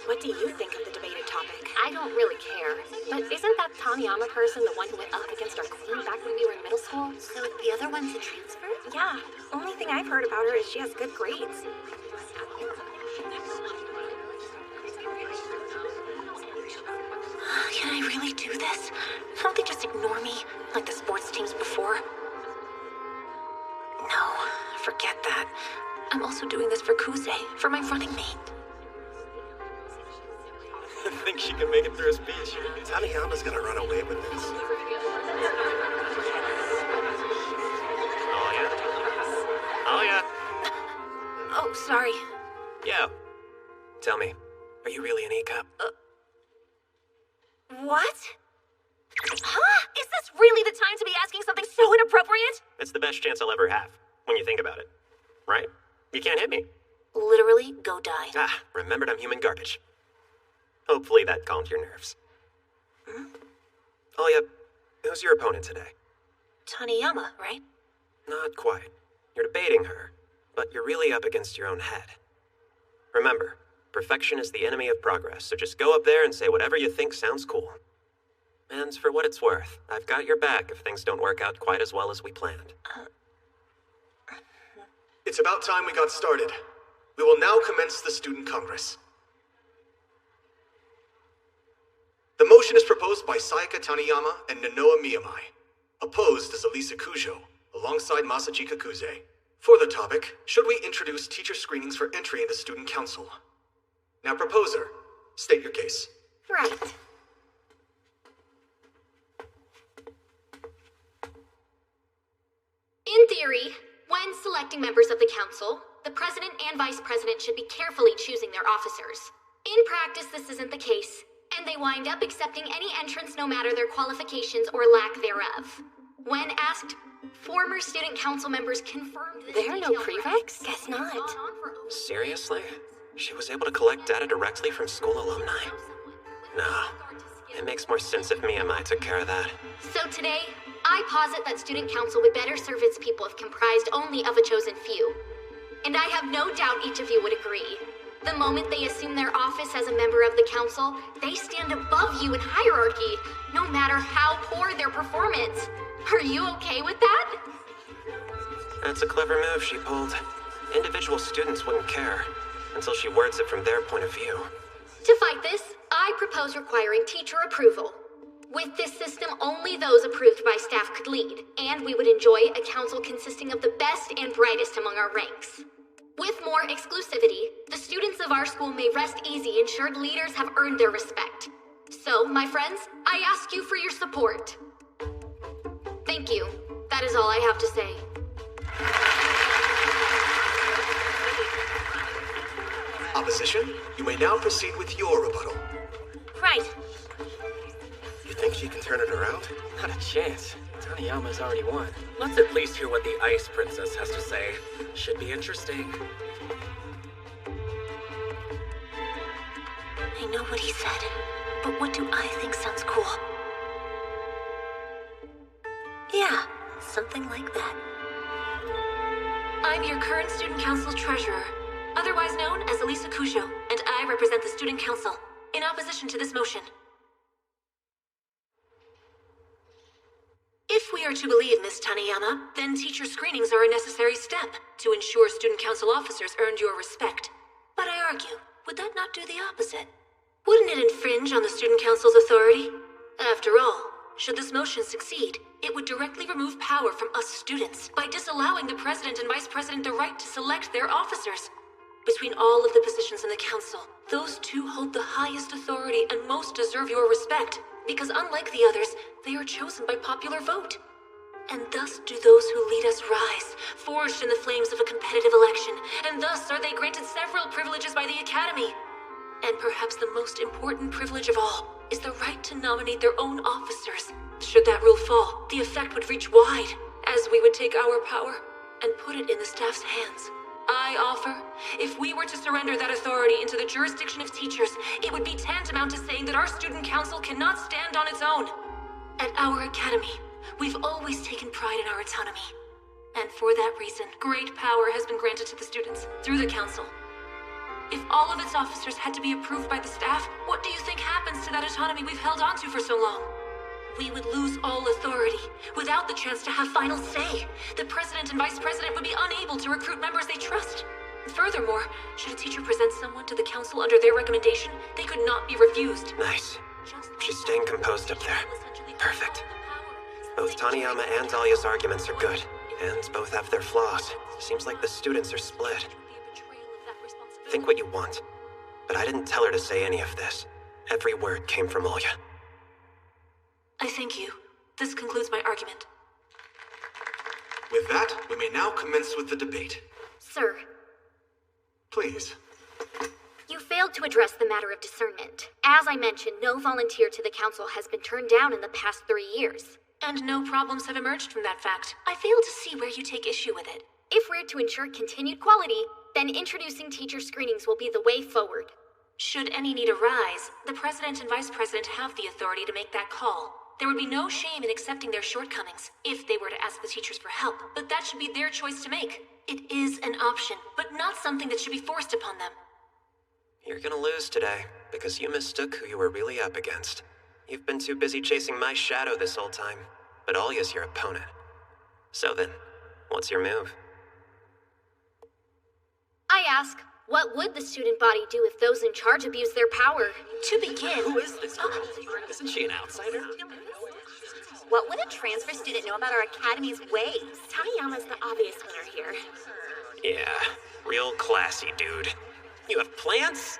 What do you think of the debated topic? I don't really care. But isn't that Taniyama person the one who went up against our queen back when we were in middle school? So the other one's a transfer? Yeah. Only thing I've heard about her is she has good grades. Can I really do this? Don't they just ignore me, like the sports teams before? No, forget that. I'm also doing this for Kuze, for my running mate. I think she can make it through a speech. Taniyama's gonna run away with this. Oh, yeah? Oh, yeah. Oh, sorry. Yeah. Tell me, are you really an E-Cup? What? Huh? Is this really the time to be asking something so inappropriate? It's the best chance I'll ever have, when you think about it. Right? You can't hit me. Literally, go die. Ah, remembered I'm human garbage. Hopefully that calmed your nerves. Oh, yeah. Who's your opponent today? Taniyama, right? Not quite. You're debating her, but you're really up against your own head. Remember, perfection is the enemy of progress, so just go up there and say whatever you think sounds cool. And for what it's worth, I've got your back if things don't work out quite as well as we planned. It's about time we got started. We will now commence the Student Congress. The motion is proposed by Sayaka Taniyama and Nonoa Miyamai. Opposed is Elisa Cujo, alongside Masachika Kuze. For the topic, should we introduce teacher screenings for entry in the Student Council? Now, proposer, state your case. Right. In theory, when selecting members of the council, the president and vice president should be carefully choosing their officers. In practice, this isn't the case, and they wind up accepting any entrants no matter their qualifications or lack thereof. When asked, former student council members confirmed this. There are no prefects? Guess not. Seriously? She was able to collect data directly from school alumni? No. It makes more sense if Miyamai took care of that. So today, I posit that student council would better serve its people if comprised only of a chosen few. And I have no doubt each of you would agree. The moment they assume their office as a member of the council, they stand above you in hierarchy, no matter how poor their performance. Are you okay with that? That's a clever move she pulled. Individual students wouldn't care until she words it from their point of view. To fight this, I propose requiring teacher approval. With this system, only those approved by staff could lead, and we would enjoy a council consisting of the best and brightest among our ranks. With more exclusivity, the students of our school may rest easy, ensured leaders have earned their respect. So, my friends, I ask you for your support. Thank you. That is all I have to say. Opposition, you may now proceed with your rebuttal. Right. You think she can turn it around? Not a chance. Taniyama's already won. Let's at least hear what the Ice Princess has to say. Should be interesting. I know what he said, but what do I think sounds cool? Yeah, something like that. I'm your current student council treasurer, otherwise known as Elisa Cujo, and I represent the student council, in opposition to this motion. If we are to believe Miss Taniyama, then teacher screenings are a necessary step to ensure student council officers earned your respect. But I argue, would that not do the opposite? Wouldn't it infringe on the Student Council's authority? After all, should this motion succeed, it would directly remove power from us students by disallowing the President and Vice President the right to select their officers. Between all of the positions in the Council, those two hold the highest authority and most deserve your respect, because unlike the others, they are chosen by popular vote. And thus do those who lead us rise, forged in the flames of a competitive election, and thus are they granted several privileges by the Academy. And perhaps the most important privilege of all is the right to nominate their own officers. Should that rule fall, the effect would reach wide, as we would take our power and put it in the staff's hands. I offer, if we were to surrender that authority into the jurisdiction of teachers, it would be tantamount to saying that our student council cannot stand on its own. At our academy, we've always taken pride in our autonomy. And for that reason, great power has been granted to the students through the council. If all of its officers had to be approved by the staff, what do you think happens to that autonomy we've held onto for so long? We would lose all authority, without the chance to have final say. The President and Vice President would be unable to recruit members they trust. Furthermore, should a teacher present someone to the council under their recommendation, they could not be refused. Nice. She's staying composed up there. Perfect. Both Taniyama and Dahlia's arguments are good, and both have their flaws. Seems like the students are split. Think what you want, but I didn't tell her to say any of this. Every word came from Alya. I thank you. This concludes my argument. With that, we may now commence with the debate. Sir, Please. you failed to address the matter of discernment. As I mentioned, no volunteer to the council has been turned down in the past 3 years. And no problems have emerged from that fact. I fail to see where you take issue with it. If we're to ensure continued quality, then introducing teacher screenings will be the way forward. Should any need arise, the President and Vice President have the authority to make that call. There would be no shame in accepting their shortcomings if they were to ask the teachers for help, but that should be their choice to make. It is an option, but not something that should be forced upon them. You're gonna lose today, because you mistook who you were really up against. You've been too busy chasing my shadow this whole time, but Alya's your opponent. So then, what's your move? I ask, what would the student body do if those in charge abuse their power? To begin... Who is this girl? Isn't she an outsider? What would a transfer student know about our academy's ways? Taniyama's the obvious winner here. Yeah, real classy, dude. You have plants?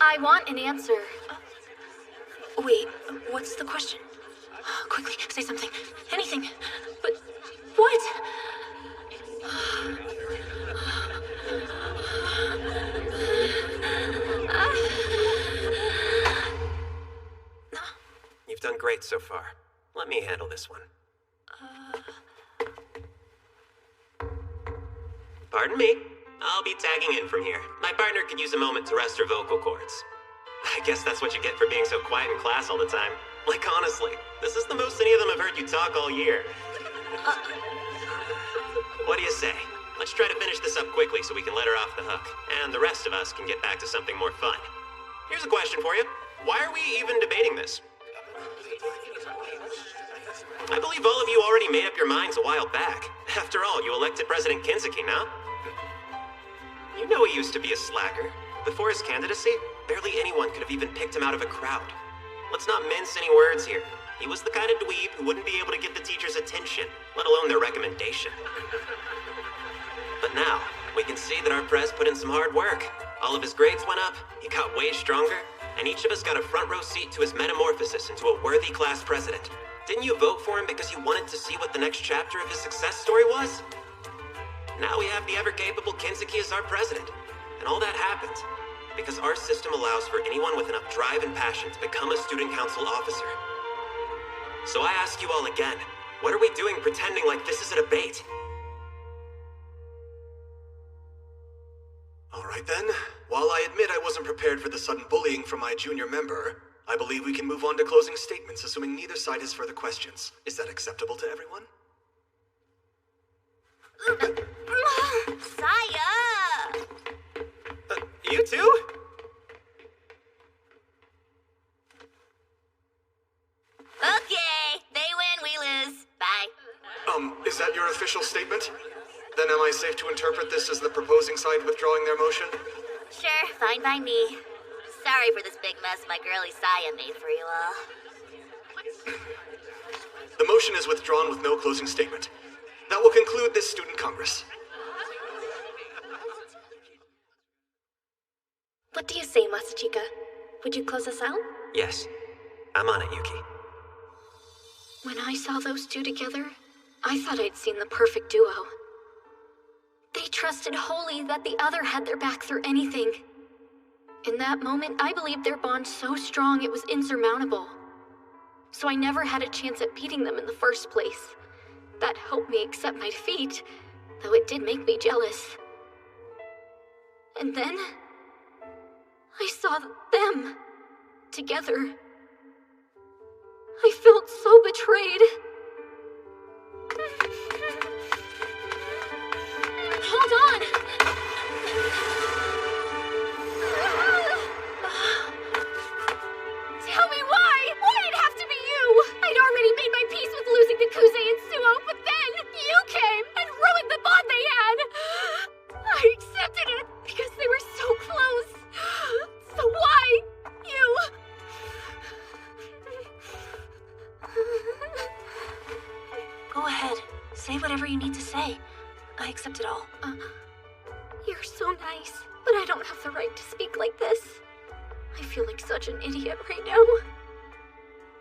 I want an answer. Wait, what's the question? Quickly, say something. Anything. But what? You've done great so far. Let me handle this one. Pardon me. I'll be tagging in from here. My partner could use a moment to rest her vocal cords. I guess that's what you get for being so quiet in class all the time. Like, honestly, this is the most any of them have heard you talk all year. What do you say? Let's try to finish this up quickly so we can let her off the hook, and the rest of us can get back to something more fun. Here's a question for you. Why are we even debating this? I believe all of you already made up your minds a while back. After all, you elected President Kinzuki, no? You know he used to be a slacker. Before his candidacy, barely anyone could have even picked him out of a crowd. Let's not mince any words here. He was the kind of dweeb who wouldn't be able to give the teachers attention, let alone their recommendation. But now, we can see that our prez put in some hard work. All of his grades went up, he got way stronger, and each of us got a front row seat to his metamorphosis into a worthy class president. Didn't you vote for him because you wanted to see what the next chapter of his success story was? Now we have the ever-capable Kinzuki as our president. And all that happened because our system allows for anyone with enough drive and passion to become a student council officer. So I ask you all again, what are we doing pretending like this is a debate? All right then. While I admit I wasn't prepared for the sudden bullying from my junior member, I believe we can move on to closing statements, assuming neither side has further questions. Is that acceptable to everyone? Saya! You too? Okay, they win, we lose. Bye. Is that your official statement? Then am I safe to interpret this as the proposing side withdrawing their motion? Sure, fine by me. Sorry for this big mess my girlie Saya made for you all. The motion is withdrawn with no closing statement. That will conclude this student congress. What do you say, Masachika? Would you close us out? Yes. I'm on it, Yuki. When I saw those two together, I thought I'd seen the perfect duo. They trusted wholly that the other had their back through anything. In that moment, I believed their bond so strong it was insurmountable. So I never had a chance at beating them in the first place. That helped me accept my defeat, though it did make me jealous. And then I saw them together. I felt so betrayed. Hold on! Tell me why! Why'd it have to be you? I'd already made my peace with losing to Kuze and Suo, but then you came and ruined the bond they had! I accepted it because they were so close. So why? You? Go ahead. Say whatever you need to say. I accept it all. You're so nice, but I don't have the right to speak like this. I feel like such an idiot right now.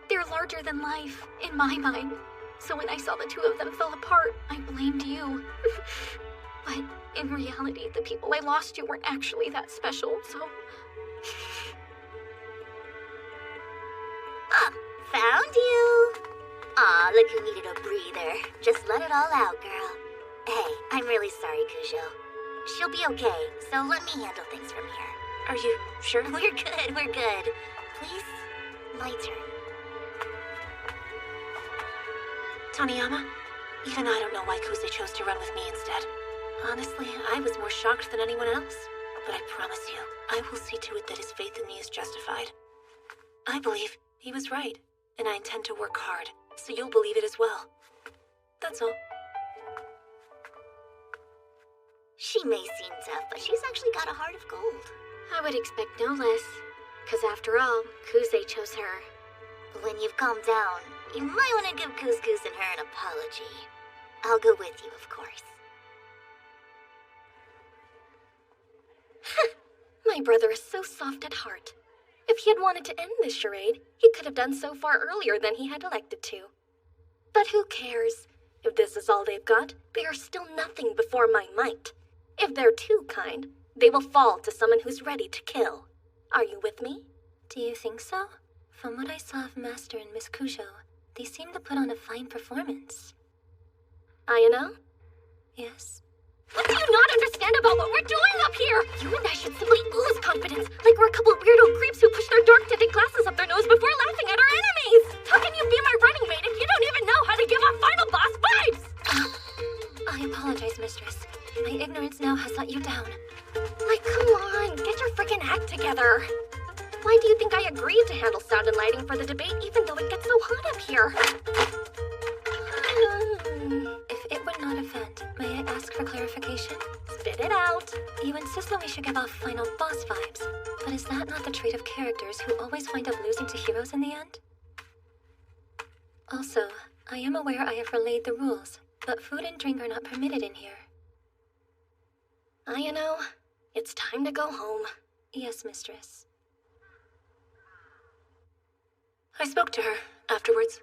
They're larger than life, in my mind. So when I saw the two of them fell apart, I blamed you. But in reality, the people I lost to weren't actually that special, so... Found you! Aw, look who needed a breather. Just let it all out, girl. Hey, I'm really sorry, Kujo. She'll be okay, so let me handle things from here. Are you sure? We're good. Please, my turn. Taniyama, even I don't know why Kuze chose to run with me instead. Honestly, I was more shocked than anyone else. But I promise you, I will see to it that his faith in me is justified. I believe he was right, and I intend to work hard, so you'll believe it as well. That's all. She may seem tough, but she's actually got a heart of gold. I would expect no less. Because after all, Kuze chose her. When you've calmed down, you might want to give Couscous and her an apology. I'll go with you, of course. My brother is so soft at heart. If he had wanted to end this charade, he could have done so far earlier than he had elected to. But who cares? If this is all they've got, they are still nothing before my might. If they're too kind, they will fall to someone who's ready to kill. Are you with me? Do you think so? From what I saw of Master and Miss Kujo, they seem to put on a fine performance. Ayano? Yes? What do you not understand about what we're doing up here? You and I should simply ooze confidence, like we're a couple weirdo creeps who push their dark-tinted glasses up their nose before laughing at our enemies. How can you be my running mate if you don't even know how to give off final boss vibes? I apologize, mistress. My ignorance now has let you down. Like, come on, get your freaking act together. Why do you think I agreed to handle sound and lighting for the debate, even though it gets so hot up here? If it would not offend, may I ask for clarification? Spit it out. You insist that we should give off final boss vibes, but is that not the trait of characters who always wind up losing to heroes in the end? Also, I am aware I have relayed the rules, but food and drink are not permitted in here. Ayano, it's time to go home. Yes, mistress. I spoke to her afterwards.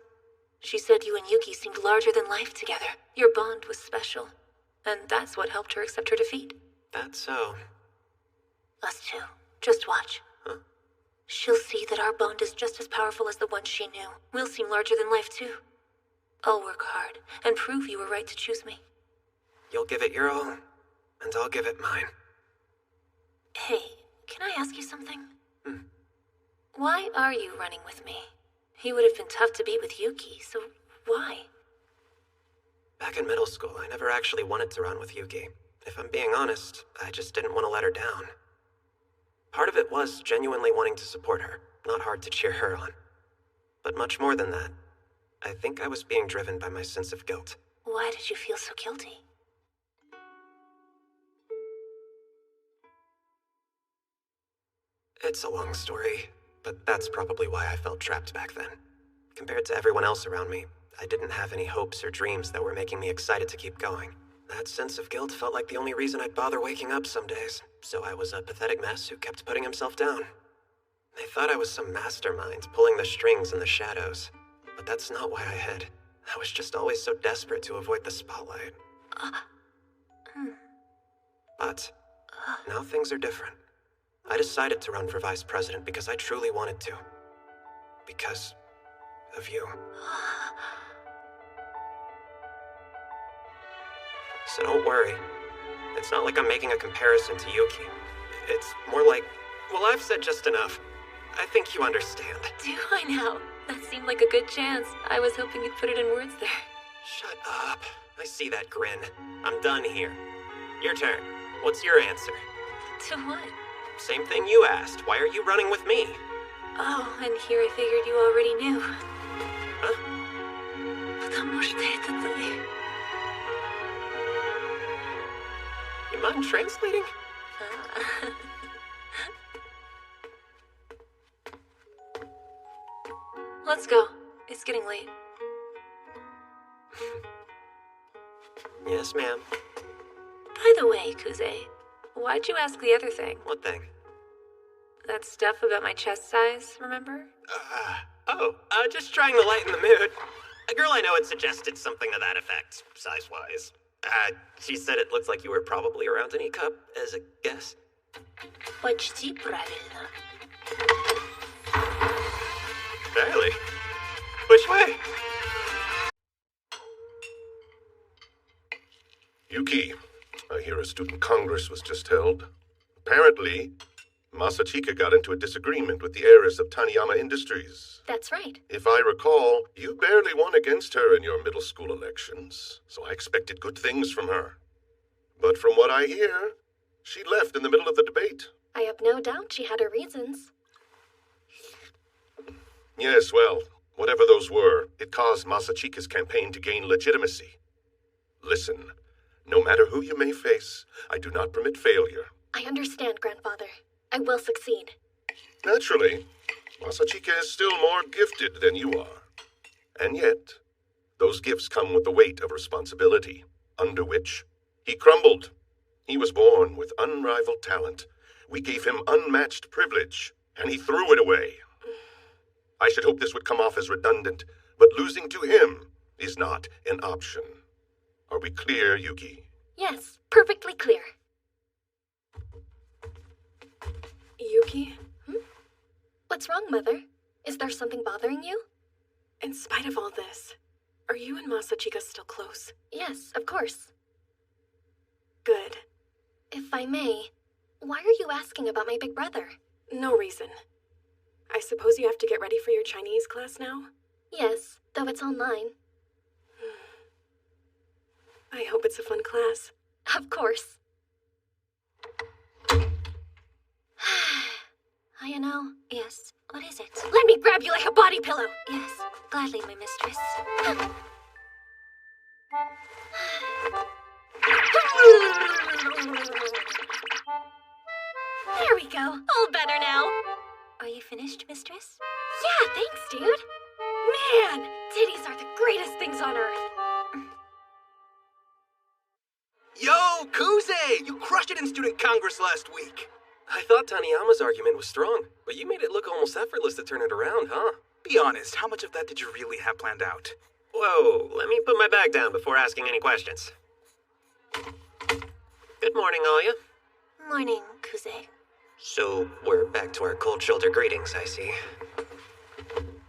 She said you and Yuki seemed larger than life together. Your bond was special. And that's what helped her accept her defeat. That's so. Us two. Just watch. Huh? She'll see that our bond is just as powerful as the one she knew. We'll seem larger than life too. I'll work hard and prove you were right to choose me. You'll give it your all, and I'll give it mine. Hey, can I ask you something? Why are you running with me? He would have been tough to beat with Yuki, so why? Back in middle school, I never actually wanted to run with Yuki. If I'm being honest, I just didn't want to let her down. Part of it was genuinely wanting to support her, not hard to cheer her on. But much more than that, I think I was being driven by my sense of guilt. Why did you feel so guilty? It's a long story, but that's probably why I felt trapped back then. Compared to everyone else around me, I didn't have any hopes or dreams that were making me excited to keep going. That sense of guilt felt like the only reason I'd bother waking up some days, so I was a pathetic mess who kept putting himself down. They thought I was some mastermind pulling the strings in the shadows, but that's not why I hid. I was just always so desperate to avoid the spotlight. But now things are different. I decided to run for vice president because I truly wanted to. Because of you. So don't worry. It's not like I'm making a comparison to Yuki. It's more like, well, I've said just enough. I think you understand. Do I now? That seemed like a good chance. I was hoping you'd put it in words there. Shut up. I see that grin. I'm done here. Your turn. What's your answer? To what? Same thing you asked. Why are you running with me? Oh, and here I figured you already knew. Huh? Потому что это ты. You mind translating? Let's go. It's getting late. Yes, ma'am. By the way, Kuze, why'd you ask the other thing? What thing? That stuff about my chest size, remember? Just trying to lighten the mood. A girl I know had suggested something to that effect, size-wise. She said it looks like you were probably around an E-cup, as a guess. Почти правильно. Barely. Which way? Yuki, I hear a student congress was just held. Apparently, Masachika got into a disagreement with the heiress of Taniyama Industries. That's right. If I recall, you barely won against her in your middle school elections, so I expected good things from her. But from what I hear, she left in the middle of the debate. I have no doubt she had her reasons. Yes, well, whatever those were, it caused Masachika's campaign to gain legitimacy. Listen, no matter who you may face, I do not permit failure. I understand, Grandfather. I will succeed. Naturally, Masachika is still more gifted than you are. And yet, those gifts come with the weight of responsibility, under which he crumbled. He was born with unrivaled talent. We gave him unmatched privilege, and he threw it away. I should hope this would come off as redundant, but losing to him is not an option. Are we clear, Yuki? Yes, perfectly clear. Yuki? What's wrong, Mother? Is there something bothering you? In spite of all this, are you and Masachika still close? Yes, of course. Good. If I may, why are you asking about my big brother? No reason. I suppose you have to get ready for your Chinese class now? Yes, though it's online. I hope it's a fun class. Of course. Ayano? Yes, what is it? Let me grab you like a body pillow! Yes, gladly, my mistress. There we go. All better now. Are you finished, mistress? Yeah, thanks, dude. Man, titties are the greatest things on earth. Yo, Kuze! You crushed it in Student Congress last week. I thought Taniyama's argument was strong, but you made it look almost effortless to turn it around, huh? Be honest, how much of that did you really have planned out? Whoa, let me put my bag down before asking any questions. Good morning, Aya. Morning, Kuze. So, we're back to our cold shoulder greetings, I see.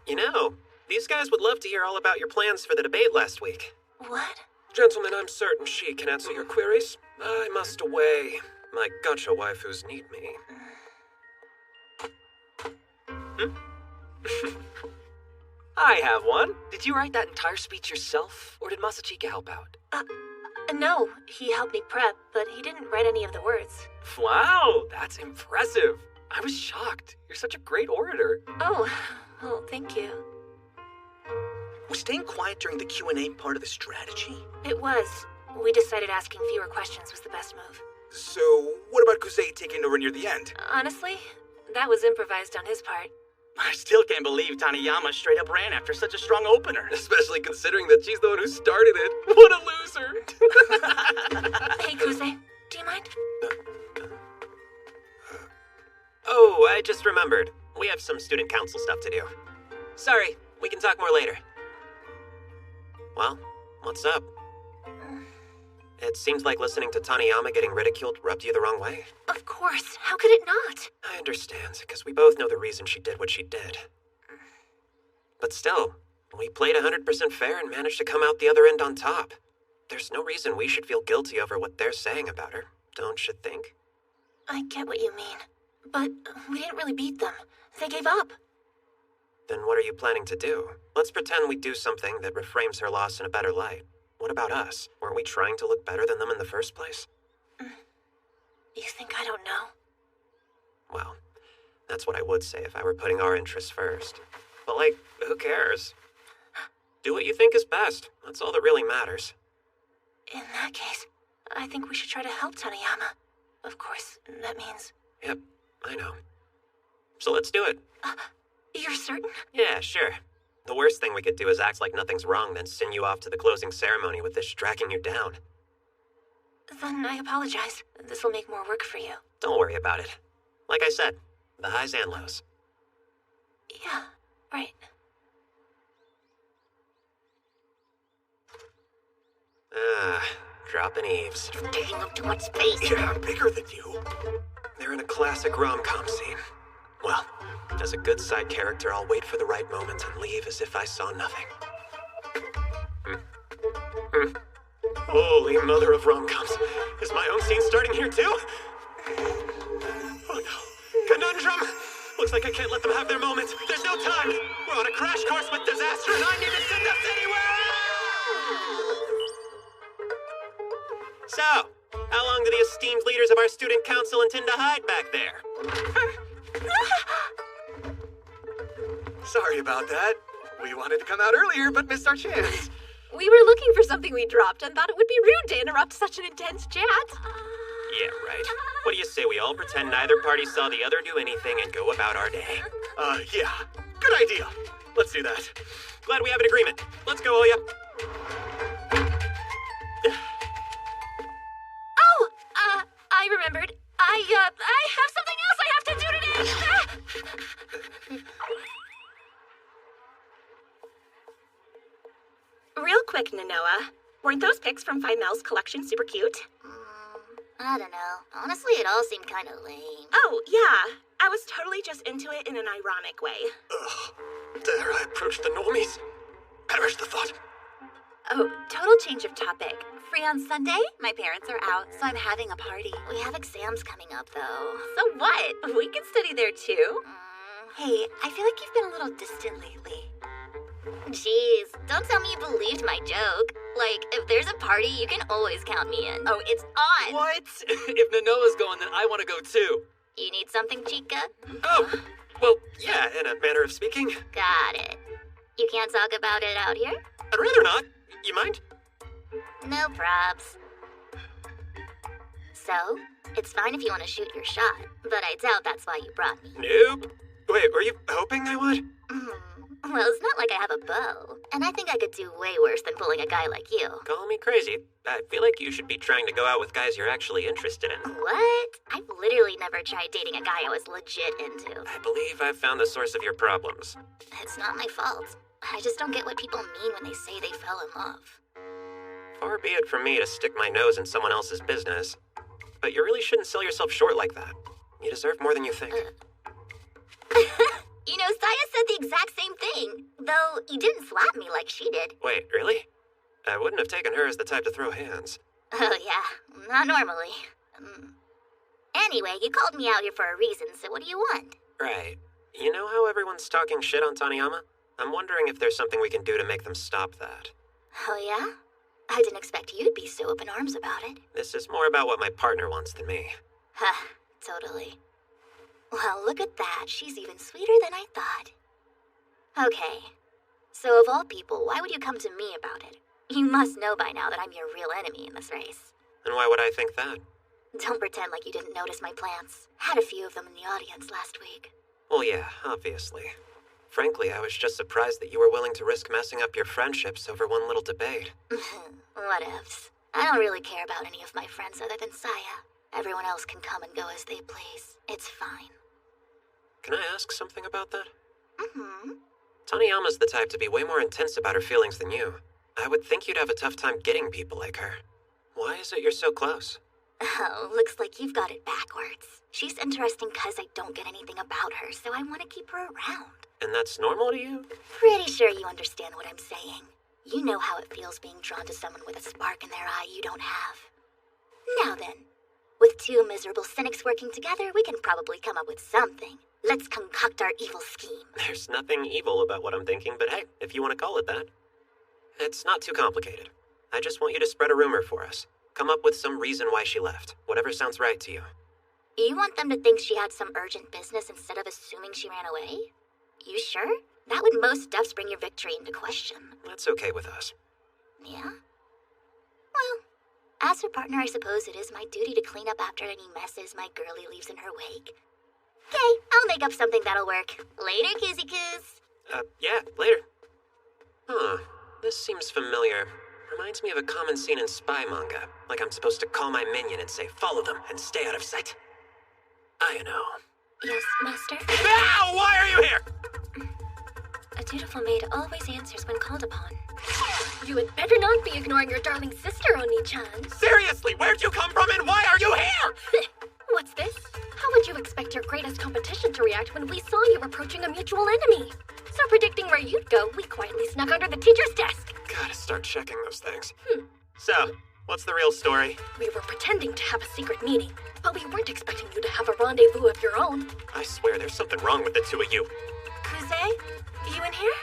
You know, these guys would love to hear all about your plans for the debate last week. What? Gentlemen, I'm certain she can answer your queries. I must away. My gacha waifus need me. I have one. Did you write that entire speech yourself, or did Masachika help out? No, he helped me prep, but he didn't write any of the words. Wow, that's impressive. I was shocked. You're such a great orator. Oh, well, thank you. Was staying quiet during the Q&A part of the strategy? It was. We decided asking fewer questions was the best move. So, what about Kuze taking over near the end? Honestly, that was improvised on his part. I still can't believe Taniyama straight up ran after such a strong opener. Especially considering that she's the one who started it. What a loser! Hey, Kuze, do you mind? Oh, I just remembered. We have some student council stuff to do. Sorry, we can talk more later. Well, what's up? It seems like listening to Taniyama getting ridiculed rubbed you the wrong way. Of course. How could it not? I understand, because we both know the reason she did what she did. But still, we played 100% fair and managed to come out the other end on top. There's no reason we should feel guilty over what they're saying about her, don't you think? I get what you mean. But we didn't really beat them. They gave up. Then what are you planning to do? Let's pretend we do something that reframes her loss in a better light. What about us? Weren't we trying to look better than them in the first place? You think I don't know? Well, that's what I would say if I were putting our interests first. But like, who cares? Do what you think is best. That's all that really matters. In that case, I think we should try to help Taniyama. Of course, that means... Yep, I know. So let's do it. You're certain? Yeah, sure. The worst thing we could do is act like nothing's wrong, then send you off to the closing ceremony with this dragging you down. Then I apologize. This will make more work for you. Don't worry about it. Like I said, the highs and lows. Yeah, right. Dropping eaves. You're taking up too much space. Yeah, bigger than you. They're in a classic rom-com scene. Well, as a good side character, I'll wait for the right moment and leave as if I saw nothing. Holy mother of rom-coms. Is my own scene starting here too? Oh no. Conundrum! Looks like I can't let them have their moment. There's no time! We're on a crash course with disaster and I need to send us anywhere! So, how long do the esteemed leaders of our student council intend to hide back there? Sorry about that. We wanted to come out earlier, but missed our chance. We were looking for something we dropped and thought it would be rude to interrupt such an intense chat. Yeah, right. What do you say we all pretend neither party saw the other do anything and go about our day? Yeah. Good idea. Let's do that. Glad we have an agreement. Let's go, Oya. I remembered. I have something else I have to do today. Real quick, Nanoa. Weren't those pics from Fimel's collection super cute? I don't know. Honestly, it all seemed kind of lame. Oh, yeah. I was totally just into it in an ironic way. Dare I approach the normies? Perish the thought. Oh, total change of topic. Free on Sunday? My parents are out, so I'm having a party. We have exams coming up, though. So what? We can study there, too. Hey, I feel like you've been a little distant lately. Jeez, don't tell me you believed my joke. Like, if there's a party, you can always count me in. Oh, it's on! What? If Nanoa's going, then I want to go too. You need something, Chica? Oh, well, yeah, in a manner of speaking. Got it. You can't talk about it out here? I'd rather not. You mind? No probs. So, it's fine if you want to shoot your shot, but I doubt that's why you brought me. Nope. Wait, were you hoping I would? Well, it's not like I have a bow, and I think I could do way worse than pulling a guy like you. Call me crazy. I feel like you should be trying to go out with guys you're actually interested in. What? I've literally never tried dating a guy I was legit into. I believe I've found the source of your problems. It's not my fault. I just don't get what people mean when they say they fell in love. Far be it from me to stick my nose in someone else's business. But you really shouldn't sell yourself short like that. You deserve more than you think. You know, Saya said the exact same thing. Though, you didn't slap me like she did. Wait, really? I wouldn't have taken her as the type to throw hands. Oh, yeah. Not normally. Anyway, you called me out here for a reason, so what do you want? Right. You know how everyone's talking shit on Taniyama? I'm wondering if there's something we can do to make them stop that. Oh, yeah? I didn't expect you to be so up in arms about it. This is more about what my partner wants than me. Huh, totally. Well, look at that. She's even sweeter than I thought. Okay. So of all people, why would you come to me about it? You must know by now that I'm your real enemy in this race. And why would I think that? Don't pretend like you didn't notice my plants. Had a few of them in the audience last week. Well, yeah, obviously. Frankly, I was just surprised that you were willing to risk messing up your friendships over one little debate. Whatevs. I don't really care about any of my friends other than Saya. Everyone else can come and go as they please. It's fine. Can I ask something about that? Mm-hmm. Taniyama's the type to be way more intense about her feelings than you. I would think you'd have a tough time getting people like her. Why is it you're so close? Oh, looks like you've got it backwards. She's interesting because I don't get anything about her, so I want to keep her around. And that's normal to you? Pretty sure you understand what I'm saying. You know how it feels being drawn to someone with a spark in their eye you don't have. Now then, with two miserable cynics working together, we can probably come up with something. Let's concoct our evil scheme. There's nothing evil about what I'm thinking, but hey, if you want to call it that. It's not too complicated. I just want you to spread a rumor for us. Come up with some reason why she left. Whatever sounds right to you. You want them to think she had some urgent business instead of assuming she ran away? You sure? That would most deaths bring your victory into question. That's okay with us. Yeah? Well, as her partner, I suppose it is my duty to clean up after any messes my girlie leaves in her wake. Okay, I'll make up something that'll work. Later, Koozie Koos. Yeah, later. Huh, this seems familiar. Reminds me of a common scene in spy manga. Like I'm supposed to call my minion and say, follow them and stay out of sight. I know. Yes, master? Ow! Why are you here? A dutiful maid always answers when called upon. You had better not be ignoring your darling sister, Oni-chan. Seriously, where'd you come from and why are you here? What's this? How would you expect your greatest competition to react when we saw you approaching a mutual enemy? So predicting where you'd go, we quietly snuck under the teacher's desk. Gotta start checking those things. So, what's the real story? We were pretending to have a secret meeting, but we weren't expecting you to have a rendezvous of your own. I swear there's something wrong with the two of you. Kuze, you in here?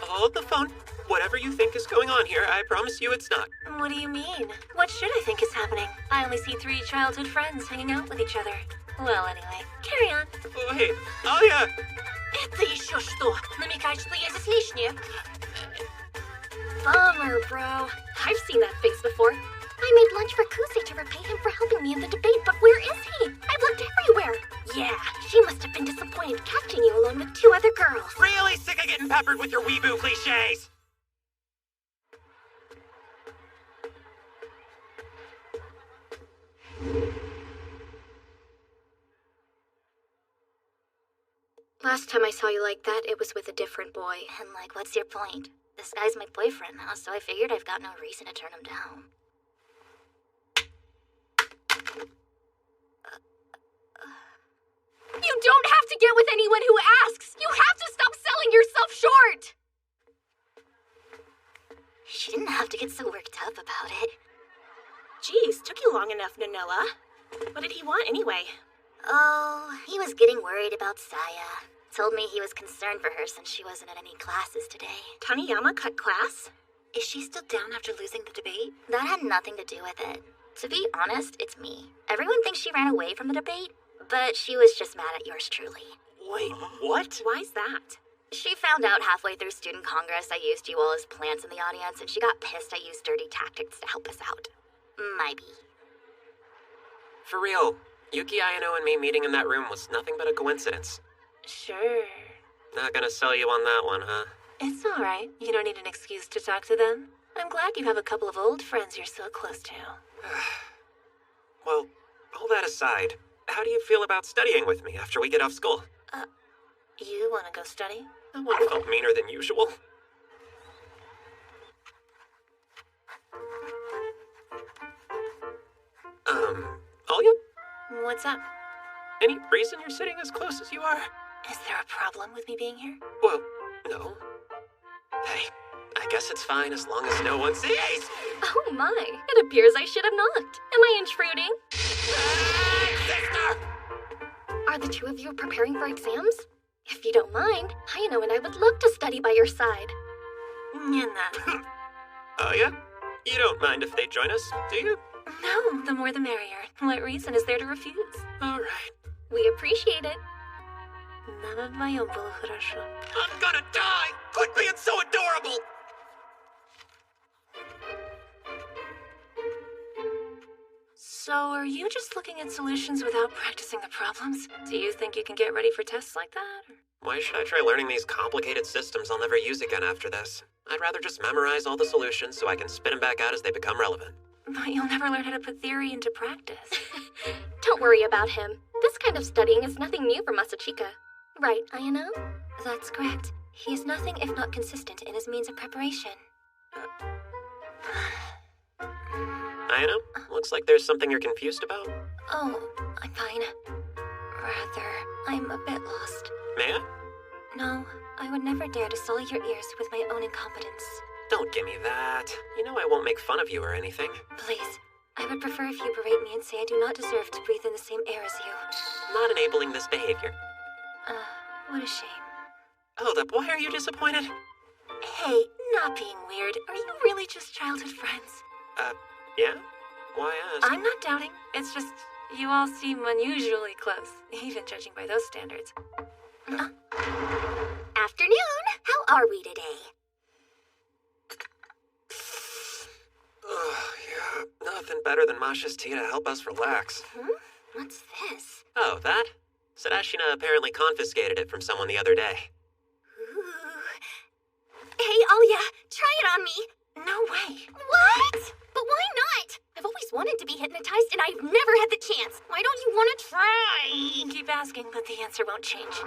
Hold the phone. Whatever you think is going on here, I promise you it's not. What do you mean? What should I think is happening? I only see 3 childhood friends hanging out with each other. Well, anyway, carry on. Oh, hey. Oh, yeah. Это еще что? Намекаешь, что я здесь лишняя? Bummer, bro. I've seen that face before. I made lunch for Kuze to repay him for helping me in the debate, but where is he? I've looked everywhere. Yeah, she must have been disappointed catching you alone with 2 other girls. Really sick of getting peppered with your weeboo cliches. Last time I saw you like that, it was with a different boy. And like, what's your point? This guy's my boyfriend now, so I figured I've got no reason to turn him down. You don't have to get with anyone who asks! You have to stop selling yourself short! She didn't have to get so worked up about it. Geez, took you long enough, Nonoa. What did he want anyway? Oh, he was getting worried about Saya. Told me he was concerned for her since she wasn't at any classes today. Taniyama cut class? Is she still down after losing the debate? That had nothing to do with it. To be honest, it's me. Everyone thinks she ran away from the debate, but she was just mad at yours truly. Wait, what? Why's that? She found out halfway through student congress I used you all as plants in the audience, and she got pissed I used dirty tactics to help us out. Maybe. For real, Yuki Ayano and me meeting in that room was nothing but a coincidence. Sure. Not gonna sell you on that one, huh? It's alright. You don't need an excuse to talk to them. I'm glad you have a couple of old friends you're so close to. Well, all that aside, how do you feel about studying with me after we get off school? You wanna go study? That one felt meaner than usual. Alia? What's up? Any reason you're sitting as close as you are? Is there a problem with me being here? Well, no. Hey, I guess it's fine as long as no one sees! Oh my, it appears I should have knocked. Am I intruding? Sister! Are the 2 of you preparing for exams? If you don't mind, Hayano and I would love to study by your side. Nyana. Oh yeah? You don't mind if they join us, do you? No, the more the merrier. What reason is there to refuse? Alright. We appreciate it. I'm gonna die! Quit being so adorable! So, are you just looking at solutions without practicing the problems? Do you think you can get ready for tests like that? Why should I try learning these complicated systems I'll never use again after this? I'd rather just memorize all the solutions so I can spit them back out as they become relevant. But you'll never learn how to put theory into practice. Don't worry about him. This kind of studying is nothing new for Masachika. Right, Ayano? That's correct. He is nothing if not consistent in his means of preparation. Ayano, looks like there's something you're confused about. Oh, I'm fine. Rather, I'm a bit lost. May I? No, I would never dare to sully your ears with my own incompetence. Don't give me that. You know I won't make fun of you or anything. Please, I would prefer if you berate me and say I do not deserve to breathe in the same air as you. Not enabling this behavior. What a shame. Hold up, why are you disappointed? Hey, not being weird. Are you really just childhood friends? Yeah? Why ask? I'm not doubting. It's just, you all seem unusually close, even judging by those standards. Afternoon! How are we today? Yeah, nothing better than Masha's tea to help us relax. What's this? Oh, that? Sadashina apparently confiscated it from someone the other day. Hey, Alia, try it on me. No way. What? But why not? I've always wanted to be hypnotized and I've never had the chance. Why don't you want to try? Keep asking, but the answer won't change.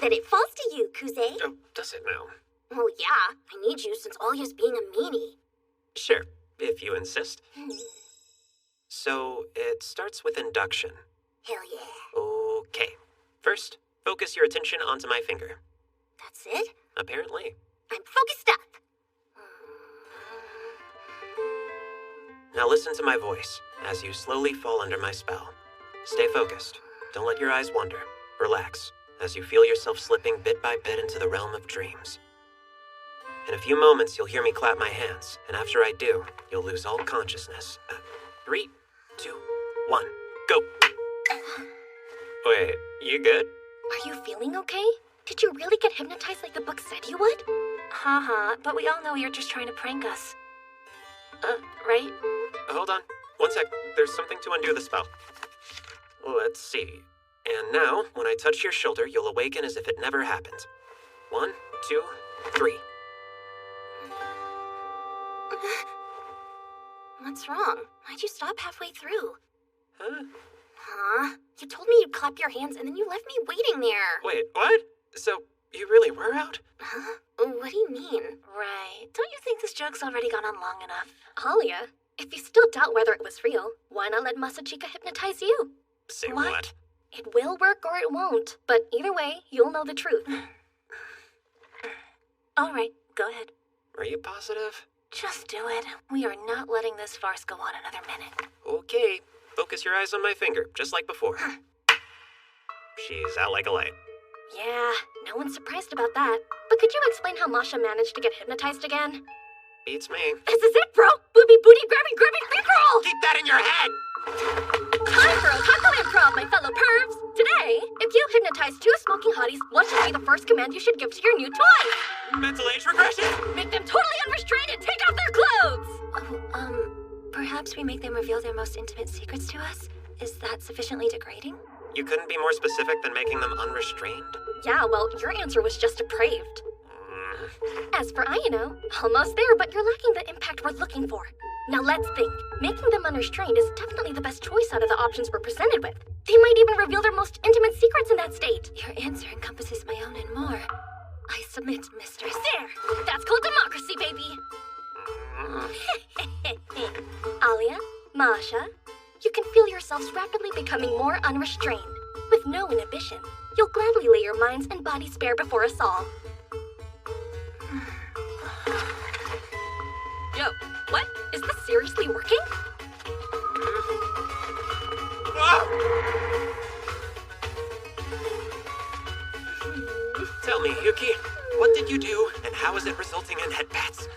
Then it falls to you, Kuze. Oh, does it now? Oh yeah, I need you since Alia's being a meanie. Sure, if you insist. So, it starts with induction. Hell yeah. Okay. First, focus your attention onto my finger. That's it? Apparently. I'm focused up. Now listen to my voice as you slowly fall under my spell. Stay focused. Don't let your eyes wander. Relax as you feel yourself slipping bit by bit into the realm of dreams. In a few moments, you'll hear me clap my hands, and after I do, you'll lose all consciousness. 3, 2, 1, go! Wait, you good? Are you feeling okay? Did you really get hypnotized like the book said you would? Haha, but we all know you're just trying to prank us. Right? Hold on. One sec. There's something to undo the spell. Let's see. And now, when I touch your shoulder, you'll awaken as if it never happened. 1, 2, 3. What's wrong? Why'd you stop halfway through? Huh? You told me you'd clap your hands and then you left me waiting there. Wait, what? So, you really were out? Huh? What do you mean? Right. Don't you think this joke's already gone on long enough? Alia, if you still doubt whether it was real, why not let Masachika hypnotize you? Say what? It will work or it won't, but either way, you'll know the truth. All right, go ahead. Are you positive? Just do it. We are not letting this farce go on another minute. Okay. Focus your eyes on my finger, just like before. She's out like a light. Yeah, no one's surprised about that. But could you explain how Masha managed to get hypnotized again? Beats me. This is it, bro! Booby booty grabbing free for all! Keep that in your head! Time for Otaku Improv, my fellow pervs! Today, if you hypnotize 2 smoking hotties, what should be the first command you should give to your new toy? Mental age regression! Make them totally unrestrained and take off their clothes! Perhaps we make them reveal their most intimate secrets to us? Is that sufficiently degrading? You couldn't be more specific than making them unrestrained? Yeah, well, your answer was just depraved. As for Ayano, almost there, but you're lacking the impact we're looking for. Now let's think. Making them unrestrained is definitely the best choice out of the options we're presented with. They might even reveal their most intimate secrets in that state. Your answer encompasses my own and more. I submit, mistress. There! That's called democracy, baby! Alia, Masha, you can feel yourselves rapidly becoming more unrestrained. With no inhibition, you'll gladly lay your minds and bodies bare before us all. Yo, what? Is this seriously working? Tell me, Yuki, what did you do, and how is it resulting in headpats?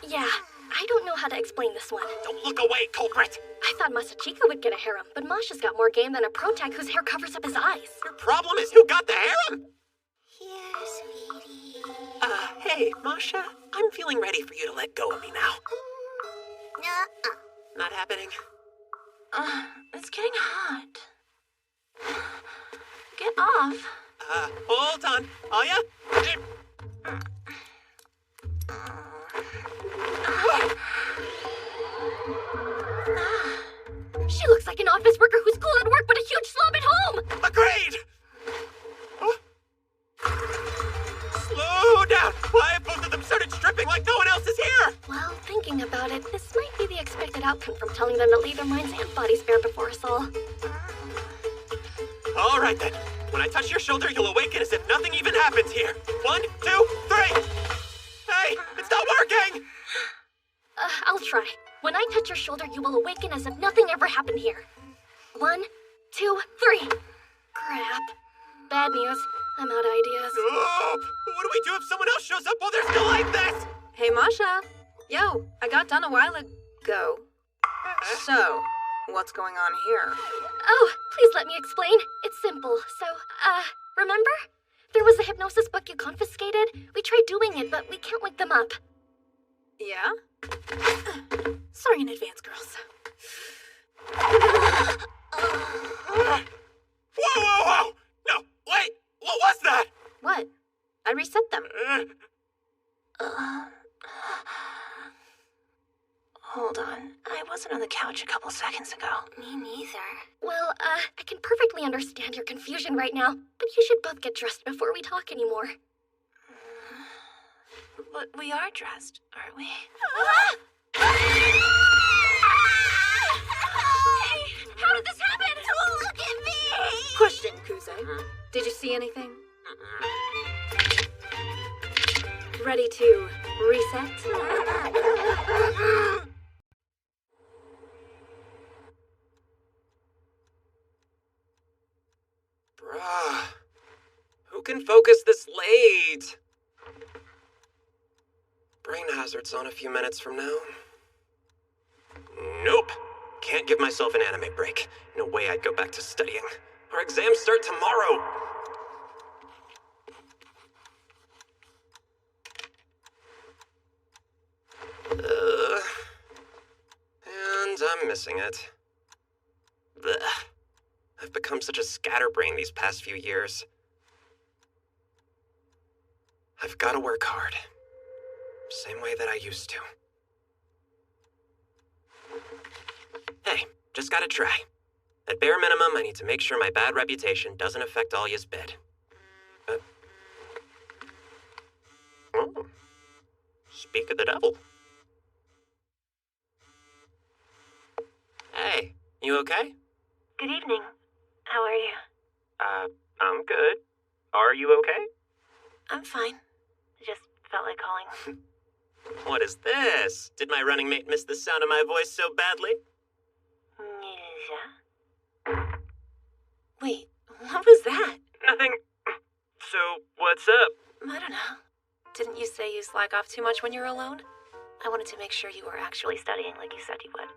Yeah, I don't know how to explain this one. Don't look away, culprit! I thought Masachika would get a harem, but Masha's got more game than a pro tag whose hair covers up his eyes. Your problem is who got the harem! Here, sweetie. Hey, Masha, I'm feeling ready for you to let go of me now. Nuh-uh. Not happening. It's getting hot. Get off. Hold on. Aya? She looks like an office worker who's cool at work but a huge slob at home! Agreed! Slow down! Why have both of them started stripping like no one else is here? Well, thinking about it, this might be the expected outcome from telling them to leave their minds and bodies bare before us all. All right then. When I touch your shoulder, you'll awaken as if nothing even happened here. 1, 2, 3! Hey, it's not working! I'll try. When I touch your shoulder, you will awaken as if nothing ever happened here. 1, 2, 3. Crap. Bad news. I'm out of ideas. Oh, what do we do if someone else shows up while they're still like this? Hey, Masha. Yo, I got done a while ago. So, what's going on here? Oh, please let me explain. It's simple. So, remember? There was a hypnosis book you confiscated. We tried doing it, but we can't wake them up. Yeah? Sorry in advance, girls. Whoa! No, wait! What was that? What? I reset them. Hold on. I wasn't on the couch a couple seconds ago. Me neither. Well, I can perfectly understand your confusion right now, but you should both get dressed before we talk anymore. But we are dressed, aren't we? Hey, how did this happen? Don't look at me! Question, Kuze. Did you see anything? Ready to reset? Bruh. Who can focus this late? Brain hazard's on a few minutes from now. Nope. Can't give myself an anime break. No way I'd go back to studying. Our exams start tomorrow. And I'm missing it. Blech. I've become such a scatterbrain these past few years. I've got to work hard. Same way that I used to. Hey, just gotta try. At bare minimum, I need to make sure my bad reputation doesn't affect Alya's bid. Oh. Speak of the devil. Hey, you okay? Good evening. How are you? I'm good. Are you okay? I'm fine. Just felt like calling. What is this? Did my running mate miss the sound of my voice so badly? Wait, what was that? Nothing. So, what's up? I don't know. Didn't you say you slack off too much when you're alone? I wanted to make sure you were actually studying like you said you would.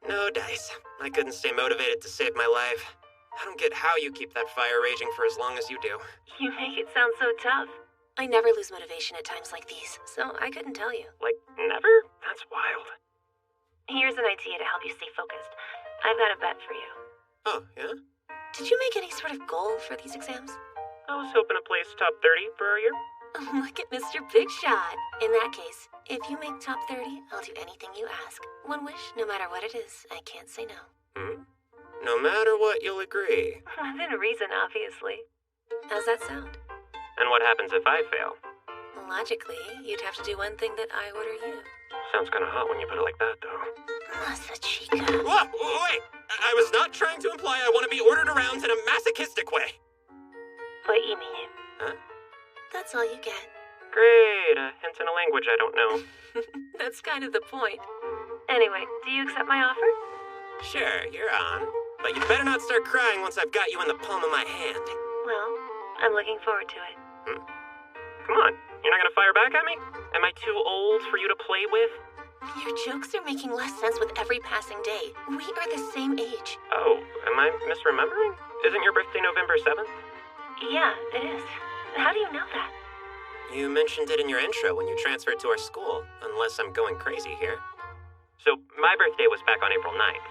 No dice. I couldn't stay motivated to save my life. I don't get how you keep that fire raging for as long as you do. You make it sound so tough. I never lose motivation at times like these, so I couldn't tell you. Like, never? That's wild. Here's an idea to help you stay focused. I've got a bet for you. Oh, yeah? Did you make any sort of goal for these exams? I was hoping to place top 30 for our year. Look at Mr. Big Shot. In that case, if you make top 30, I'll do anything you ask. One wish, no matter what it is. I can't say no. No matter what, you'll agree. Within reason, obviously. How's that sound? And what happens if I fail? Logically, you'd have to do one thing that I order you. Sounds kind of hot when you put it like that, though. Masachika. Whoa, wait! I was not trying to imply I want to be ordered around in a masochistic way. What you mean? Huh? That's all you get. Great, a hint in a language I don't know. That's kind of the point. Anyway, do you accept my offer? Sure, you're on. But you better not start crying once I've got you in the palm of my hand. Well, I'm looking forward to it. Come on, you're not gonna fire back at me? Am I too old for you to play with? Your jokes are making less sense with every passing day. We are the same age. Oh, am I misremembering? Isn't your birthday November 7th? Yeah, it is. How do you know that? You mentioned it in your intro when you transferred to our school, unless I'm going crazy here. So my birthday was back on April 9th.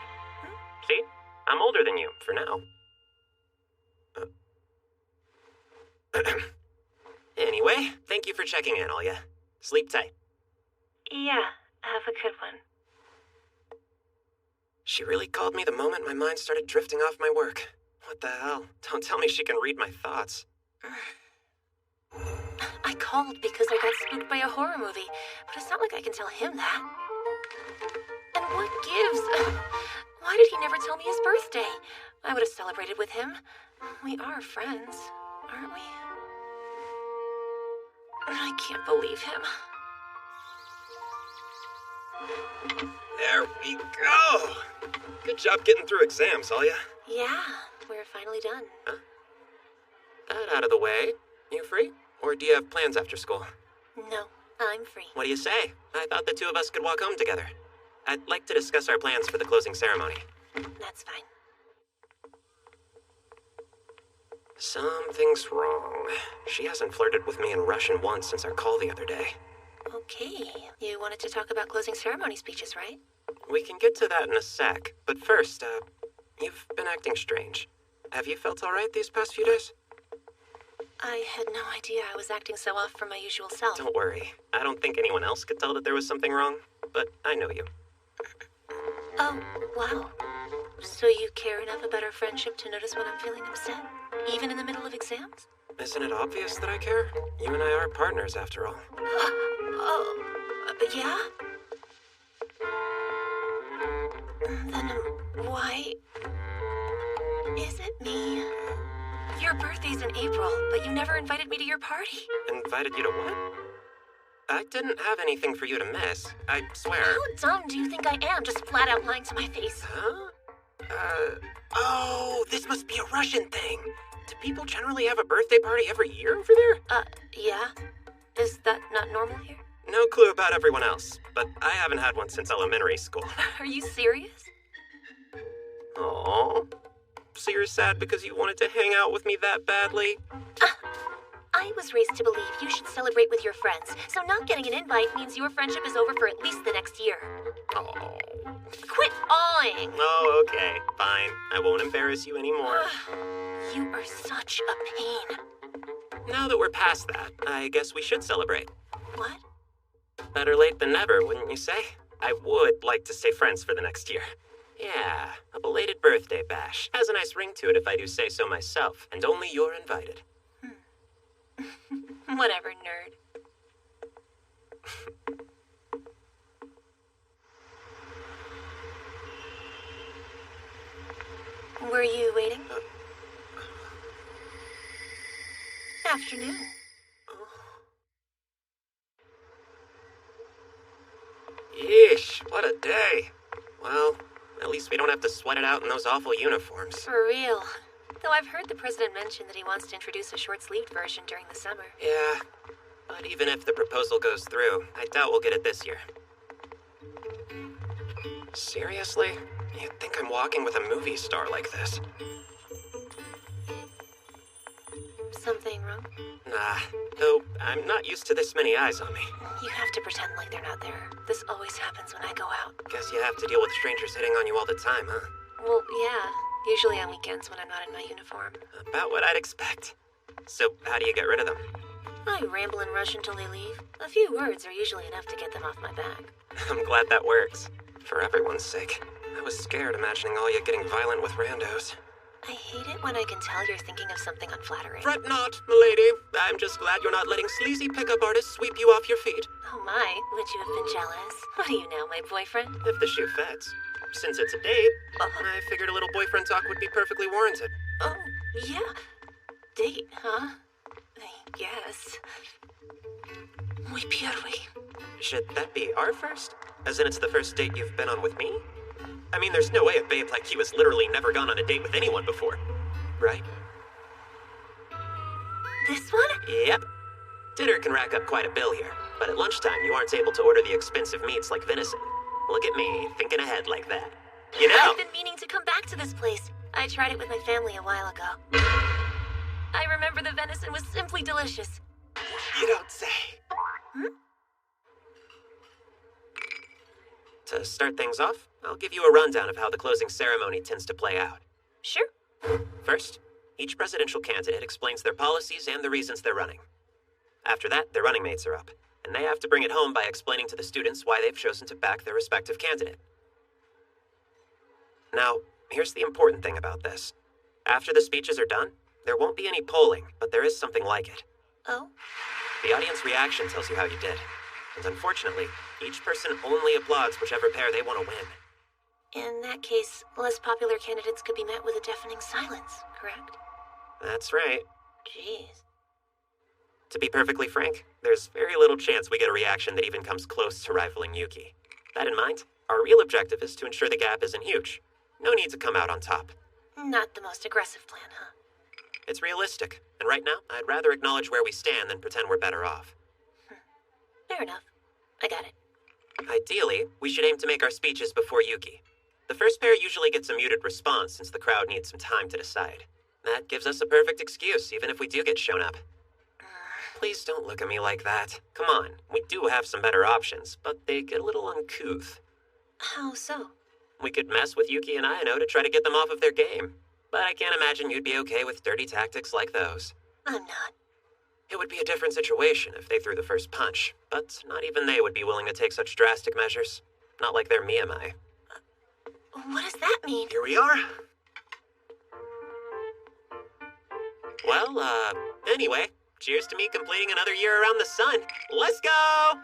See? I'm older than you, for now. Anyway, thank you for checking in, Alya. Sleep tight. Yeah, have a good one. She really called me the moment my mind started drifting off my work. What the hell? Don't tell me she can read my thoughts. I called because I got spooked by a horror movie, but it's not like I can tell him that. And what gives? Why did he never tell me his birthday? I would have celebrated with him. We are friends, aren't we? I can't believe him. There we go! Good job getting through exams, Alya. Yeah, we're finally done. Huh? That out of the way. You free? Or do you have plans after school? No, I'm free. What do you say? I thought the two of us could walk home together. I'd like to discuss our plans for the closing ceremony. That's fine. Something's wrong. She hasn't flirted with me in Russian once since our call the other day. Okay, you wanted to talk about closing ceremony speeches, right? We can get to that in a sec, but first, you've been acting strange. Have you felt all right these past few days? I had no idea I was acting so off from my usual self. Don't worry. I don't think anyone else could tell that there was something wrong, but I know you. Oh, wow. So you care enough about our friendship to notice when I'm feeling upset? Even in the middle of exams? Isn't it obvious that I care? You and I are partners, after all. Yeah? Then why is it me? Your birthday's in April, but you never invited me to your party. Invited you to what? I didn't have anything for you to miss. I swear. How dumb do you think I am, just flat out lying to my face? Huh? Oh, this must be a Russian thing. Do people generally have a birthday party every year over there? Yeah. Is that not normal here? No clue about everyone else, but I haven't had one since elementary school. Are you serious? Aww. So you're sad because you wanted to hang out with me that badly? I was raised to believe you should celebrate with your friends, so not getting an invite means your friendship is over for at least the next year. Oh. Quit awing! Oh, okay. Fine. I won't embarrass you anymore. You are such a pain. Now that we're past that, I guess we should celebrate. What? Better late than never, wouldn't you say? I would like to stay friends for the next year. Yeah, a belated birthday bash. Has a nice ring to it if I do say so myself, and only you're invited. Whatever, nerd. Were you waiting? Afternoon. Yeesh, what a day. Well, at least we don't have to sweat it out in those awful uniforms. For real. Though I've heard the president mention that he wants to introduce a short-sleeved version during the summer. Yeah, but even if the proposal goes through, I doubt we'll get it this year. Seriously? You'd think I'm walking with a movie star like this. Something wrong? Nah, though I'm not used to this many eyes on me. You have to pretend like they're not there. This always happens when I go out. Guess you have to deal with strangers hitting on you all the time, huh? Well, yeah. Usually on weekends when I'm not in my uniform. About what I'd expect. So, how do you get rid of them? I ramble in Russian till they leave. A few words are usually enough to get them off my back. I'm glad that works. For everyone's sake. I was scared imagining Alya getting violent with randos. I hate it when I can tell you're thinking of something unflattering. Fret not, milady. I'm just glad you're not letting sleazy pickup artists sweep you off your feet. Oh my, would you have been jealous? What are you now, my boyfriend? If the shoe fits. Since it's a date, I figured a little boyfriend talk would be perfectly warranted. Oh, yeah. Date, huh? I guess. Muy первый. Should that be our first? As in it's the first date you've been on with me? I mean, there's no way a babe like you has literally never gone on a date with anyone before. Right? This one? Yep. Dinner can rack up quite a bill here, but at lunchtime you aren't able to order the expensive meats like venison. Look at me, thinking ahead like that. You know? I've been meaning to come back to this place. I tried it with my family a while ago. I remember the venison was simply delicious. You don't say. To start things off, I'll give you a rundown of how the closing ceremony tends to play out. Sure. First, each presidential candidate explains their policies and the reasons they're running. After that, their running mates are up, and they have to bring it home by explaining to the students why they've chosen to back their respective candidate. Now, here's the important thing about this. After the speeches are done, there won't be any polling, but there is something like it. Oh? The audience reaction tells you how you did. And unfortunately, each person only applauds whichever pair they want to win. In that case, less popular candidates could be met with a deafening silence, correct? That's right. Jeez. To be perfectly frank, there's very little chance we get a reaction that even comes close to rivaling Yuki. That in mind, our real objective is to ensure the gap isn't huge. No need to come out on top. Not the most aggressive plan, huh? It's realistic, and right now, I'd rather acknowledge where we stand than pretend we're better off. Fair enough. I got it. Ideally, we should aim to make our speeches before Yuki. The first pair usually gets a muted response since the crowd needs some time to decide. That gives us a perfect excuse, even if we do get shown up. Please don't look at me like that. Come on, we do have some better options, but they get a little uncouth. How so? We could mess with Yuki and Ayano to try to get them off of their game. But I can't imagine you'd be okay with dirty tactics like those. I'm not. It would be a different situation if they threw the first punch, but not even they would be willing to take such drastic measures. Not like they're Miyamai. What does that mean? Here we are. Well, anyway, cheers to me completing another year around the sun. Let's go!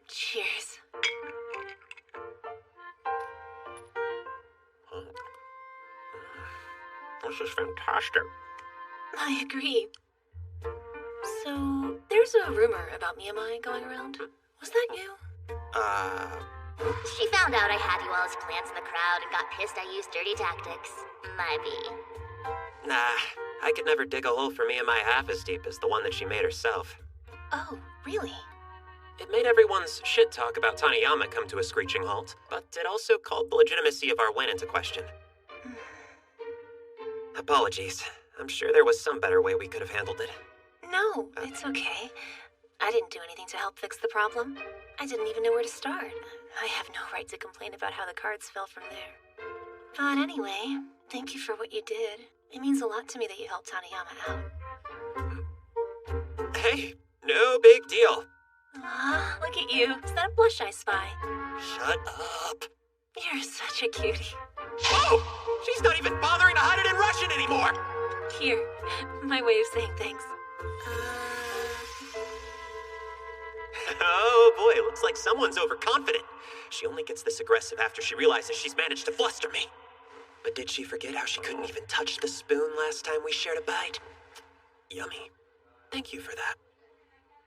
Cheers. This is fantastic. I agree. So, there's a rumor about Miyamai going around. Was that you? She found out I had you all as plants in the crowd and got pissed I used dirty tactics. Might be. Nah, I could never dig a hole for Miyamai half as deep as the one that she made herself. Oh, really? It made everyone's shit talk about Taniyama come to a screeching halt, but it also called the legitimacy of our win into question. Apologies. I'm sure there was some better way we could have handled it. No, it's okay. I didn't do anything to help fix the problem. I didn't even know where to start. I have no right to complain about how the cards fell from there. But anyway, thank you for what you did. It means a lot to me that you helped Taniyama out. Hey, no big deal. Aw, look at you. Is that a blush I spy? Shut up. You're such a cutie. Oh! She's not even bothering to hide it in Russian anymore! Here, my way of saying thanks. Oh boy, looks like someone's overconfident. She only gets this aggressive after she realizes she's managed to fluster me. But did she forget how she couldn't even touch the spoon last time we shared a bite? Yummy. Thank you for that.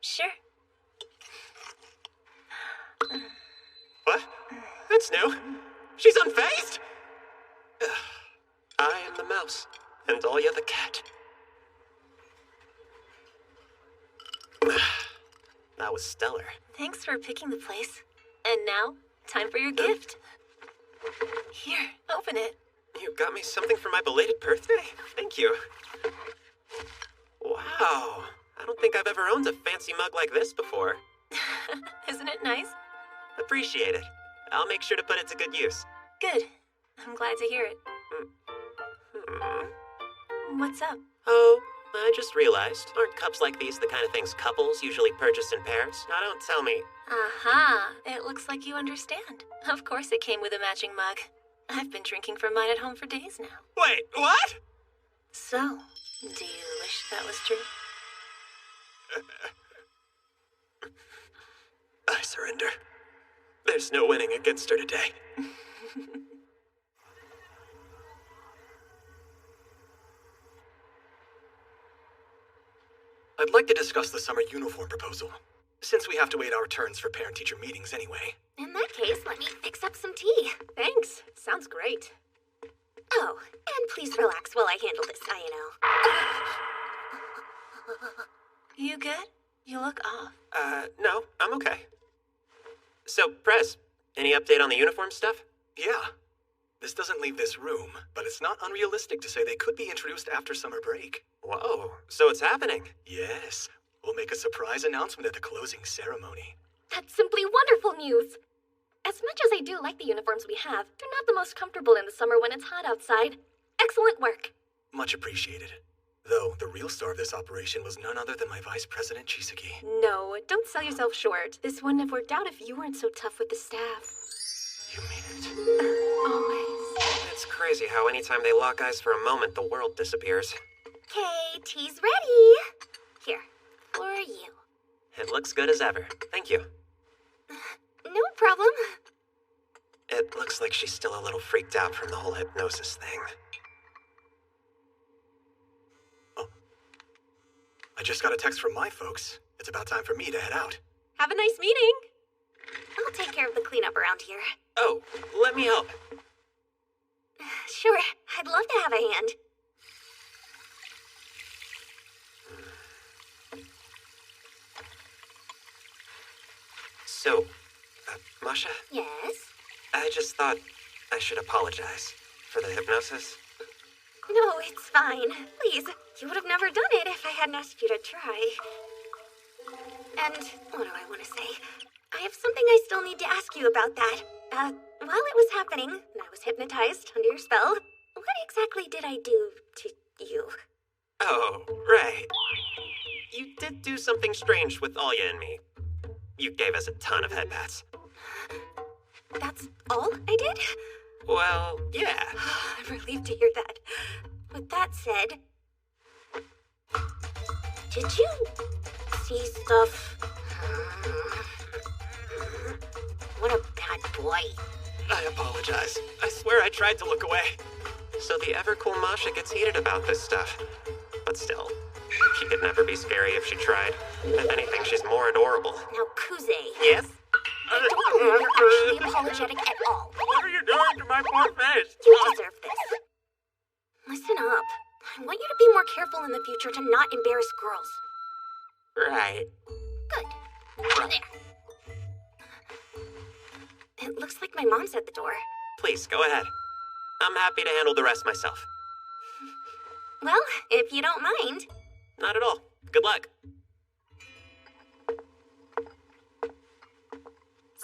Sure. What? That's new. She's unfazed? I am the mouse, and Dahlia the cat. That was stellar. Thanks for picking the place. And now, time for your gift. Here, open it. You got me something for my belated birthday? Thank you. Wow. I don't think I've ever owned a fancy mug like this before. Isn't it nice? Appreciate it. I'll make sure to put it to good use. Good. I'm glad to hear it. What's up? Oh, I just realized, aren't cups like these the kind of things couples usually purchase in pairs? Now don't tell me. Aha, it looks like you understand. Of course it came with a matching mug. I've been drinking from mine at home for days now. Wait, what? So, do you wish that was true? I surrender. There's no winning against her today. I'd like to discuss the summer uniform proposal, since we have to wait our turns for parent-teacher meetings anyway. In that case, let me fix up some tea. Thanks. Sounds great. Oh, and please relax while I handle this, You good? You look off. No, I'm okay. So, Prez, any update on the uniform stuff? Yeah. This doesn't leave this room, but it's not unrealistic to say they could be introduced after summer break. Whoa, so it's happening? Yes. We'll make a surprise announcement at the closing ceremony. That's simply wonderful news. As much as I do like the uniforms we have, they're not the most comfortable in the summer when it's hot outside. Excellent work. Much appreciated. Though, the real star of this operation was none other than my Vice President Chisaki. No, don't sell yourself short. This wouldn't have worked out if you weren't so tough with the staff. You mean it? Always. It's crazy how anytime they lock eyes for a moment, the world disappears. Okay, tea's ready. Here, for you. It looks good as ever. Thank you. No problem. It looks like she's still a little freaked out from the whole hypnosis thing. Oh. I just got a text from my folks. It's about time for me to head out. Have a nice meeting. I'll take care of the cleanup around here. Oh, let me help. Sure, I'd love to have a hand. So, Masha? Yes? I just thought I should apologize for the hypnosis. No, it's fine. Please, you would have never done it if I hadn't asked you to try. And what do I want to say? I have something I still need to ask you about that. While it was happening, and I was hypnotized under your spell, what exactly did I do to you? Oh, right. You did do something strange with Alya and me. You gave us a ton of headpats. That's all I did? Well, yeah. I'm relieved to hear that. With that said, did you see stuff? What a bad boy. I apologize. I swear I tried to look away. So the ever-cool Masha gets heated about this stuff. But still, she could never be scary if she tried. If anything, she's more adorable. Now, Kuze. Yes? I don't believe you're actually apologetic at all. What are you doing to my poor face? You deserve this. Listen up. I want you to be more careful in the future to not embarrass girls. Right. Good. There. It looks like my mom's at the door. Please, go ahead. I'm happy to handle the rest myself. Well, if you don't mind. Not at all. Good luck.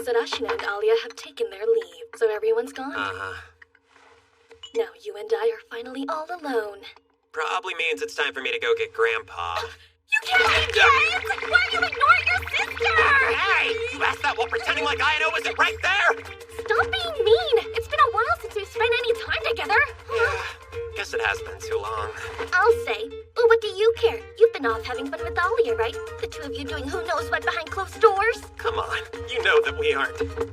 Sarashina and Alya have taken their leave, so everyone's gone. Now you and I are finally all alone. Probably means it's time for me to go get Grandpa. You can't be kids! Why are you ignoring your sister? Hey! You asked that while pretending like I know isn't right there? Stop being mean! It's been a while since we've spent any time together. Yeah, guess it has been too long. I'll say. But what do you care? You've been off having fun with Alya, right? The two of you doing who knows what behind closed doors? Come on, you know that we aren't. Sniffle,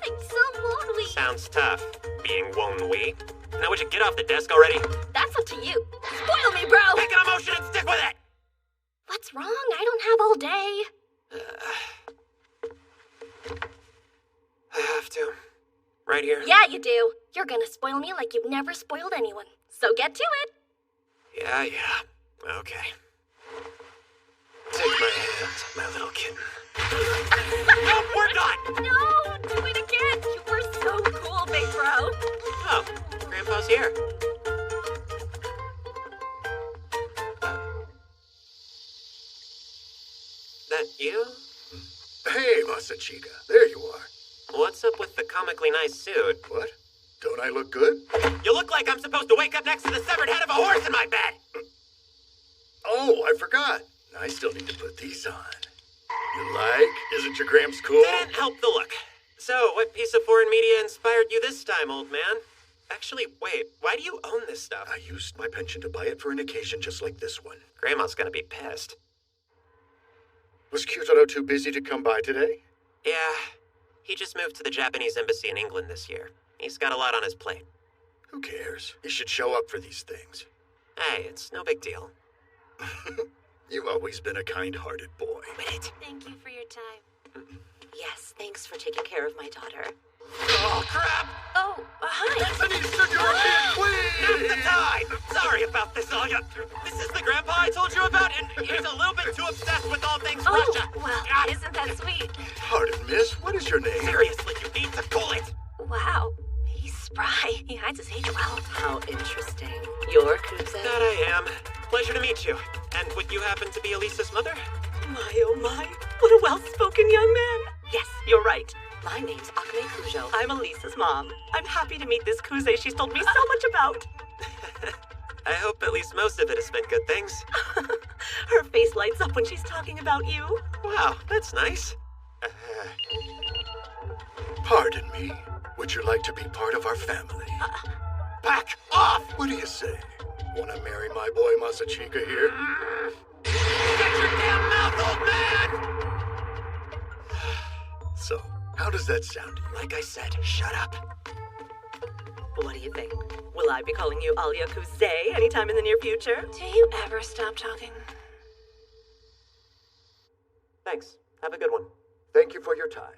I'm so lonely. Sounds tough, being won't-we. Now would you get off the desk already? That's up to you. Spoil me, bro! Pick an emotion and stick with it! What's wrong? I don't have all day. I have to. Right here? Yeah, you do. You're gonna spoil me like you've never spoiled anyone. So get to it. Yeah. Okay. Take my hand, my little kitten. No, we're done! No, do it again. You were so cool, big bro. Oh, Grandpa's here. That you? Hey, Masachika, there you are. What's up with the comically nice suit? What? Don't I look good? You look like I'm supposed to wake up next to the severed head of a horse in my bed! Oh, I forgot. I still need to put these on. You like? Isn't your Gramps cool? Didn't help the look. So, what piece of foreign media inspired you this time, old man? Actually, wait, why do you own this stuff? I used my pension to buy it for an occasion just like this one. Grandma's gonna be pissed. Was Kyutaro too busy to come by today? Yeah, he just moved to the Japanese embassy in England this year. He's got a lot on his plate. Who cares? He should show up for these things. Hey, it's no big deal. You've always been a kind-hearted boy. Wait. Thank you for your time. Yes, thanks for taking care of my daughter. Oh, crap! Oh, hi. It's an Eastern European queen! Not the time! Sorry about this, Alya. This is the grandpa I told you about, and he's a little bit too obsessed with all things Russia. Well, isn't that sweet? Pardon, miss. What is your name? Seriously, you need to cool it! Wow, he's spry. He hides his age well. How interesting. You're Kuze? That I am. Pleasure to meet you. And would you happen to be Elisa's mother? My, oh my. What a well-spoken young man. Yes, you're right. My name's Akane Kujo. I'm Elisa's mom. I'm happy to meet this Kuze she's told me so much about. I hope at least most of it has been good things. Her face lights up when she's talking about you. Wow, that's nice. Pardon me. Would you like to be part of our family? Back off! What do you say? Want to marry my boy Masachika here? Get your damn mouth, old man! So, how does that sound to you? Like I said, shut up. What do you think? Will I be calling you Alia Kuze anytime in the near future? Do you ever stop talking? Thanks. Have a good one. Thank you for your time.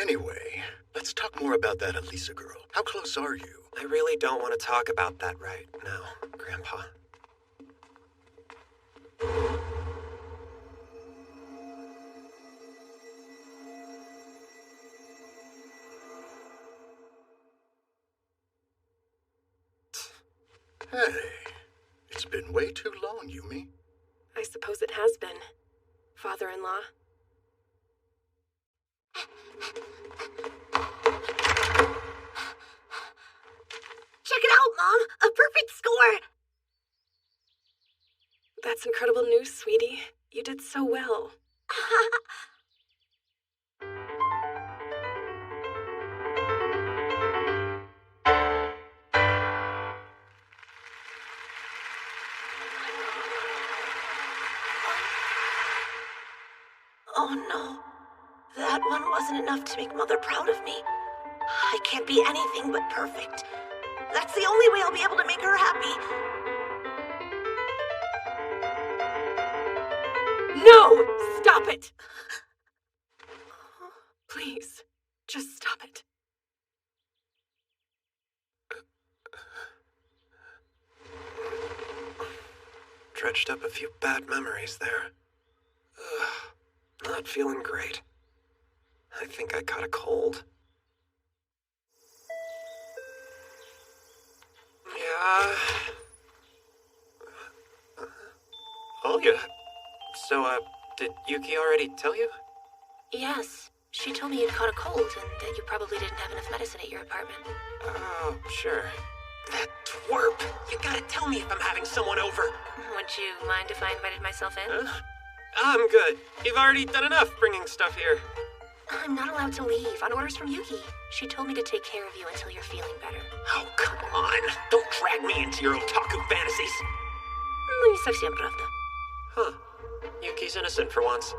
Anyway, let's talk more about that Elisa girl. How close are you? I really don't want to talk about that right now, Grandpa. Hey, it's been way too long, Yumi. I suppose it has been. Father-in-law. Check it out, Mom! A perfect score! That's incredible news, sweetie. You did so well. Oh no. That one wasn't enough to make Mother proud of me. I can't be anything but perfect. That's the only way I'll be able to make her happy. No! Stop it! Please, just stop it. Dredged up a few bad memories there. Not feeling great. I think I caught a cold. Yeah. Alia. So, did Yuki already tell you? Yes. She told me you'd caught a cold and that you probably didn't have enough medicine at your apartment. Oh, sure. That twerp! You gotta tell me if I'm having someone over. Would you mind if I invited myself in? I'm good. You've already done enough bringing stuff here. I'm not allowed to leave on orders from Yuki. She told me to take care of you until you're feeling better. Oh, come on. Don't drag me into your otaku fantasies. No не совсем правда. Huh. Yuki's innocent for once.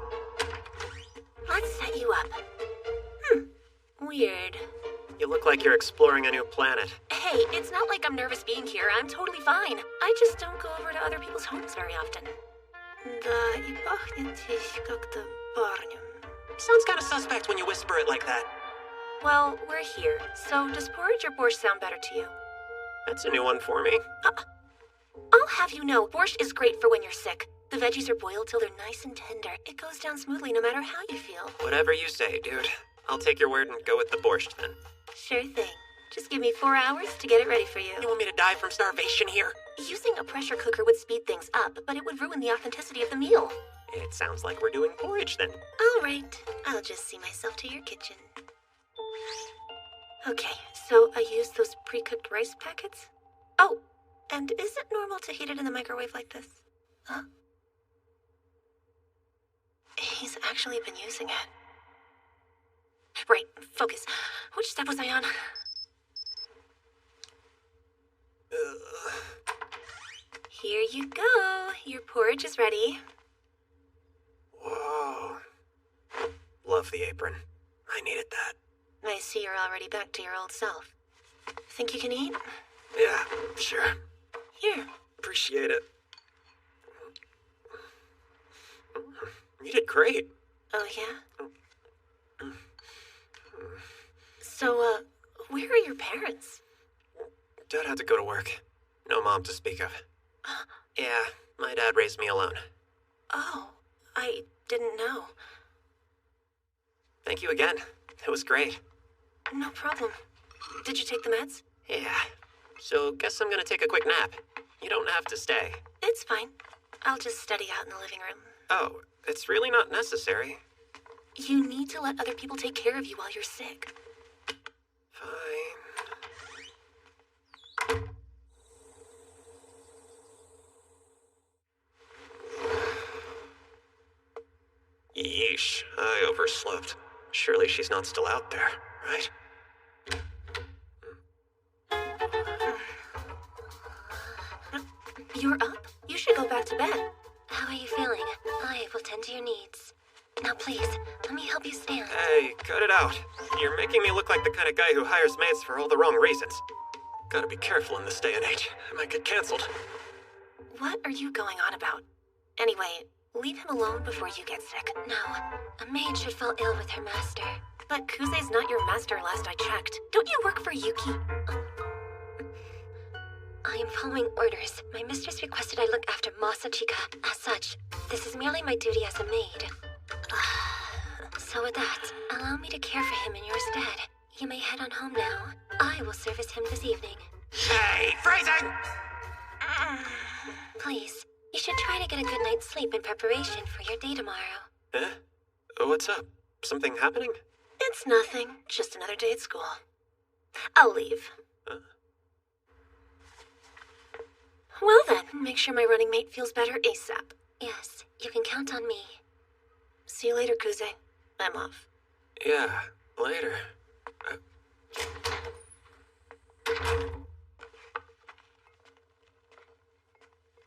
Let's set you up. Weird. You look like you're exploring a new planet. Hey, it's not like I'm nervous being here. I'm totally fine. I just don't go over to other people's homes very often. Да, и пахнет здесь как-то парнем. Sounds kind of suspect when you whisper it like that. Well, we're here. So does porridge or borscht sound better to you? That's a new one for me. I'll have you know, borscht is great for when you're sick. The veggies are boiled till they're nice and tender. It goes down smoothly no matter how you feel. Whatever you say, dude. I'll take your word and go with the borscht then. Sure thing. Just give me 4 hours to get it ready for you. You want me to die from starvation here? Using a pressure cooker would speed things up, but it would ruin the authenticity of the meal. It sounds like we're doing porridge then. All right. I'll just see myself to your kitchen. Okay, so I used those pre-cooked rice packets. Oh, and is it normal to heat it in the microwave like this? Huh? He's actually been using it. Right, focus. Which step was I on? Here you go. Your porridge is ready. Whoa. Love the apron. I needed that. I see you're already back to your old self. Think you can eat? Yeah, sure. Here. Appreciate it. You did great. Oh, yeah? So, where are your parents? Dad had to go to work. No mom to speak of. Yeah, my dad raised me alone. Oh, I didn't know. Thank you again. It was great. No problem. Did you take the meds? Yeah. So, guess I'm gonna take a quick nap. You don't have to stay. It's fine. I'll just study out in the living room. Oh, it's really not necessary. You need to let other people take care of you while you're sick. Fine. Yeesh, I overslept. Surely she's not still out there, right? You're up? You should go back to bed. How are you feeling? I will tend to your needs. Now please, let me help you stand. Hey, cut it out. You're making me look like the kind of guy who hires maids for all the wrong reasons. Gotta be careful in this day and age. I might get canceled. What are you going on about? Anyway, leave him alone before you get sick. No, a maid should fall ill with her master. But Kuze's not your master last I checked. Don't you work for Yuki? I am following orders. My mistress requested I look after Masachika. As such, this is merely my duty as a maid. So with that, allow me to care for him in your stead. You may head on home now. I will service him this evening. Hey, phrasing! Please, you should try to get a good night's sleep in preparation for your day tomorrow. Eh? What's up? Something happening? It's nothing. Just another day at school. I'll leave. Well then, make sure my running mate feels better ASAP. Yes, you can count on me. See you later, Kuze. I'm off. Yeah, later.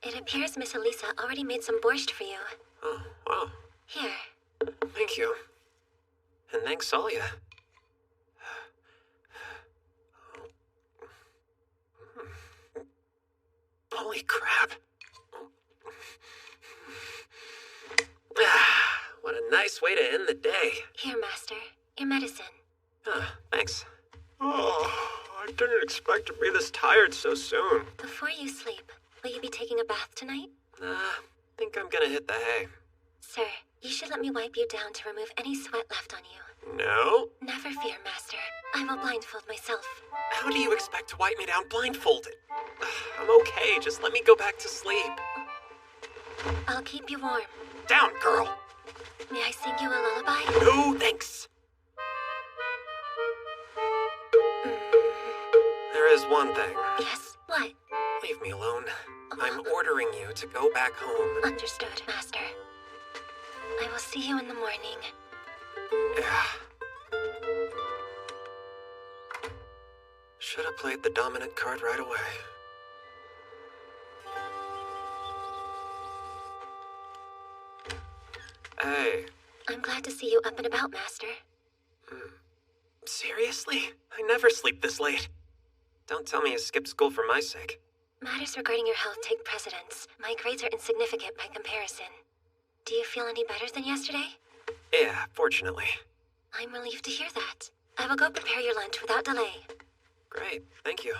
It appears Miss Elisa already made some borscht for you. Oh, wow. Here. Thank you. And thanks, Alia. Holy crap. What a nice way to end the day. Here, Master. Your medicine. Thanks. Oh, I didn't expect to be this tired so soon. Before you sleep, will you be taking a bath tonight? Think I'm gonna hit the hay. Sir, you should let me wipe you down to remove any sweat left on you. No? Never fear, Master. I will blindfold myself. How do you expect to wipe me down blindfolded? I'm okay, just let me go back to sleep. I'll keep you warm. Down, girl! May I sing you a lullaby? No, thanks. There is one thing. Yes, what? Leave me alone. I'm ordering you to go back home. Understood, Master. I will see you in the morning. Yeah. Should have played the dominant card right away. Hey. I'm glad to see you up and about, Master. Seriously? I never sleep this late. Don't tell me you skipped school for my sake. Matters regarding your health take precedence. My grades are insignificant by comparison. Do you feel any better than yesterday? Yeah, fortunately. I'm relieved to hear that. I will go prepare your lunch without delay. Great, thank you.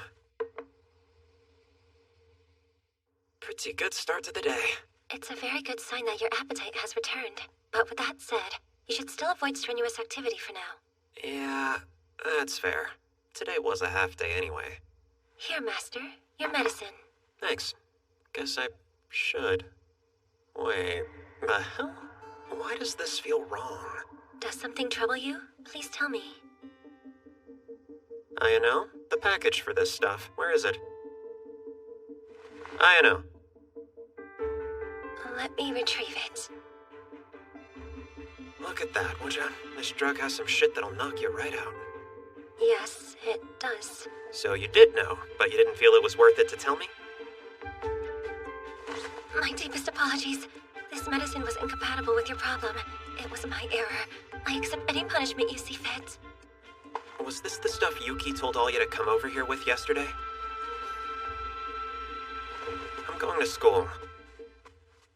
Pretty good start to the day. It's a very good sign that your appetite has returned. But with that said, you should still avoid strenuous activity for now. Yeah, that's fair. Today was a half day anyway. Here, Master. Your medicine. Thanks. Guess I should. Wait, the hell? Why does this feel wrong? Does something trouble you? Please tell me. Ayano, the package for this stuff. Where is it? Ayano. Let me retrieve it. Look at that, would ya? This drug has some shit that'll knock you right out. Yes, it does. So you did know, but you didn't feel it was worth it to tell me? My deepest apologies. This medicine was incompatible with your problem. It was my error. I accept any punishment you see fit. Was this the stuff Yuki told Alia to come over here with yesterday? I'm going to school.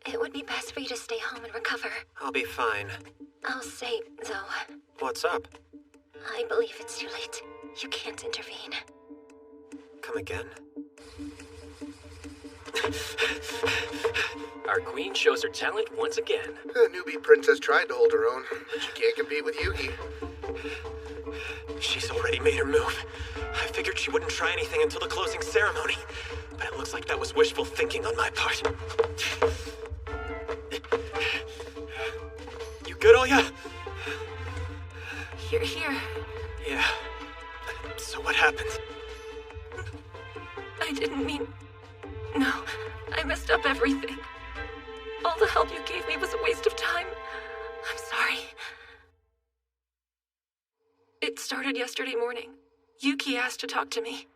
It would be best for you to stay home and recover. I'll be fine. I'll say, though. What's up? I believe it's too late. You can't intervene. Come again. Our queen shows her talent once again. The newbie princess tried to hold her own, but she can't compete with Yuki. She's already made her move. I figured she wouldn't try anything until the closing ceremony, but it looks like that was wishful thinking on my part. You good, Alia? You're here. Yeah. So what happened? I didn't mean... No, I messed up everything. All the help you gave me was a waste of time. I'm sorry. It started yesterday morning. Yuki asked to talk to me.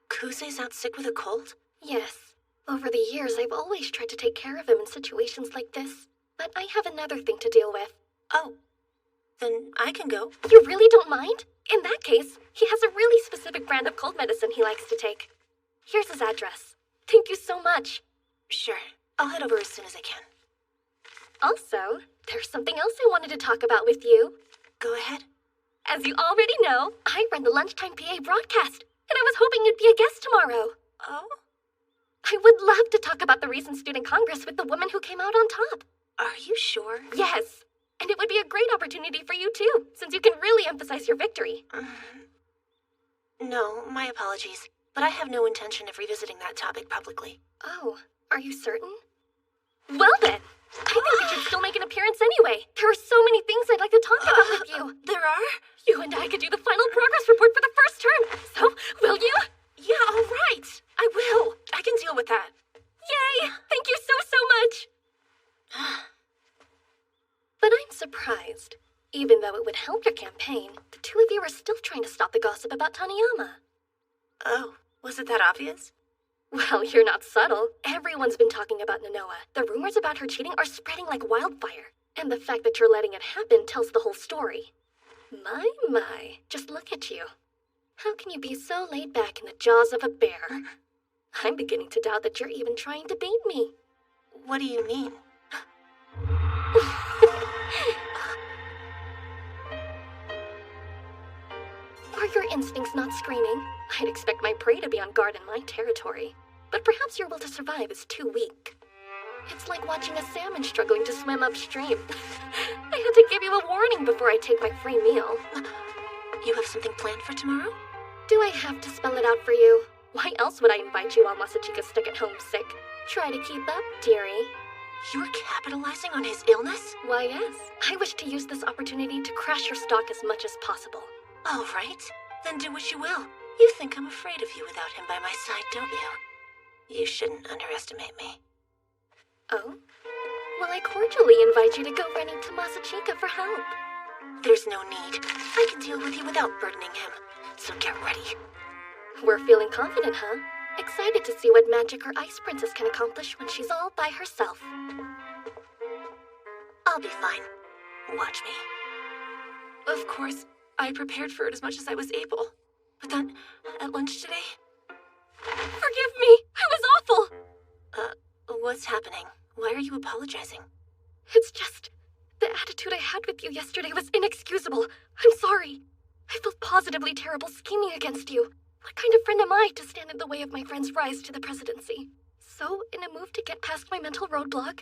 Kuze's out sick with a cold? Yes. Over the years, I've always tried to take care of him in situations like this. But I have another thing to deal with. Oh. Then I can go. You really don't mind? In that case, he has a really specific brand of cold medicine he likes to take. Here's his address. Thank you so much. Sure. I'll head over as soon as I can. Also, there's something else I wanted to talk about with you. Go ahead. As you already know, I run the Lunchtime PA broadcast, and I was hoping you'd be a guest tomorrow. Oh? I would love to talk about the recent Student Congress with the woman who came out on top. Are you sure? Yes. And it would be a great opportunity for you too, since you can really emphasize your victory. No, my apologies. But I have no intention of revisiting that topic publicly. Oh, are you certain? Well then, I think you should still make an appearance anyway. There are so many things I'd like to talk about with you. There are? You and I could do the final progress report for the first term. So, will you? Yeah, all right. I will. I can deal with that. Yay! Thank you so much. But I'm surprised. Even though it would help your campaign, the two of you are still trying to stop the gossip about Taniyama. Oh, was it that obvious? Well, you're not subtle. Everyone's been talking about Nonoa. The rumors about her cheating are spreading like wildfire. And the fact that you're letting it happen tells the whole story. My, just look at you. How can you be so laid back in the jaws of a bear? I'm beginning to doubt that you're even trying to beat me. What do you mean? Are your instincts not screaming? I'd expect my prey to be on guard in my territory. But perhaps your will to survive is too weak. It's like watching a salmon struggling to swim upstream. I had to give you a warning before I take my free meal. You have something planned for tomorrow? Do I have to spell it out for you? Why else would I invite you while Masachika's stuck at home sick? Try to keep up, dearie. You're capitalizing on his illness? Why, yes. I wish to use this opportunity to crash your stock as much as possible. All right. Then do what you will. You think I'm afraid of you without him by my side, don't you? You shouldn't underestimate me. Oh? Well, I cordially invite you to go running to Masachika for help. There's no need. I can deal with you without burdening him. So get ready. We're feeling confident, huh? Excited to see what magic our Ice Princess can accomplish when she's all by herself. I'll be fine. Watch me. Of course, I prepared for it as much as I was able. But then, at lunch today... Forgive me! I was awful! What's happening? Why are you apologizing? It's just... the attitude I had with you yesterday was inexcusable. I'm sorry. I felt positively terrible scheming against you. What kind of friend am I to stand in the way of my friend's rise to the presidency? So, in a move to get past my mental roadblock,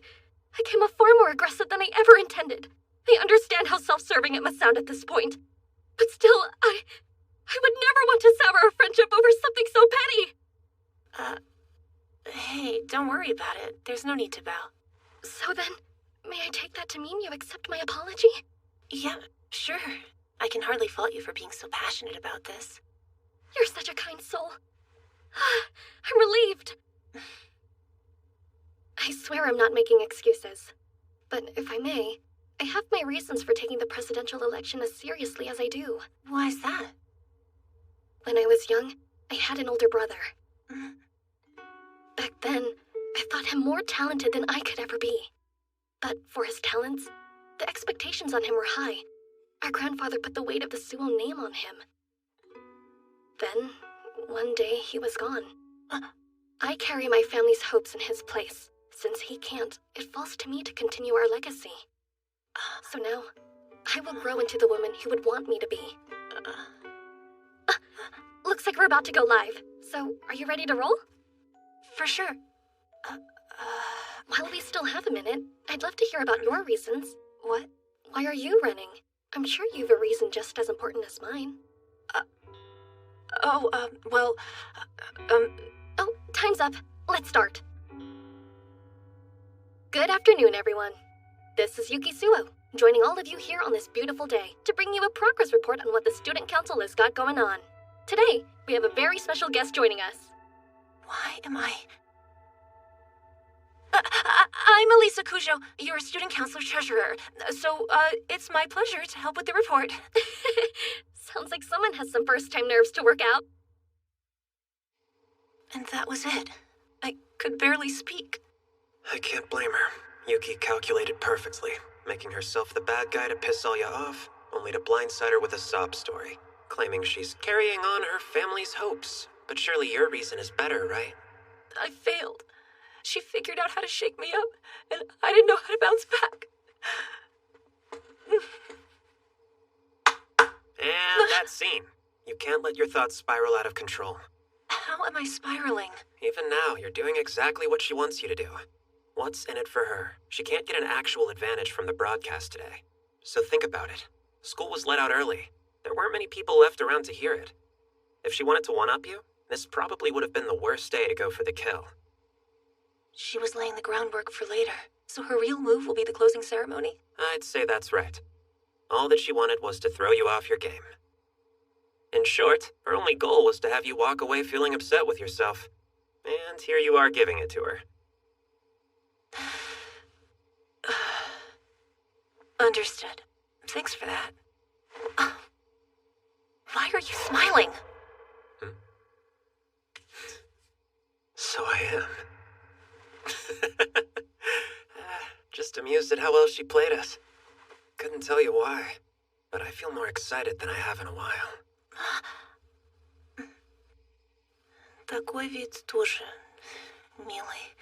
I came off far more aggressive than I ever intended. I understand how self-serving it must sound at this point. But still, I would never want to sour our friendship over something so petty. Hey, don't worry about it. There's no need to bow. So then, may I take that to mean you accept my apology? Yeah, sure. I can hardly fault you for being so passionate about this. You're such a kind soul. I'm relieved. I swear I'm not making excuses. But if I may, I have my reasons for taking the presidential election as seriously as I do. Why is that? When I was young, I had an older brother. Back then, I thought him more talented than I could ever be. But for his talents, the expectations on him were high. Our grandfather put the weight of the Suo name on him. Then, one day, he was gone. I carry my family's hopes in his place. Since he can't, it falls to me to continue our legacy. So now, I will grow into the woman he would want me to be. Looks like we're about to go live. So, are you ready to roll? For sure. While we still have a minute, I'd love to hear about your reasons. What? Why are you running? I'm sure you've a reason just as important as mine. Oh, time's up. Let's start. Good afternoon, everyone. This is Yuki Suo, joining all of you here on this beautiful day to bring you a progress report on what the Student Council has got going on. Today, we have a very special guest joining us. Why am I... I'm Elisa Cujo, your student council treasurer. So, it's my pleasure to help with the report. Sounds like someone has some first-time nerves to work out. And that was it. I could barely speak. I can't blame her. Yuki calculated perfectly, making herself the bad guy to piss all you off, only to blindside her with a sob story, claiming she's carrying on her family's hopes. But surely your reason is better, right? I failed. She figured out how to shake me up, and I didn't know how to bounce back. And that scene. You can't let your thoughts spiral out of control. How am I spiraling? Even now, you're doing exactly what she wants you to do. What's in it for her? She can't get an actual advantage from the broadcast today. So think about it. School was let out early. There weren't many people left around to hear it. If she wanted to one-up you, this probably would have been the worst day to go for the kill. She was laying the groundwork for later, so her real move will be the closing ceremony? I'd say that's right. All that she wanted was to throw you off your game. In short, her only goal was to have you walk away feeling upset with yourself. And here you are giving it to her. Understood. Thanks for that. Why are you smiling? So I am. Just amused at how well she played us. Couldn't tell you why, but I feel more excited than I have in a while. Такой вид тоже милый.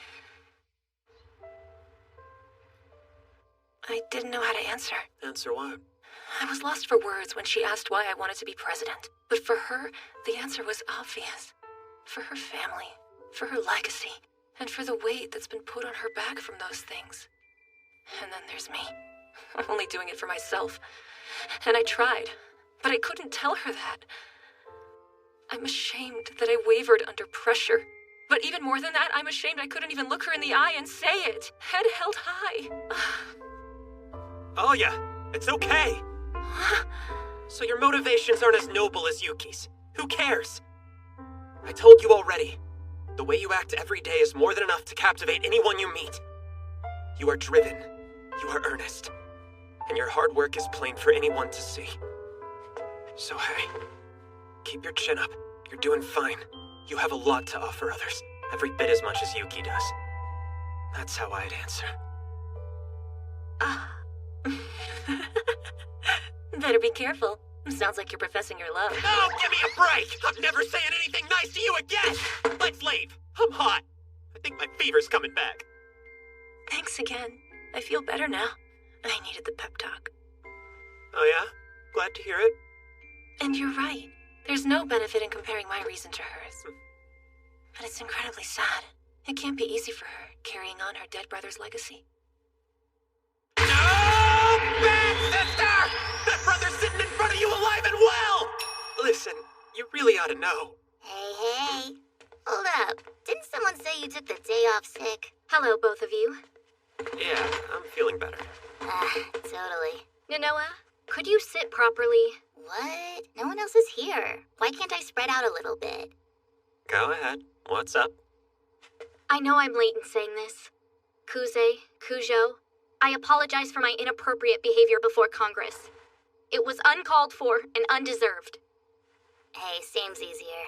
I didn't know how to answer. Answer what? I was lost for words when she asked why I wanted to be president. But for her, the answer was obvious. For her family, for her legacy, and for the weight that's been put on her back from those things. And then there's me. I'm only doing it for myself. And I tried, but I couldn't tell her that. I'm ashamed that I wavered under pressure. But even more than that, I'm ashamed I couldn't even look her in the eye and say it. Head held high. Oh yeah, it's okay. So your motivations aren't as noble as Yuki's. Who cares? I told you already. The way you act every day is more than enough to captivate anyone you meet. You are driven. You are earnest. And your hard work is plain for anyone to see. So hey, keep your chin up. You're doing fine. You have a lot to offer others, every bit as much as Yuki does. That's how I'd answer. Better be careful. Sounds like you're professing your love. Oh, give me a break! I'm never saying anything nice to you again! Let's leave. I'm hot. I think my fever's coming back. Thanks again. I feel better now. I needed the pep talk. Oh yeah? Glad to hear it. And you're right. There's no benefit in comparing my reason to hers. But it's incredibly sad. It can't be easy for her, carrying on her dead brother's legacy. No! Bad sister! That brother's sitting in front of you alive and well! Listen, you really ought to know. Hey. Hold up. Didn't someone say you took the day off sick? Hello, both of you. Yeah, I'm feeling better. Totally. Nonoa, could you sit properly? What? No one else is here. Why can't I spread out a little bit? Go ahead. What's up? I know I'm late in saying this. Cujo, I apologize for my inappropriate behavior before Congress. It was uncalled for and undeserved. Hey, same's easier.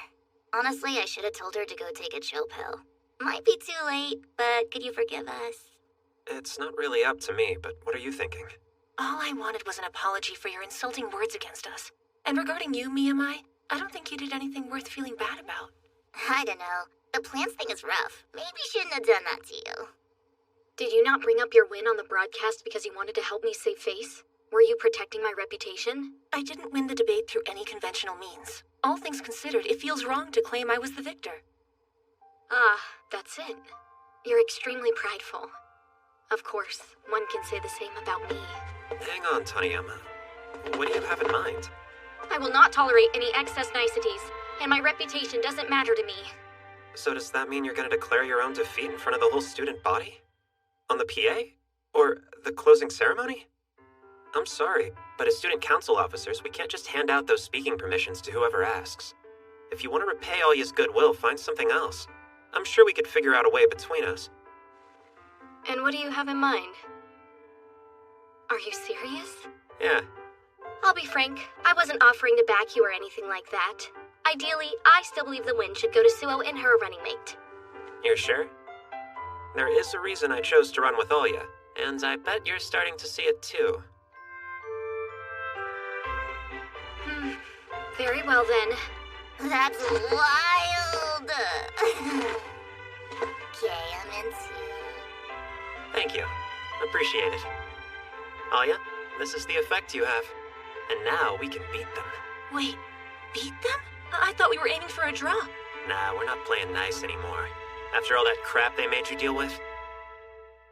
Honestly, I should have told her to go take a chill pill. Might be too late, but could you forgive us? It's not really up to me, but what are you thinking? All I wanted was an apology for your insulting words against us. And regarding you, Miyamai, I don't think you did anything worth feeling bad about. I don't know. The plants thing is rough. Maybe shouldn't have done that to you. Did you not bring up your win on the broadcast because you wanted to help me save face? Were you protecting my reputation? I didn't win the debate through any conventional means. All things considered, it feels wrong to claim I was the victor. Ah, that's it. You're extremely prideful. Of course, one can say the same about me. Hang on, Taniyama. What do you have in mind? I will not tolerate any excess niceties, and my reputation doesn't matter to me. So does that mean you're going to declare your own defeat in front of the whole student body? On the PA? Or the closing ceremony? I'm sorry, but as student council officers, we can't just hand out those speaking permissions to whoever asks. If you want to repay Alya's goodwill, find something else. I'm sure we could figure out a way between us. And what do you have in mind? Are you serious? Yeah. I'll be frank, I wasn't offering to back you or anything like that. Ideally, I still believe the win should go to Suo and her running mate. You're sure? There is a reason I chose to run with Alya, and I bet you're starting to see it too. Very well then. That's wild! Okay, I'm into it. Thank you. Appreciate it. Alya, this is the effect you have. And now we can beat them. Wait, beat them? I thought we were aiming for a draw. Nah, we're not playing nice anymore. After all that crap they made you deal with,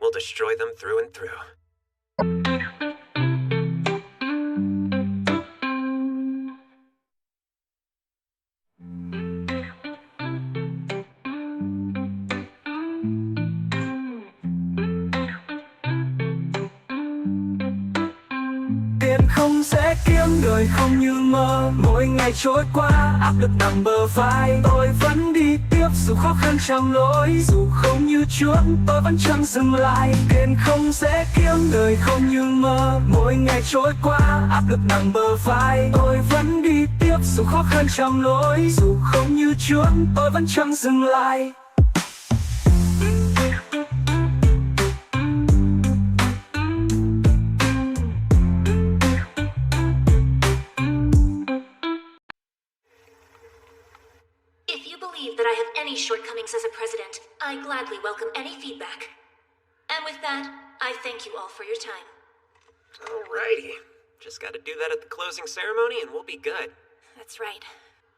we'll destroy them through and through. Tiền không dễ kiếm, đời không như mơ. Mỗi ngày trôi qua, áp lực nặng bờ vai. Tôi vẫn đi tiếp dù khó khăn trăm lối. Dù không như chuông, tôi vẫn chẳng dừng lại. Tiền không dễ kiếm, đời không như mơ. Mỗi ngày trôi qua, áp lực nặng bờ vai. Tôi vẫn đi tiếp dù khó khăn trăm lối. Dù không như chuông, tôi vẫn chẳng dừng lại. That I have any shortcomings as a president, I gladly welcome any feedback. And with that, I thank you all for your time. Alrighty. Just gotta do that at the closing ceremony and we'll be good. That's right.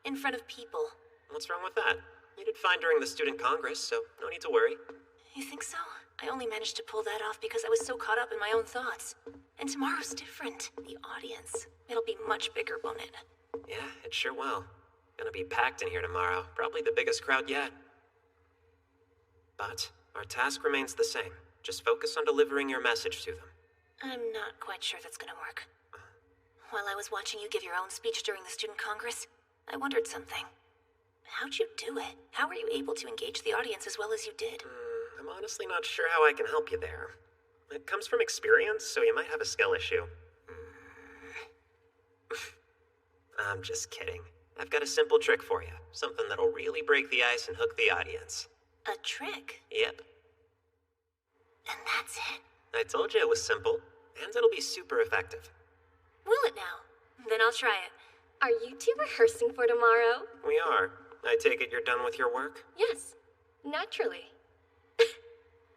In front of people. What's wrong with that? You did fine during the student congress, so no need to worry. You think so? I only managed to pull that off because I was so caught up in my own thoughts. And tomorrow's different. The audience. It'll be much bigger, won't it? Yeah, it sure will. Gonna be packed in here tomorrow. Probably the biggest crowd yet. But our task remains the same. Just focus on delivering your message to them. I'm not quite sure that's gonna work. While I was watching you give your own speech during the student congress, I wondered something. How'd you do it? How were you able to engage the audience as well as you did? I'm honestly not sure how I can help you there. It comes from experience, so you might have a skill issue. I'm just kidding. I've got a simple trick for you. Something that'll really break the ice and hook the audience. A trick? Yep. And that's it? I told you it was simple. And it'll be super effective. Will it now? Then I'll try it. Are you two rehearsing for tomorrow? We are. I take it you're done with your work? Yes, naturally.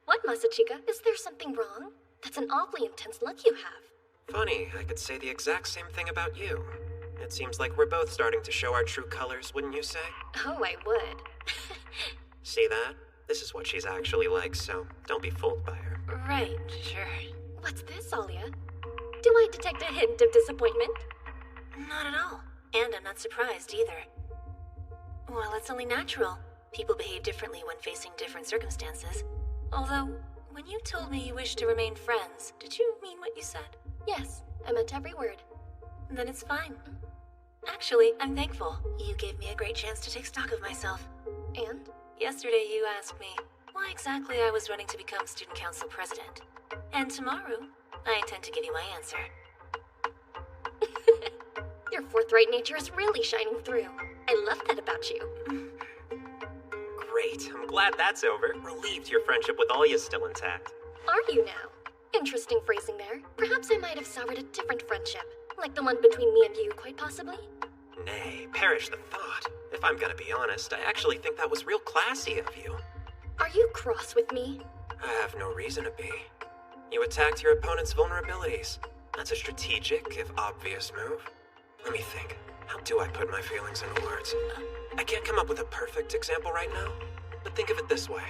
What, Masachika? Is there something wrong? That's an awfully intense look you have. Funny, I could say the exact same thing about you. It seems like we're both starting to show our true colors, wouldn't you say? Oh, I would. See that? This is what she's actually like, so don't be fooled by her. Right, sure. What's this, Alya? Do I detect a hint of disappointment? Not at all. And I'm not surprised either. Well, it's only natural. People behave differently when facing different circumstances. Although, when you told me you wished to remain friends, did you mean what you said? Yes, I meant every word. Then it's fine. Actually, I'm thankful. You gave me a great chance to take stock of myself. And? Yesterday you asked me why exactly I was running to become student council president. And tomorrow, I intend to give you my answer. Your forthright nature is really shining through. I love that about you. Great. I'm glad that's over. Relieved your friendship with Alya's still intact. Are you now? Interesting phrasing there. Perhaps I might have soured a different friendship. Like the one between me and you, quite possibly? Nay, perish the thought. If I'm gonna be honest, I actually think that was real classy of you. Are you cross with me? I have no reason to be. You attacked your opponent's vulnerabilities. That's a strategic, if obvious move. Let me think. How do I put my feelings into words? I can't come up with a perfect example right now, but think of it this way.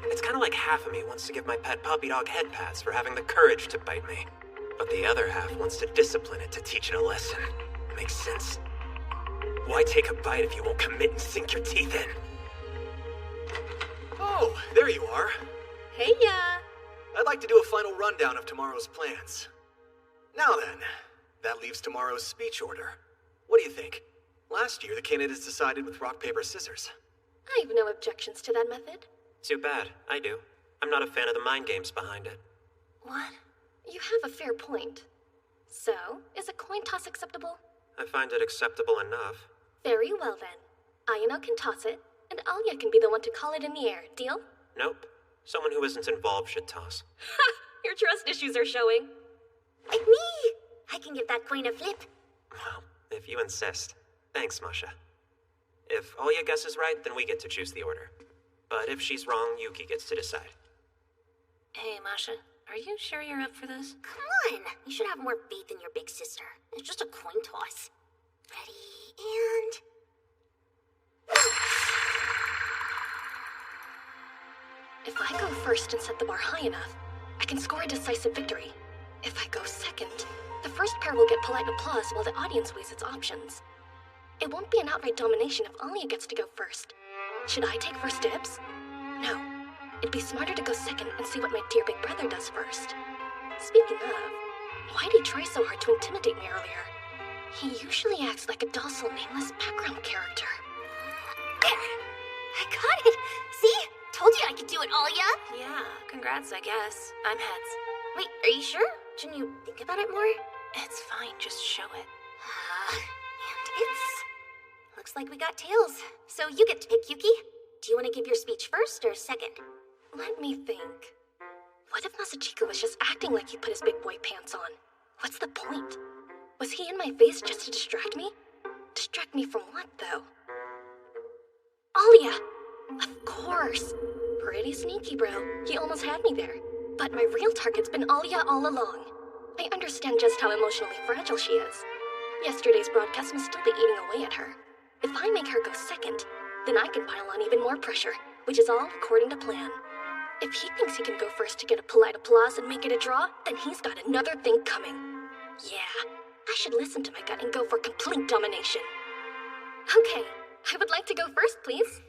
It's kind of like half of me wants to give my pet puppy dog head pats for having the courage to bite me. But the other half wants to discipline it to teach it a lesson. Makes sense? Why take a bite if you won't commit and sink your teeth in? Oh, there you are. Hey-ya! I'd like to do a final rundown of tomorrow's plans. Now then, that leaves tomorrow's speech order. What do you think? Last year, the candidates decided with rock, paper, scissors. I have no objections to that method. Too bad. I do. I'm not a fan of the mind games behind it. What? You have a fair point. So, is a coin toss acceptable? I find it acceptable enough. Very well then. Ayano can toss it, and Alia can be the one to call it in the air. Deal? Nope. Someone who isn't involved should toss. Ha! Your trust issues are showing. Like me! I can give that coin a flip. Well, if you insist. Thanks, Masha. If Alia guesses right, then we get to choose the order. But if she's wrong, Yuki gets to decide. Hey, Masha, are you sure you're up for this? Come on! You should have more faith in your big sister. It's just a coin toss. Ready, and... If I go first and set the bar high enough, I can score a decisive victory. If I go second, the first pair will get polite applause while the audience weighs its options. It won't be an outright domination if Alia gets to go first. Should I take first dibs? No. It'd be smarter to go second and see what my dear big brother does first. Speaking of, why'd he try so hard to intimidate me earlier? He usually acts like a docile, nameless background character. There! I got it! See? Told you I could do it, Alia! Yeah, congrats, I guess. I'm heads. Wait, are you sure? Shouldn't you think about it more? It's fine, just show it. And it's... Looks like we got tails. So you get to pick, Yuki. Do you want to give your speech first or second? Let me think. What if Masachika was just acting like he put his big boy pants on? What's the point? Was he in my face just to distract me? Distract me from what, though? Alia! Of course! Pretty sneaky, bro. He almost had me there. But my real target's been Alia all along. I understand just how emotionally fragile she is. Yesterday's broadcast must still be eating away at her. If I make her go second, then I can pile on even more pressure, which is all according to plan. If he thinks he can go first to get a polite applause and make it a draw, then he's got another thing coming. Yeah, I should listen to my gut and go for complete domination. Okay, I would like to go first, please.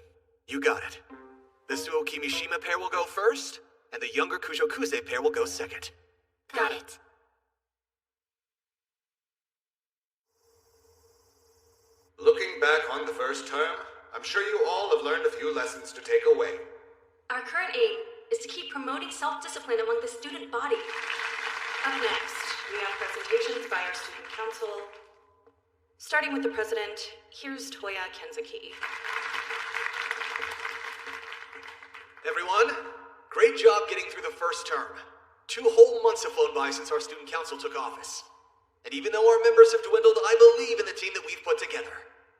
You got it. The Suo Kimishima pair will go first, and the younger Kujo Kuze pair will go second. Got it. Looking back on the first term, I'm sure you all have learned a few lessons to take away. Our current aim is to keep promoting self-discipline among the student body. Up next, we have presentations by our student council. Starting with the president, here's Toya Kenzaki. Everyone, great job getting through the first term. 2 whole months have flown by since our student council took office. And even though our members have dwindled, I believe in the team that we've put together.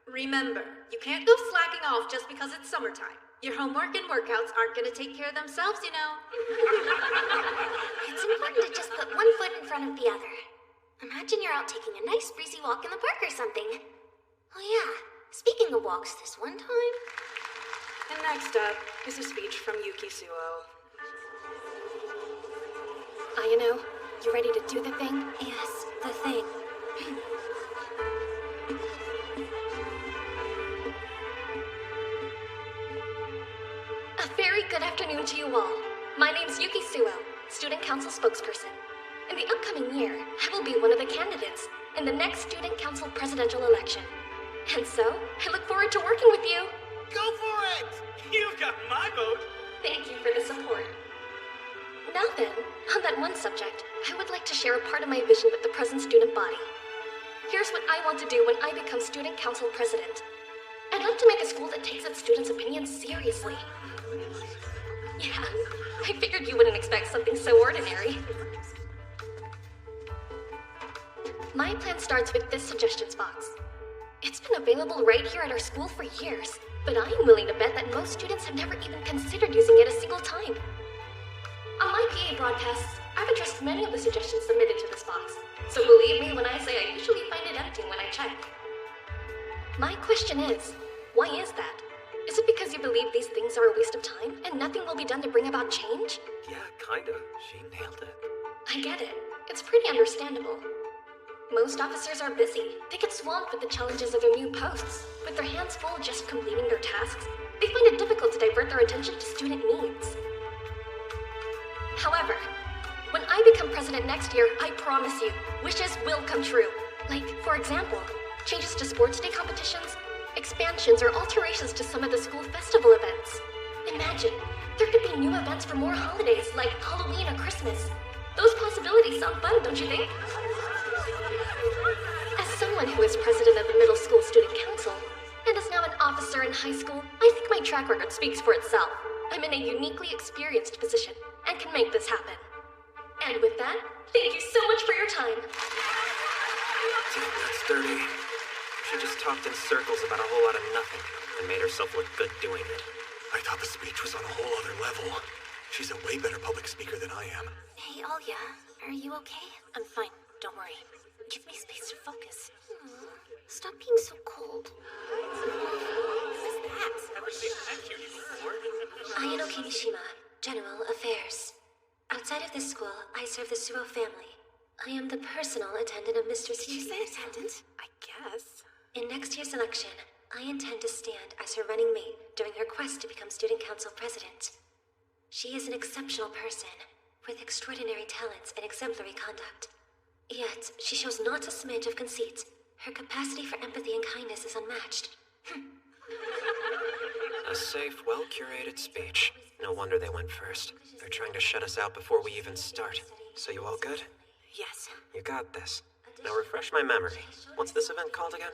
Remember, you can't go slacking off just because it's summertime. Your homework and workouts aren't going to take care of themselves, you know. It's important to just put one foot in front of the other. Imagine you're out taking a nice breezy walk in the park or something. Oh yeah, speaking of walks, this one time... And next up is a speech from Yuki Suo. Ayano, you ready to do the thing? Yes, the thing. A very good afternoon to you all. My name's Yuki Suo, Student Council spokesperson. In the upcoming year, I will be one of the candidates in the next Student Council presidential election. And so, I look forward to working with you. Go for it! You've got my vote! Thank you for the support. Now then, on that one subject, I would like to share a part of my vision with the present student body. Here's what I want to do when I become Student Council president. I'd like to make a school that takes its students' opinions seriously. Yeah, I figured you wouldn't expect something so ordinary. My plan starts with this suggestions box. It's been available right here at our school for years, but I am willing to bet that most students have never even considered using it a single time. On my PA broadcasts, I've addressed many of the suggestions submitted to this box, so believe me when I say I usually find it empty when I check. My question is, why is that? Is it because you believe these things are a waste of time and nothing will be done to bring about change? Yeah, kinda. She nailed it. I get it. It's pretty understandable. Most officers are busy. They get swamped with the challenges of their new posts. With their hands full just completing their tasks, they find it difficult to divert their attention to student needs. However, When I become president next year, I promise you, wishes will come true. Like, for example, changes to sports day competitions, expansions or alterations to some of the school festival events. Imagine, there could be new events for more holidays like Halloween or Christmas. Those possibilities sound fun, don't you think? As someone who is president of the middle school student council, and is now an officer in high school, I think my track record speaks for itself. I'm in a uniquely experienced position and can make this happen. And with that, thank you so much for your time. Damn, that's dirty. She just talked in circles about a whole lot of nothing and made herself look good doing it. I thought the speech was on a whole other level. She's a way better public speaker than I am. Hey, Alya, are you okay? I'm fine, don't worry. Give me space to focus. Stop being so cold. What's that? Ayano Kimishima, General Affairs. Outside of this school, I serve the Suo family. I am the personal attendant of Mistress Yuki. Did you say attendant? I guess. In next year's election, I intend to stand as her running mate during her quest to become Student Council President. She is an exceptional person, with extraordinary talents and exemplary conduct. Yet, she shows not a smidge of conceit. Her capacity for empathy and kindness is unmatched. A safe, well-curated speech. No wonder they went first. They're trying to shut us out before we even start. So you all good? Yes. You got this. Now refresh my memory. What's this event called again?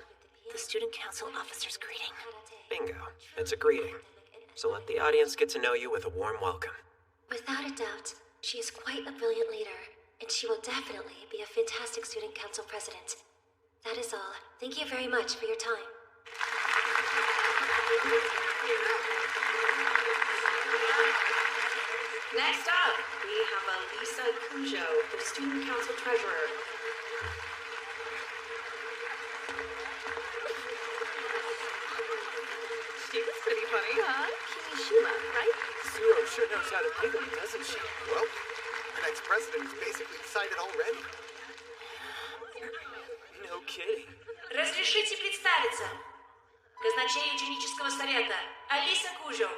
The Student Council Officer's Greeting. Bingo. It's a greeting. So let the audience get to know you with a warm welcome. Without a doubt, she is quite a brilliant leader, and she will definitely be a fantastic Student Council President. That is all. Thank you very much for your time. Next up, we have Elisa Cujo, the Student Council Treasurer. She was pretty funny, huh? Kimishima, right? Suo sure knows how to play them, doesn't she? Well, the next president is basically decided already. No kidding. Разрешите представиться. Казначей ученического совета Алиса Кужо.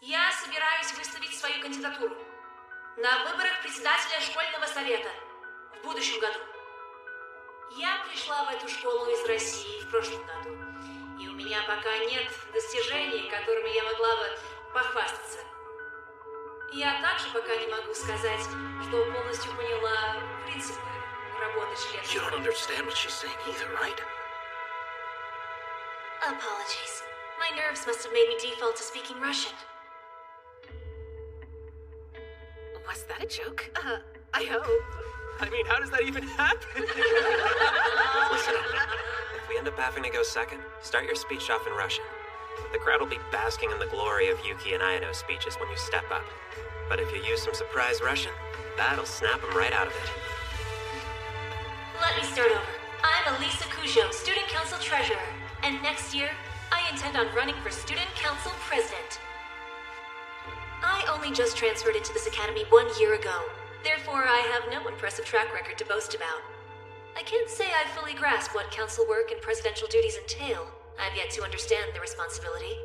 Я собираюсь выставить свою кандидатуру на выборах председателя школьного совета в будущем году. Я пришла в эту школу из России в прошлом году, и у меня пока нет достижений, которыми я могла бы похвастаться. Я также пока не могу сказать, что полностью поняла принципы работы членов. You don't understand what she's saying either, right? Apologies. My nerves must have made me default to speaking Russian. Was that a joke? I hope. I mean, how does that even happen? Listen up. If we end up having to go second, start your speech off in Russian. The crowd will be basking in the glory of Yuki and Ayano's speeches when you step up. But if you use some surprise Russian, that'll snap them right out of it. Let me start over. I'm Elisa Cujo, Student Council Treasurer, and next year, I intend on running for Student Council President. I only just transferred into this academy 1 year ago. Therefore, I have no impressive track record to boast about. I can't say I fully grasp what council work and presidential duties entail. I've yet to understand the responsibility.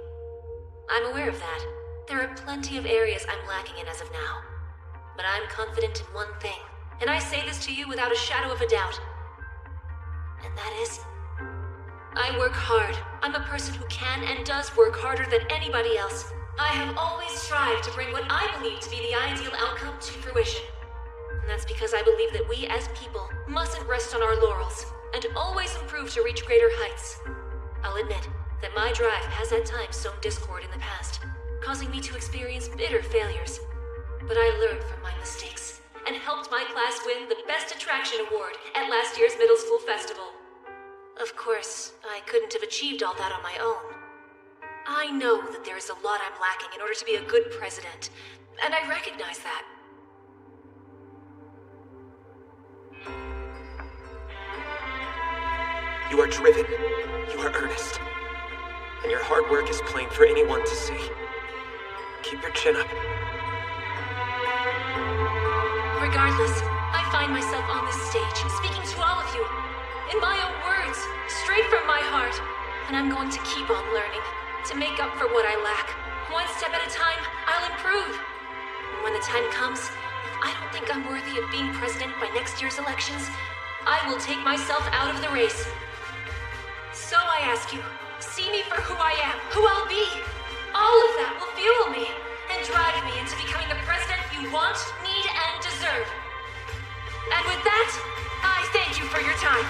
I'm aware of that. There are plenty of areas I'm lacking in as of now. But I'm confident in one thing, and I say this to you without a shadow of a doubt. And that is, I work hard. I'm a person who can and does work harder than anybody else. I have always strived to bring what I believe to be the ideal outcome to fruition. And that's because I believe that we as people mustn't rest on our laurels and always improve to reach greater heights. I'll admit that my drive has at times sown discord in the past, causing me to experience bitter failures. But I learned from my mistakes and helped my class win the Best Attraction Award at last year's middle school festival. Of course, I couldn't have achieved all that on my own. I know that there is a lot I'm lacking in order to be a good president, and I recognize that. You are driven, you are earnest, and your hard work is plain for anyone to see. Keep your chin up. Regardless, I find myself on this stage, speaking to all of you, in my own words, straight from my heart, and I'm going to keep on learning, to make up for what I lack. One step at a time, I'll improve. And when the time comes, if I don't think I'm worthy of being president by next year's elections, I will take myself out of the race. So I ask you, see me for who I am, who I'll be. All of that will fuel me and drive me into becoming the president you want, need, and deserve. And with that, I thank you for your time.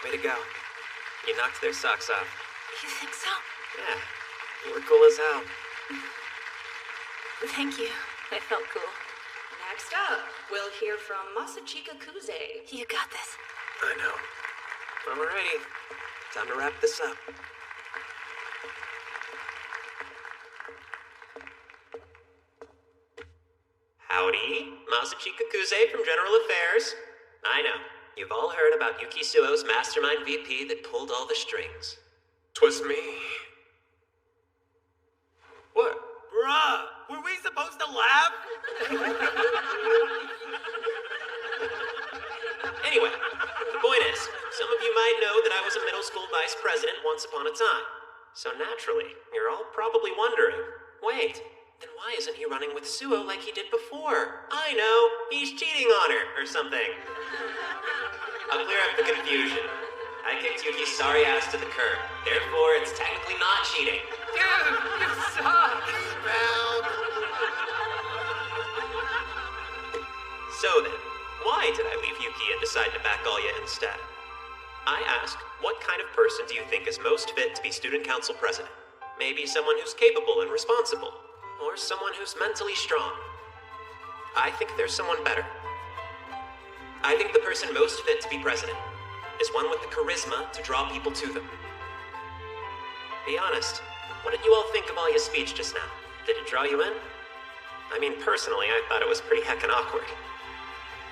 Way to go. You knocked their socks off. You think so? Yeah, you were cool as hell. Thank you. I felt cool. Next up, we'll hear from Masachika Kuze. You got this. I know. Alrighty, time to wrap this up. Howdy, Masachika Kuze from General Affairs. I know, you've all heard about Yuki Suo's mastermind VP that pulled all the strings. 'Twas me. What? Bruh, were we supposed to laugh? Anyway, the point is, some of you might know that I was a middle school vice president once upon a time. So naturally, you're all probably wondering, wait, then why isn't he running with Suo like he did before? I know, he's cheating on her, or something. I'll clear up the confusion. I kicked Yuki's sorry ass to the curb. Therefore, it's technically not cheating. Dude, you suck! So then, why did I leave Yuki and decide to back Alya instead? I ask, what kind of person do you think is most fit to be student council president? Maybe someone who's capable and responsible, or someone who's mentally strong. I think there's someone better. I think the person most fit to be president is one with the charisma to draw people to them. Be honest, what did you all think of Alya's speech just now? Did it draw you in? I mean, personally, I thought it was pretty heckin' awkward.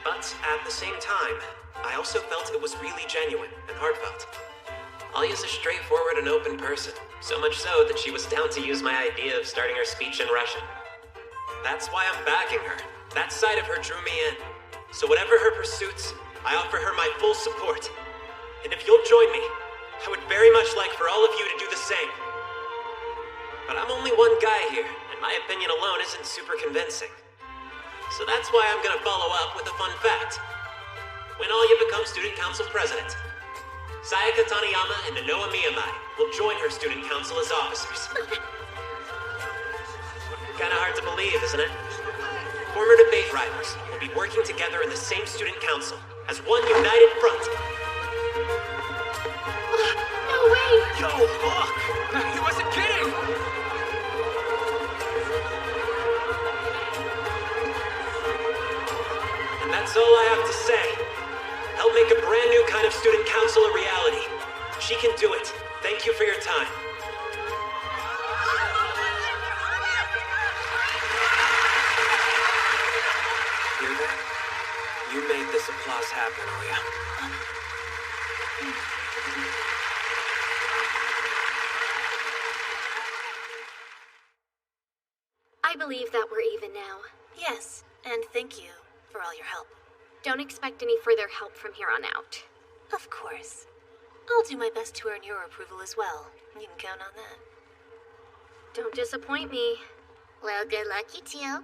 But at the same time, I also felt it was really genuine and heartfelt. Alya's a straightforward and open person, so much so that she was down to use my idea of starting her speech in Russian. That's why I'm backing her. That side of her drew me in. So whatever her pursuits, I offer her my full support. And if you'll join me, I would very much like for all of you to do the same. But I'm only one guy here, and my opinion alone isn't super convincing. So that's why I'm gonna follow up with a fun fact. When Alya becomes student council president, Sayaka Taniyama and Nonoa Miyamai will join her student council as officers. Kinda hard to believe, isn't it? Former debate rivals will be working together in the same student council as one united front. No way! Yo, look! He wasn't kidding! And that's all I have to say. Help make a brand new kind of student council a reality. She can do it. Thank you for your time. Hear that? You made this applause happen, Alya. I believe that we're even now. Yes, and thank you for all your help. Don't expect any further help from here on out. Of course. I'll do my best to earn your approval as well. You can count on that. Don't disappoint me. Well, good luck, you two.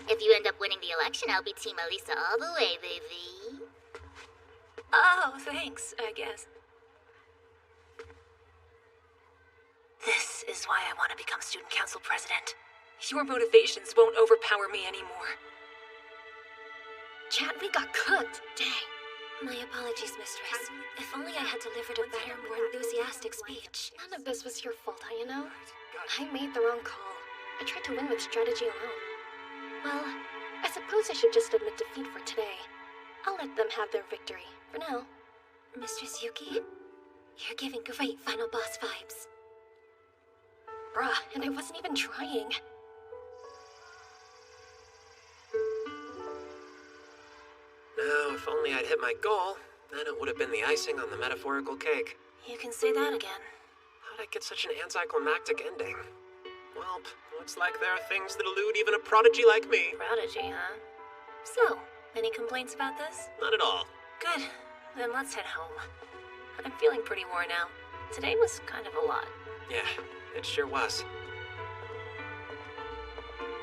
If you end up winning the election, I'll be Team Elisa all the way, baby. Oh, thanks, I guess. This is why I want to become student council president. Your motivations won't overpower me anymore. Chad, we got cooked. Dang. My apologies, mistress. If only I had delivered a better, more enthusiastic speech. None of this was your fault, you know? I made the wrong call. I tried to win with strategy alone. Well, I suppose I should just admit defeat for today. I'll let them have their victory, for now. Mistress Yuki, you're giving great final boss vibes. Bruh, and I wasn't even trying. Now, if only I'd hit my goal, then it would have been the icing on the metaphorical cake. You can say that again. How'd I get such an anticlimactic ending? Well, looks like there are things that elude even a prodigy like me. Prodigy, huh? So, any complaints about this? Not at all. Good. Then let's head home. I'm feeling pretty worn out. Today was kind of a lot. Yeah, it sure was.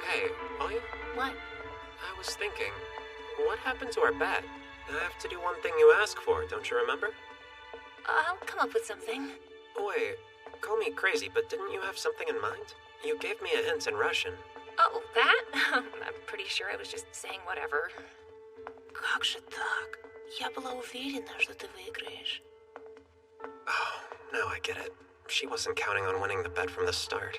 Hey, Alia? What? I was thinking, what happened to our bet? I have to do one thing you ask for, don't you remember? I'll come up with something. Wait, call me crazy, but didn't you have something in mind? You gave me a hint in Russian. Oh, that? I'm pretty sure I was just saying whatever. Как же так? Я была уверена, что ты выиграешь. Oh, now I get it. She wasn't counting on winning the bet from the start.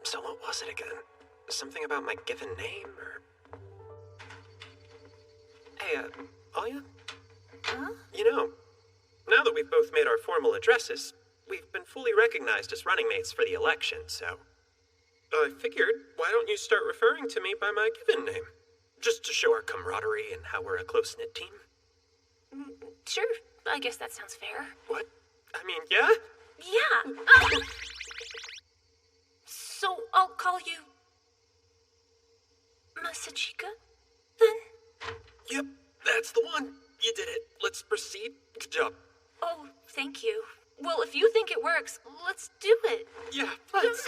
So what was it again? Something about my given name, or... Hey, Alia? Huh? You know, now that we've both made our formal addresses, we've been fully recognized as running mates for the election, so... I figured, why don't you start referring to me by my given name? Just to show our camaraderie and how we're a close-knit team. Sure, I guess that sounds fair. What? I mean, yeah? Yeah. So I'll call you Masachika, then? Yep, that's the one. You did it. Let's proceed. Good job. Oh, thank you. Well, if you think it works, let's do it. Yeah, let's.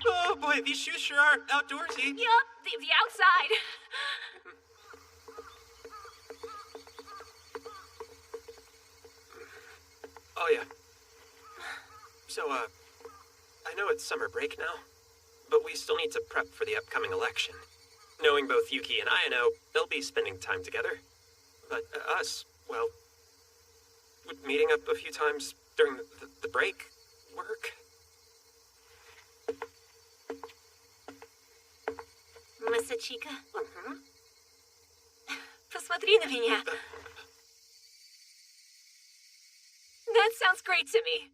Oh boy, these shoes sure are outdoorsy. Yup, the outside. Oh yeah. So, I know it's summer break now, but we still need to prep for the upcoming election. Knowing both Yuki and Ayano, they'll be spending time together. But us, well, would meeting up a few times during the break work? Masachika? Посмотри на меня. That sounds great to me.